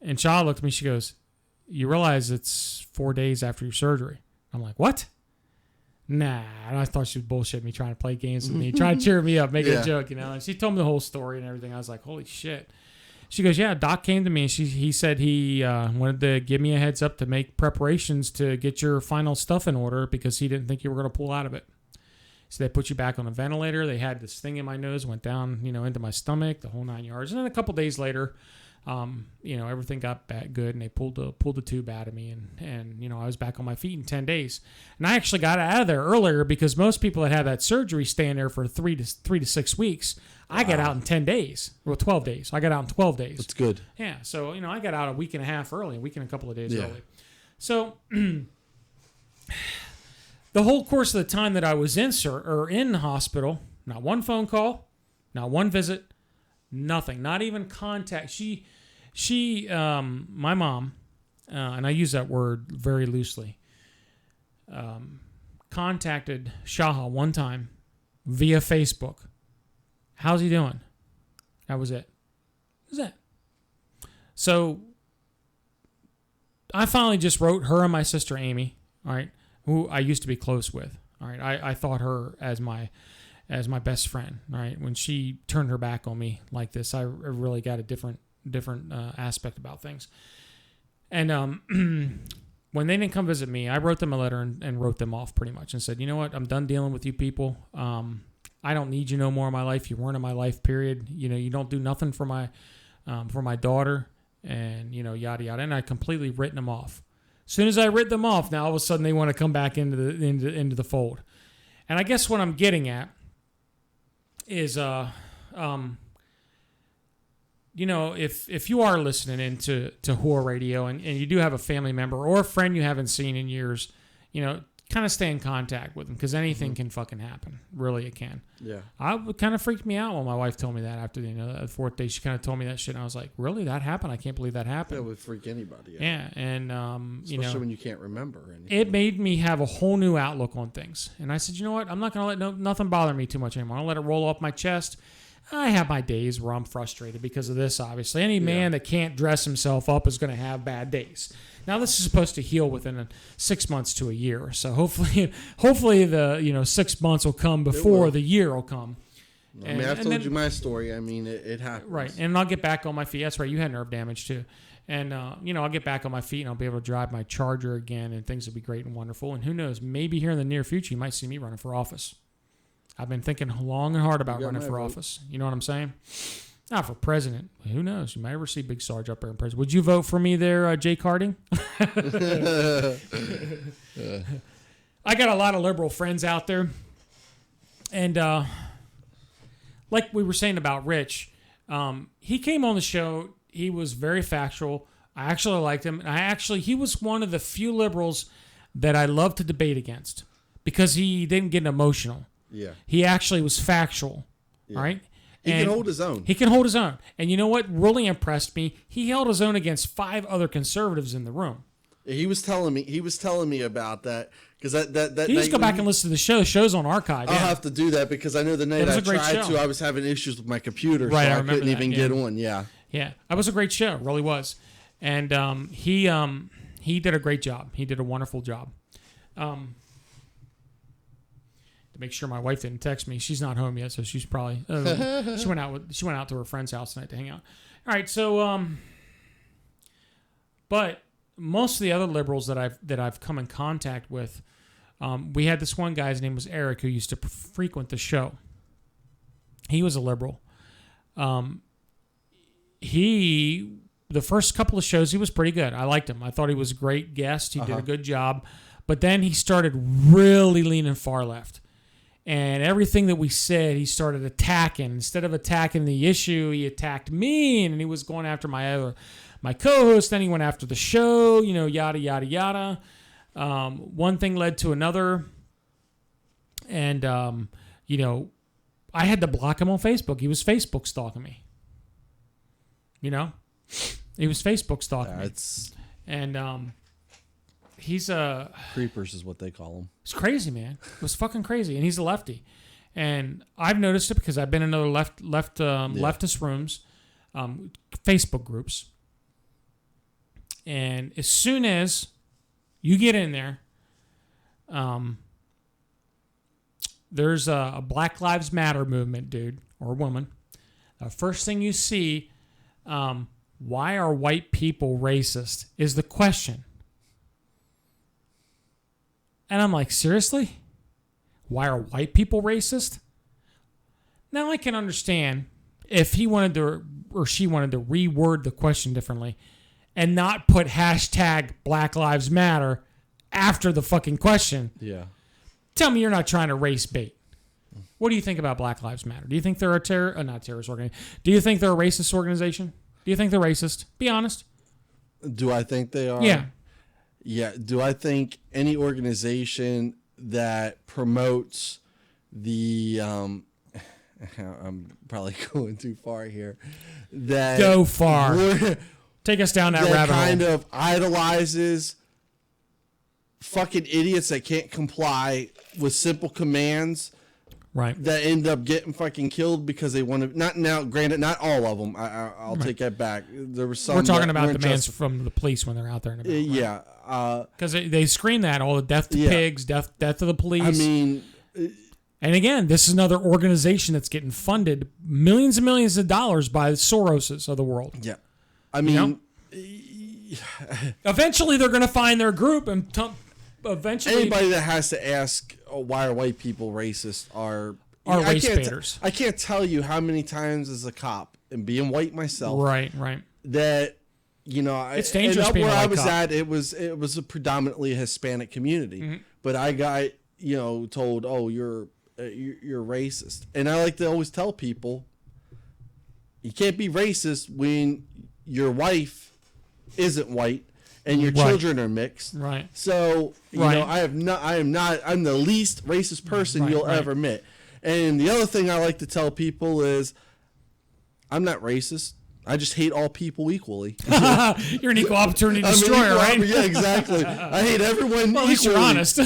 And Shaw looked at me. She goes, you realize it's 4 days after your surgery. I'm like, what? Nah. And I thought she was bullshitting me, trying to play games with me, trying to cheer me up, making a joke, you know. And she told me the whole story and everything. I was like, holy shit. She goes, yeah, Doc came to me, and he said he wanted to give me a heads up to make preparations to get your final stuff in order because he didn't think you were going to pull out of it. So they put you back on a ventilator. They had this thing in my nose, went down, into my stomach, the whole 9 yards. And then a couple days later, everything got good, and they pulled the tube out of me, and I was back on my feet in 10 days. And I actually got out of there earlier because most people that have that surgery stay in there for 3 to 6 weeks. I got out in 10 days, well, 12 days. I got out in 12 days. That's good. Yeah, so I got out a week and a half early, a week and a couple of days early. So the whole course of the time that I was in the hospital, not one phone call, not one visit, nothing, not even contact. She, my mom, and I use that word very loosely, contacted Shaha one time via Facebook. How's he doing? That was it. So I finally just wrote her and my sister Amy, all right, who I used to be close with. All right, I thought her as my best friend. All right, when she turned her back on me like this, I really got a different aspect about things. And when they didn't come visit me, I wrote them a letter and wrote them off pretty much and said, you know what, I'm done dealing with you people. I don't need you no more in my life. You weren't in my life, period. You don't do nothing for my daughter, and yada yada. And I completely written them off. As soon as I writ them off, now all of a sudden they want to come back into the fold. And I guess what I'm getting at is, if you are listening into HOOAH Radio and you do have a family member or a friend you haven't seen in years, kind of stay in contact with them because anything can fucking happen. Really, it can. Yeah. It kind of freaked me out when my wife told me that after the fourth day. She kind of told me that shit, and I was like, really? That happened? I can't believe that happened. That would freak anybody out. Yeah, and especially when you can't remember anything. It made me have a whole new outlook on things. And I said, you know what? I'm not going to let nothing bother me too much anymore. I'll let it roll off my chest. I have my days where I'm frustrated because of this, obviously. Any man that can't dress himself up is going to have bad days. Now, this is supposed to heal within 6 months to a year. So hopefully the 6 months will come before the year will come. I've told you my story. I mean, it happens. Right, and I'll get back on my feet. That's right, you had nerve damage too. And, I'll get back on my feet and I'll be able to drive my Charger again and things will be great and wonderful. And who knows, maybe here in the near future you might see me running for office. I've been thinking long and hard about running for office. You know what I'm saying? Not for president. Who knows? You might ever see Big Sarge up there in president. Would you vote for me there, Jake Harding? I got a lot of liberal friends out there. And like we were saying about Rich, he came on the show. He was very factual. I actually liked him. And he was one of the few liberals that I love to debate against because he didn't get emotional. Yeah. He actually was factual. Yeah. All right? He can hold his own. He can hold his own. And you know what really impressed me? He held his own against 5 other conservatives in the room. He was telling me about that because that you just go back and listen to the show. The show's on archive. I'll have to do that because I know the night I tried to, I was having issues with my computer, so I couldn't even get on. Yeah. Yeah, that was a great show. It really was. And he did a great job. He did a wonderful job. to make sure my wife didn't text me. She's not home yet, so she's probably she went out to her friend's house tonight to hang out. All right, so but most of the other liberals that I've come in contact with, we had this one guy. His name was Eric, who used to frequent the show. He was a liberal. The first couple of shows, he was pretty good. I liked him. I thought he was a great guest. He did a good job. But then he started really leaning far left. And everything that we said, he started attacking. Instead of attacking the issue, he attacked me, and he was going after my co-host. Then he went after the show, yada, yada, yada. One thing led to another. And, I had to block him on Facebook. He was Facebook stalking me. He was Facebook stalking me. And he's creepers is what they call them. It's crazy, man. It was fucking crazy. And he's a lefty. And I've noticed it because I've been in other leftist rooms, Facebook groups. And as soon as you get in there, there's a Black Lives Matter movement, dude, or woman. First thing you see, why are white people racist is the question. And I'm like, seriously? Why are white people racist? Now I can understand if he wanted to or she wanted to reword the question differently and not put hashtag Black Lives Matter after the fucking question. Yeah. Tell me you're not trying to race bait. What do you think about Black Lives Matter? Do you think they're a not terrorist organization? Do you think they're a racist organization? Do you think they're racist? Be honest. Do I think they are? Yeah. Yeah. Do I think any organization that promotes the I'm probably going too far here. That go far. Take us down that rabbit hole. Kind of idolizes fucking idiots that can't comply with simple commands. Right. That end up getting fucking killed because they want to. Not now, granted, not all of them. I'll take that back. There was some. We're talking about the demands from the police when they're out there in the middle. Yeah. Because they scream that all the death to pigs, death to the police. I mean. And again, this is another organization that's getting funded millions and millions of dollars by the Soroses of the world. Yeah. I mean. Eventually, they're going to find their group and eventually. Anybody that has to ask, why are white people racist are race baiters. I can't tell you how many times as a cop and being white myself. Right. That, it's dangerous being where a white I was cop. at, it was a predominantly Hispanic community. Mm-hmm. But I got, told, oh, you're racist. And I like to always tell people, you can't be racist when your wife isn't white and your children are mixed. Right. So, I'm the least racist person you'll ever meet. And the other thing I like to tell people is I'm not racist. I just hate all people equally. You're an equal opportunity destroyer, right? Yeah, exactly. I hate everyone equally. At least you're honest.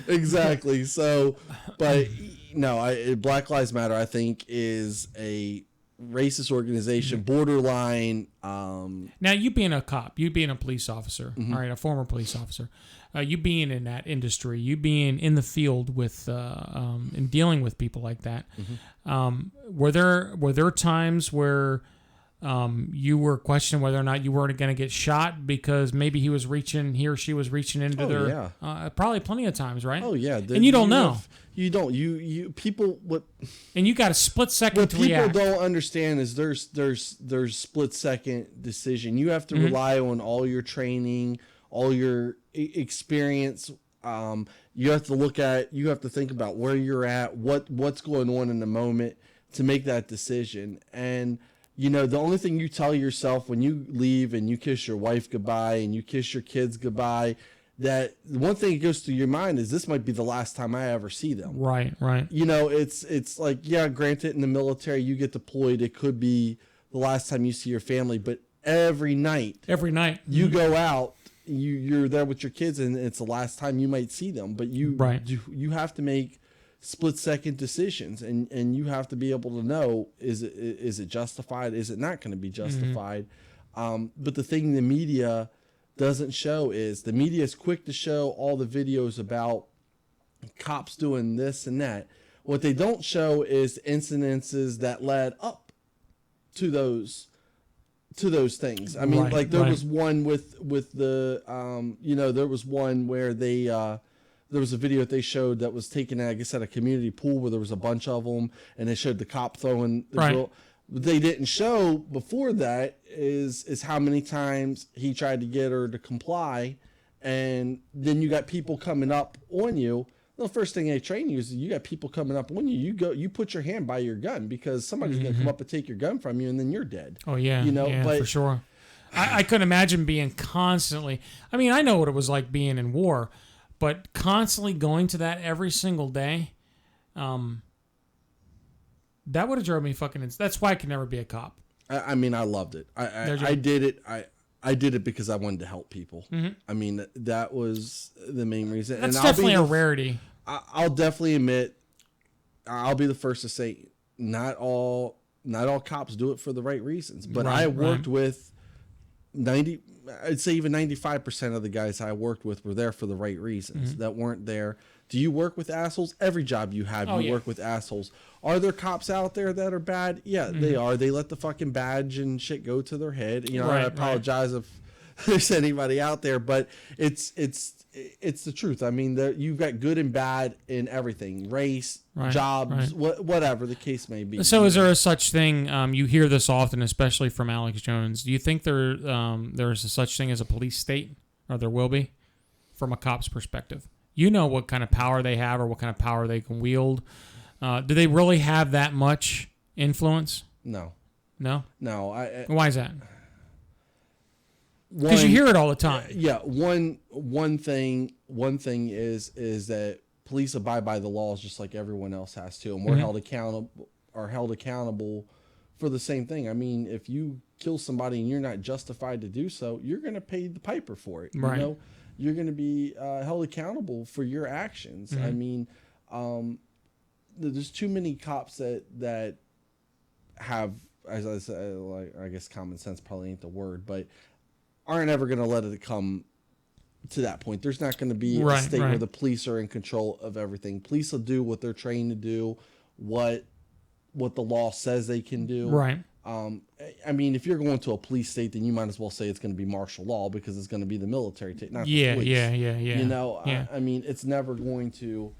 Exactly. So, but no, Black Lives Matter, I think, is a racist organization, borderline. Now, you being a cop, you being a police officer, all right, a former police officer, you being in that industry, you being in the field with and dealing with people like that, were there times where you were questioning whether or not you weren't going to get shot because maybe he or she was reaching into their probably plenty of times, right? Oh yeah, and you don't know. You don't. You people what? And you got a split second to react. What people don't understand is there's split second decision. You have to rely on all your training, all your experience. You have to think about where you're at, what's going on in the moment to make that decision. And the only thing you tell yourself when you leave and you kiss your wife goodbye and you kiss your kids goodbye, that the one thing that goes through your mind is this might be the last time I ever see them. Right. It's like, yeah, granted in the military you get deployed, it could be the last time you see your family, but every night you go out, you're there with your kids and it's the last time you might see them, but you have to make split second decisions and you have to be able to know, is it justified? Is it not going to be justified? But the thing the media doesn't show is the media is quick to show all the videos about cops doing this and that. What they don't show is incidences that led up to those things. I mean, like there was one with the there was one where they there was a video that they showed that was taken, I guess, at a community pool where there was a bunch of them, and they showed the cop throwing the girl. What they didn't show before that is how many times he tried to get her to comply, and then you got people coming up on you. The first thing they train you is you got people coming up on you. You put your hand by your gun because somebody's going to come up and take your gun from you, and then you're dead. Oh yeah, but for sure. I couldn't imagine being constantly. I mean, I know what it was like being in war, but constantly going to that every single day, that would have drove me fucking insane. That's why I could never be a cop. I mean, I loved it. I did it. I did it because I wanted to help people. Mm-hmm. I mean, that was the main reason. That's definitely a rarity. I'll definitely admit, I'll be the first to say, not all cops do it for the right reasons. But I worked with I'd say even 95% of the guys I worked with were there for the right reasons. Mm-hmm. That weren't there. Do you work with assholes? Every job you have, work with assholes. Are there cops out there that are bad? Yeah, they are. They let the fucking badge and shit go to their head. I apologize if there's anybody out there, but it's the truth. I mean, you've got good and bad in everything, race, jobs, whatever the case may be. So, is there a such thing? You hear this often, especially from Alex Jones. Do you think there's a such thing as a police state, or there will be, from a cop's perspective? You know what kind of power they have, or what kind of power they can wield. Do they really have that much influence? No. No. Why is that? Because you hear it all the time. Yeah. One thing is that police abide by the laws just like everyone else has to, and we're held accountable for the same thing. I mean, if you kill somebody and you're not justified to do so, you're going to pay the piper for it. Right. You know, you're going to be held accountable for your actions. Mm-hmm. I mean, there's too many cops that have, as I said, like, I guess common sense probably ain't the word, but aren't ever going to let it come to that point. There's not going to be a state where the police are in control of everything. Police will do what they're trained to do, what the law says they can do. Right. I mean, if you're going to a police state, then you might as well say it's going to be martial law because it's going to be the military, not the police. Yeah. You know, I mean, it's never going to.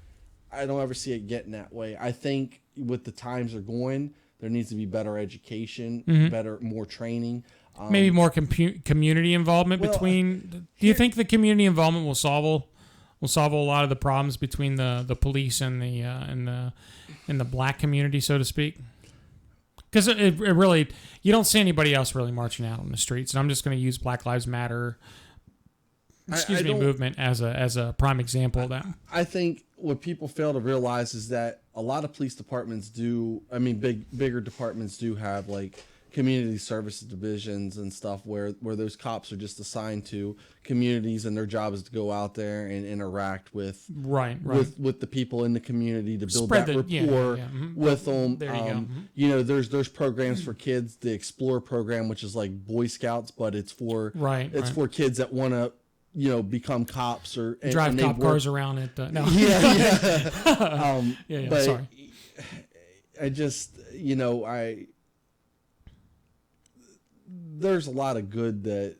I don't ever see it getting that way. I think with the times are going, there needs to be better education, more training. Maybe more community involvement between. Do you think the community involvement will solve a lot of the problems between the police and the black community, so to speak? Because it really, you don't see anybody else really marching out on the streets, and I'm just going to use Black Lives Matter, movement as a prime example of that. I think what people fail to realize is that a lot of police departments bigger departments do have like community services divisions and stuff where those cops are just assigned to communities, and their job is to go out there and interact with with the people in the community to build rapport with them. There you go. You know, there's programs for kids, the Explore program, which is like Boy Scouts, but it's for for kids that want to become cops or drive cop cars around it. No. But sorry. I just there's a lot of good that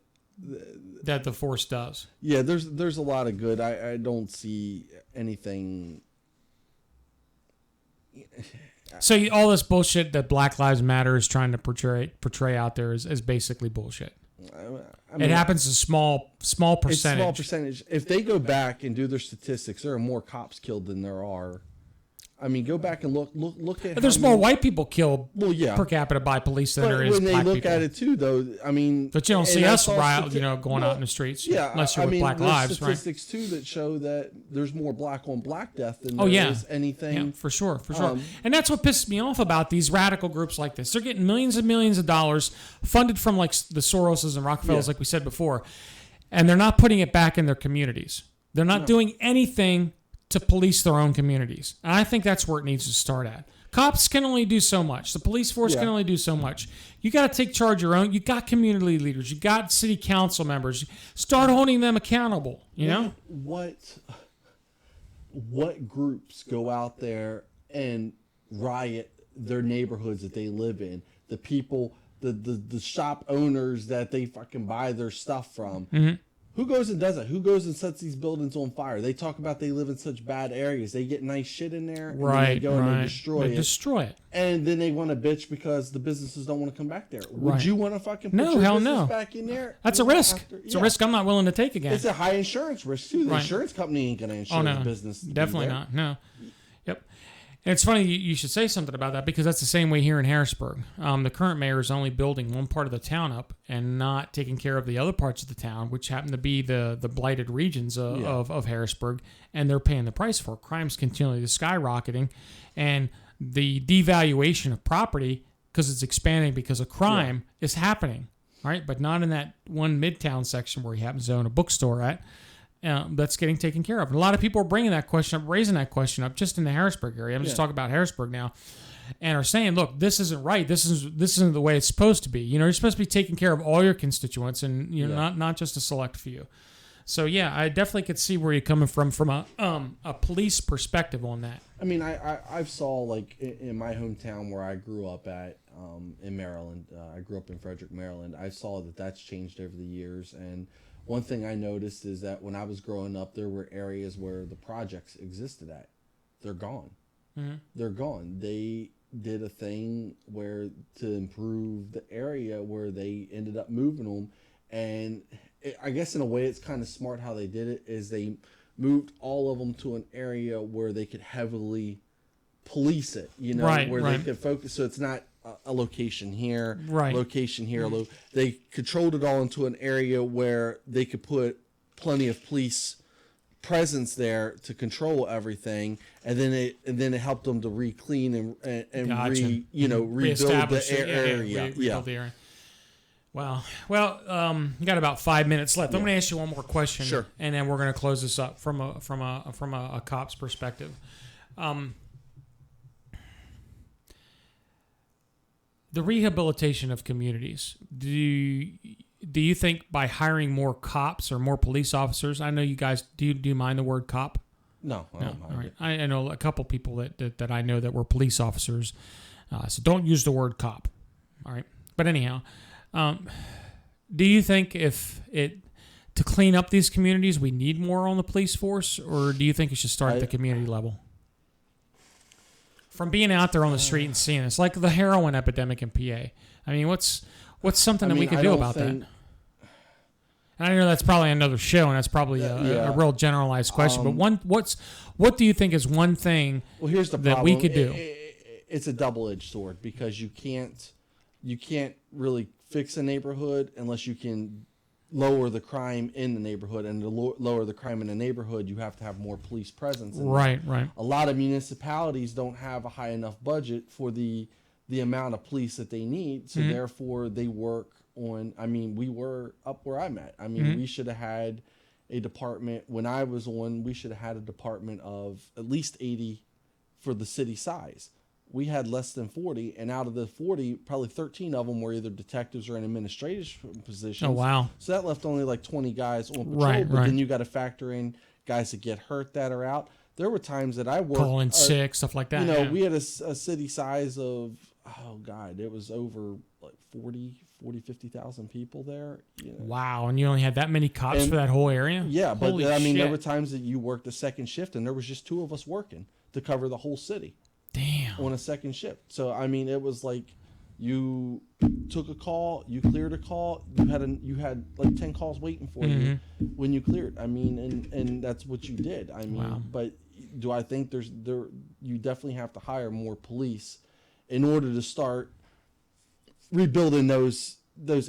the force does. Yeah, there's a lot of good. I don't see anything. So all this bullshit that Black Lives Matter is trying to portray out there is basically bullshit. I mean, it happens in small percentage. It's small percentage. If they go back and do their statistics, there are more cops killed than there are. I mean, go back and look at. There's more white people killed per capita by police than there is black people. When they look at it too, though, I mean. But you don't see us going out in the streets. Yeah, unless you're with Black Lives, right? There's statistics too that show that there's more black on black death than there is anything. Yeah, for sure. And that's what pisses me off about these radical groups like this. They're getting millions and millions of dollars funded from like the Soroses and Rockefellers, like we said before, and they're not putting it back in their communities. They're not doing anything to police their own communities. And I think that's where it needs to start at. Cops can only do so much. The police force can only do so much. You got to take charge of your own. You got community leaders. You got city council members. Start holding them accountable, you know? what groups go out there and riot their neighborhoods that they live in, the people, the shop owners that they fucking buy their stuff from. Mm-hmm. Who goes and does that? Who goes and sets these buildings on fire? They talk about they live in such bad areas. They get nice shit in there, and then they go and they destroy it. And then they want to bitch because the businesses don't want to come back there. Would you want to fucking put your business back in there? That's a risk. It's a risk I'm not willing to take again. It's a high insurance risk too. The insurance company ain't going to insure the business. Definitely not. No. Yep. And it's funny you should say something about that, because that's the same way here in Harrisburg. The current mayor is only building one part of the town up and not taking care of the other parts of the town, which happen to be the blighted regions of Harrisburg, and they're paying the price for it. Crime's continually skyrocketing, and the devaluation of property, because it's expanding because of crime, is happening, right? But not in that one Midtown section where he happens to own a bookstore at. That's getting taken care of. And a lot of people are bringing that question up, raising that question up just in the Harrisburg area. I'm just talking about Harrisburg now, and are saying, look, this isn't right. This isn't the way it's supposed to be. You're supposed to be taking care of all your constituents, and not just a select few. So yeah, I definitely could see where you're coming from a police perspective on that. I mean, I've saw, like, in my hometown where I grew up at, in Maryland. I grew up in Frederick, Maryland. I saw that that's changed over the years. And one thing I noticed is that when I was growing up, there were areas where the projects existed at. They're gone. Mm-hmm. They're gone. They did a thing where to improve the area where they ended up moving them. And I guess in a way it's kind of smart how they did it, is they moved all of them to an area where they could heavily police it, where they could focus. So it's not a location here, location here. Mm-hmm. They controlled it all into an area where they could put plenty of police presence there to control everything, and then it helped them to re-clean and rebuild the area. Rebuild the area. Wow. Well, you got about 5 minutes left. I'm going to ask you one more question, sure, and then we're going to close this up from a cop's perspective. The rehabilitation of communities. Do you think by hiring more cops or more police officers? I know you guys do you mind the word cop? No, I don't mind. All right. I know a couple people that I know that were police officers, so don't use the word cop. All right. But anyhow, do you think to clean up these communities, we need more on the police force, or do you think it should start at the community level? From being out there on the street and seeing it. It's like the heroin epidemic in PA. I mean, what's something that we can do about that? And I know that's probably another show, and that's probably a real generalized question. But what do you think is one thing here's the that problem. We could do? It's a double-edged sword, because you can't really fix a neighborhood unless you can lower the crime in the neighborhood, and to lower the crime in the neighborhood, you have to have more police presence. Right. A lot of municipalities don't have a high enough budget for the amount of police that they need, so therefore they work on. I mean, we were up where I'm at. I mean, we should have had a department when I was on. We should have had a department of at least 80 for the city size. We had less than 40, and out of the 40, probably 13 of them were either detectives or in administrative positions. Oh, wow. So that left only like 20 guys on patrol, but then you got to factor in guys that get hurt that are out. There were times that I worked... Calling sick, stuff like that. We had a city size of, it was over like 50,000 people there. Wow, and you only had that many cops for that whole area? Yeah, but there were times that you worked a second shift, and there was just 2 of us working to cover the whole city. Damn. On a second shift. So, I mean, it was like you took a call, you cleared a call, you had like 10 calls waiting for you when you cleared. I mean, and that's what you did. I mean, but do I think you definitely have to hire more police in order to start rebuilding those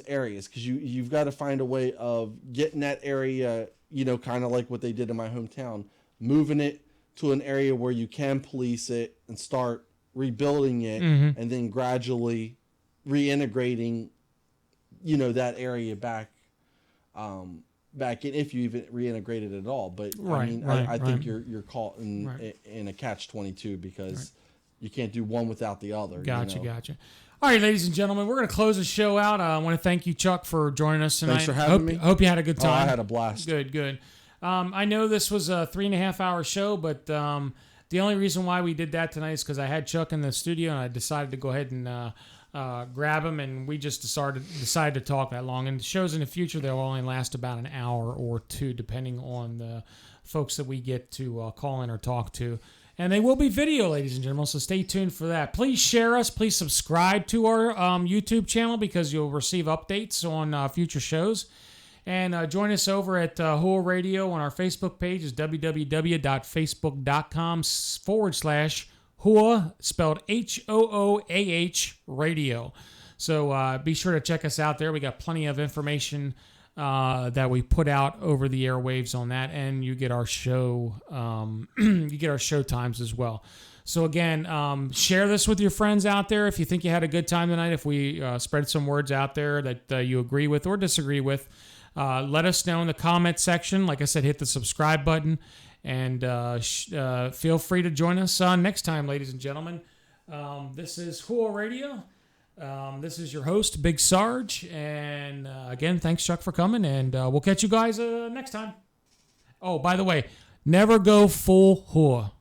areas, because you've got to find a way of getting that area, kind of like what they did in my hometown, moving it to an area where you can police it and start rebuilding it, and then gradually reintegrating, that area back in, if you even reintegrate it at all. But I think you're caught in a catch-22, because you can't do one without the other. Gotcha. All right, ladies and gentlemen, we're going to close the show out. I want to thank you, Chuck, for joining us tonight. Thanks for having me. Hope you had a good time. I had a blast. Good. I know this was a 3.5 hour show, but the only reason why we did that tonight is because I had Chuck in the studio and I decided to go ahead and grab him, and we just decided to talk that long. And shows in the future, they'll only last about an hour or two, depending on the folks that we get to call in or talk to. And they will be video, ladies and gentlemen, so stay tuned for that. Please share us. Please subscribe to our YouTube channel because you'll receive updates on future shows. And join us over at HOOAH Radio on our Facebook page. Is www.facebook.com/HOOAH, spelled HOOAH Radio. So be sure to check us out there. We got plenty of information that we put out over the airwaves on that, and you get our show show times as well. So again, share this with your friends out there if you think you had a good time tonight. If we spread some words out there that you agree with or disagree with, let us know in the comment section. Like I said, hit the subscribe button, and feel free to join us next time, ladies and gentlemen. This is HOOAH Radio. This is your host, Big Sarge, and again, thanks, Chuck, for coming, and we'll catch you guys next time. Oh, by the way, never go full HOOAH.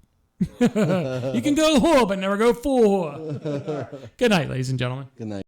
You can go HOOAH, but never go full HOOAH. Good night, ladies and gentlemen. Good night.